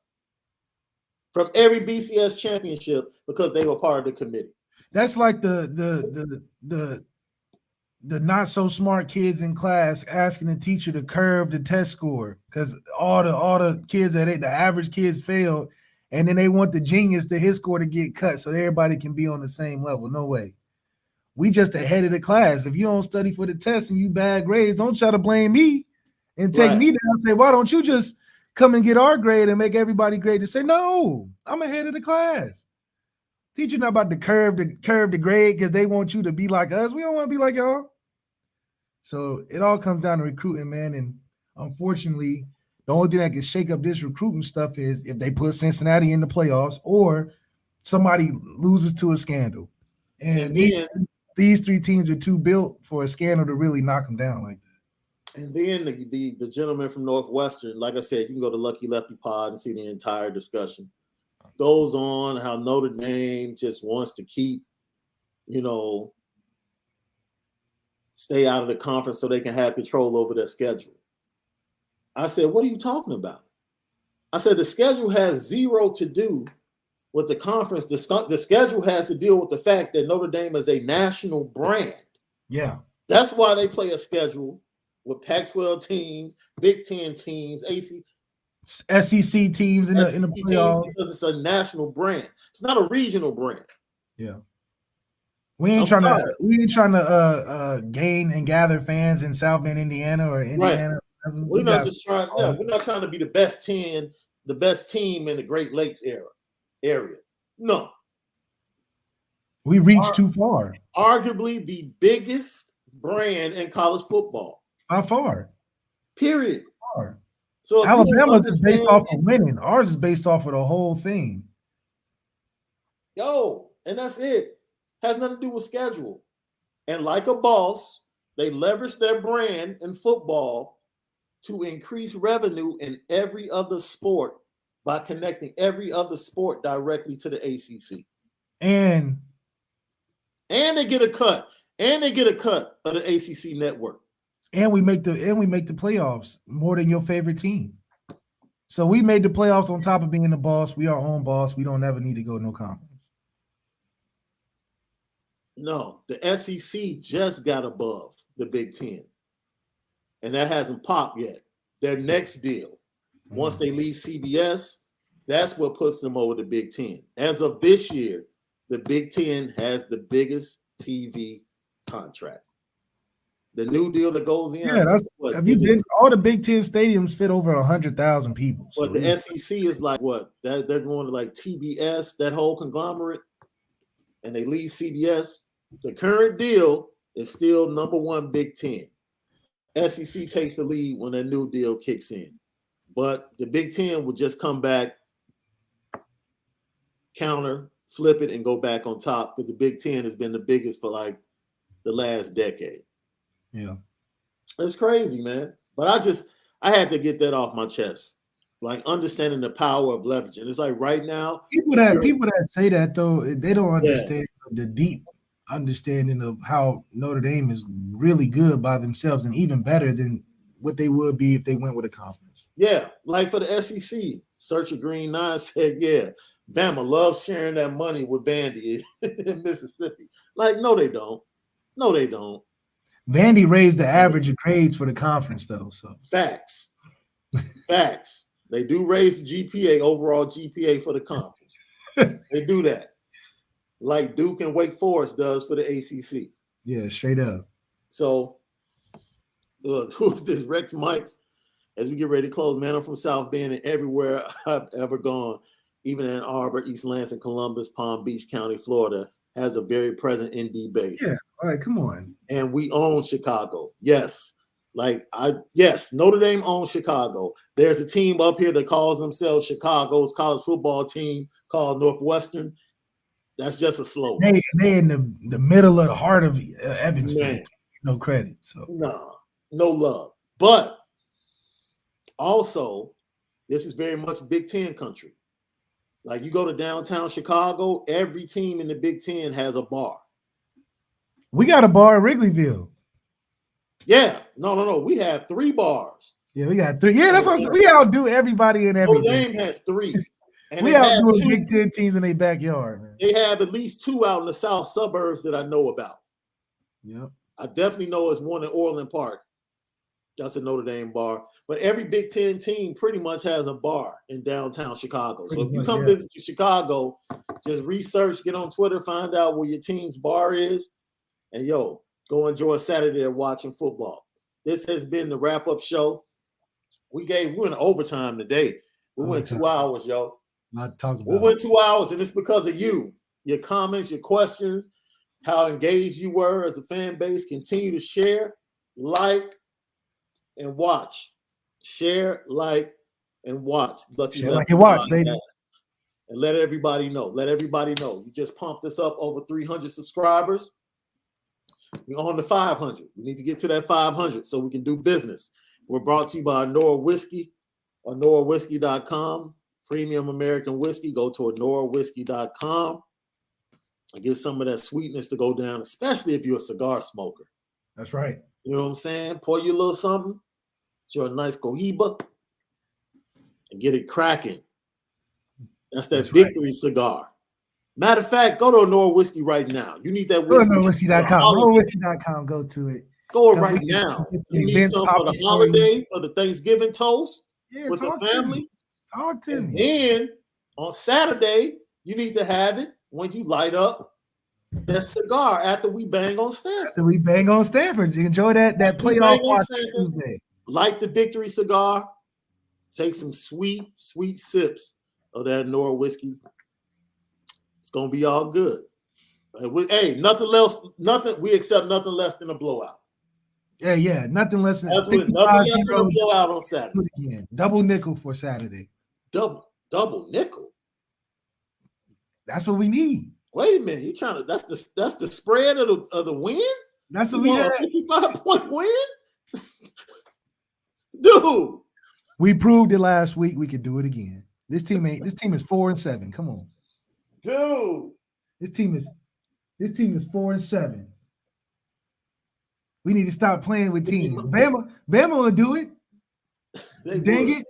Speaker 1: from every BCS championship because they were part of the committee.
Speaker 2: That's like the not so smart kids in class asking the teacher to curve the test score because all the kids the average kids failed, and then they want the genius his score to get cut so everybody can be on the same level. No way. We just ahead of the class. If you don't study for the test and you bad grades, don't try to blame me and take me down and say, why don't you just come and get our grade and make everybody grade to say, no, I'm ahead of the class. Teacher not about to curve the grade because they want you to be like us. We don't want to be like y'all. So it all comes down to recruiting, man. And unfortunately, the only thing that can shake up this recruiting stuff is if they put Cincinnati in the playoffs or somebody loses to a scandal. And these three teams are too built for a scandal to really knock them down like that.
Speaker 1: And then the gentleman from Northwestern, like I said, you can go to Lucky Lefty Pod and see the entire discussion. Goes on how Notre Dame just wants to keep, stay out of the conference so they can have control over their schedule. I said, what are you talking about? I said, the schedule has zero to do with the conference. The schedule has to deal with the fact that Notre Dame is a national brand.
Speaker 2: Yeah.
Speaker 1: That's why they play a schedule with Pac-12 teams, Big Ten teams,
Speaker 2: SEC teams in the playoffs,
Speaker 1: because it's a national brand. It's not a regional brand.
Speaker 2: Yeah. We ain't trying to gain and gather fans in South Bend, Indiana or Indiana.
Speaker 1: Right. We're not trying to be the best team in the Great Lakes area. No.
Speaker 2: We reached too far.
Speaker 1: Arguably the biggest brand in college football.
Speaker 2: By far.
Speaker 1: Period.
Speaker 2: Far.
Speaker 1: So
Speaker 2: Alabama's is based off of winning. Ours is based off of the whole thing.
Speaker 1: And that's it. Has nothing to do with schedule. And like a boss, they leverage their brand in football to increase revenue in every other sport by connecting every other sport directly to the ACC. And they get a cut. And they get a cut of the ACC network.
Speaker 2: And we make the playoffs more than your favorite team. So we made the playoffs on top of being the boss. We are our own boss. We don't ever need to go no conference.
Speaker 1: No, the SEC just got above the Big Ten. And that hasn't popped yet. their next deal, once they leave CBS, that's what puts them over the Big Ten. As of this year, the Big Ten has the biggest TV contract. The new deal that goes in.
Speaker 2: Yeah, have you been? All the Big Ten stadiums fit over 100,000 people.
Speaker 1: But the SEC is like what? They're going to like TBS, that whole conglomerate, and they leave CBS. The current deal is still number one Big Ten. SEC takes the lead when that new deal kicks in. But the Big Ten will just come back, counter, flip it, and go back on top because the Big Ten has been the biggest for like the last decade.
Speaker 2: Yeah.
Speaker 1: It's crazy, man. But I had to get that off my chest. Like understanding the power of leveraging. It's like right now.
Speaker 2: People that say that though, they don't understand the deep understanding of how Notre Dame is really good by themselves and even better than what they would be if they went with a conference.
Speaker 1: Yeah, like for the SEC, Search of Green 9 said, yeah, Bama loves sharing that money with Vandy in Mississippi. Like, no, they don't. No, they don't.
Speaker 2: Vandy raised the average of grades for the conference, though. So
Speaker 1: facts. Facts. They do raise the GPA, overall GPA for the conference. They do that. Like Duke and Wake Forest does for the ACC.
Speaker 2: Yeah, straight up.
Speaker 1: So, who's this? Rex Mikes. As we get ready to close, man, I'm from South Bend, and everywhere I've ever gone, even in Ann Arbor, East Lansing, Columbus, Palm Beach County, Florida, has a very present ND base.
Speaker 2: Yeah, all right, come on.
Speaker 1: And we own Chicago. Yes. Notre Dame owns Chicago. There's a team up here that calls themselves Chicago's college football team called Northwestern. That's just a slogan.
Speaker 2: They in the middle of the heart of Evanston. No credit. So
Speaker 1: no love. But also, this is very much Big Ten country. Like you go to downtown Chicago, every team in the Big Ten has a bar.
Speaker 2: We got a bar at Wrigleyville.
Speaker 1: Yeah. No. We have 3 bars.
Speaker 2: Yeah, we got 3. Yeah, that's what we outdo everybody in everything.
Speaker 1: Notre Dame has 3. And
Speaker 2: we outdo Big Ten teams in their backyard, man.
Speaker 1: They have at least 2 out in the south suburbs that I know about.
Speaker 2: Yep.
Speaker 1: I definitely know it's one in Orland Park. That's a Notre Dame bar. But every Big Ten team pretty much has a bar in downtown Chicago. So if you come visit Chicago, just research, get on Twitter, find out where your team's bar is, and go enjoy a Saturday of watching football. This has been the wrap-up show. We went overtime today. We went 2 hours, yo. We went 2 hours, and it's because of you. Your comments, your questions, how engaged you were as a fan base. Continue to share, like, and watch. Share, like, and watch.
Speaker 2: Share, like, and watch, baby.
Speaker 1: And let everybody know. Let everybody know. You just pumped us up over 300 subscribers. We're on to 500. We need to get to that 500 so we can do business. We're brought to you by Onora Whisky, OnoraWhisky.com. Premium American whiskey. Go to OnoraWhisky.com and get some of that sweetness to go down, especially if you're a cigar smoker.
Speaker 2: That's right.
Speaker 1: You know what I'm saying? Pour you a little something. Your nice cohiba and get it cracking. That's that victory cigar. Matter of fact, go to Onora Whisky right now. You need that whiskey.
Speaker 2: Go to OnoraWhisky.com. OnoraWhisky.com. Go to it.
Speaker 1: Go right now. You need some for the holiday, for the Thanksgiving toast with the family.
Speaker 2: Talk to me.
Speaker 1: Then on Saturday, you need to have it when you light up that cigar after we bang on Stanford.
Speaker 2: You enjoy that playoff watch Tuesday.
Speaker 1: Light the victory cigar. Take some sweet, sweet sips of that Onora whiskey. It's gonna be all good. Hey, nothing else. We accept nothing less than a blowout.
Speaker 2: Yeah, nothing less than
Speaker 1: nothing less than a blowout on Saturday.
Speaker 2: Double nickel for Saturday.
Speaker 1: Double nickel.
Speaker 2: That's what we need.
Speaker 1: Wait a minute, you trying to? That's the spread of the win.
Speaker 2: That's what we had.
Speaker 1: 55-point win, dude.
Speaker 2: We proved it last week. We could do it again. This team is 4-7. Come on,
Speaker 1: dude.
Speaker 2: This team is 4-7. We need to stop playing with teams. Bama will do it. Dang it.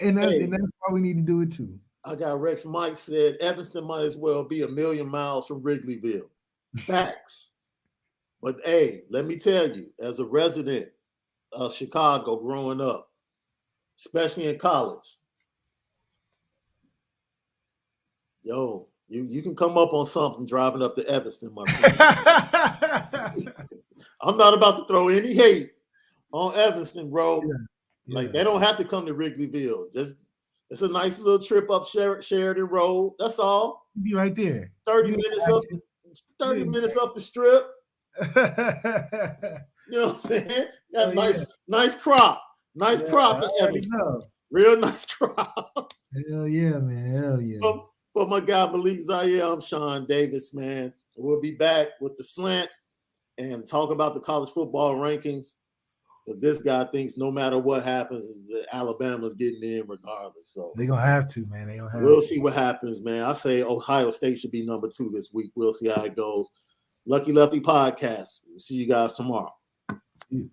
Speaker 2: And that's why we need to do it too.
Speaker 1: I got Rex Mike said Evanston might as well be a million miles from Wrigleyville. Facts. But hey, let me tell you, as a resident of Chicago growing up, especially in college. Yo, you can come up on something driving up to Evanston, my friend. I'm not about to throw any hate on Evanston, bro.
Speaker 2: Yeah.
Speaker 1: Like, they don't have to come to Wrigleyville. It's a nice little trip up Sheridan Road. That's all.
Speaker 2: Be right there.
Speaker 1: 30 minutes up the strip. You know what I'm saying? Got nice crop. Nice crop in Evanston. Real nice crop.
Speaker 2: Hell yeah, man. Hell yeah.
Speaker 1: For my guy Malik Zaire, I'm Shaun Davis, man. We'll be back with the slant and talk about the college football rankings. Because this guy thinks no matter what happens, Alabama's getting in regardless. So
Speaker 2: they're gonna have to, man.
Speaker 1: We'll see what happens, man. I say Ohio State should be number 2 this week. We'll see how it goes. Lucky Lefty Podcast. We'll see you guys tomorrow.
Speaker 2: See you.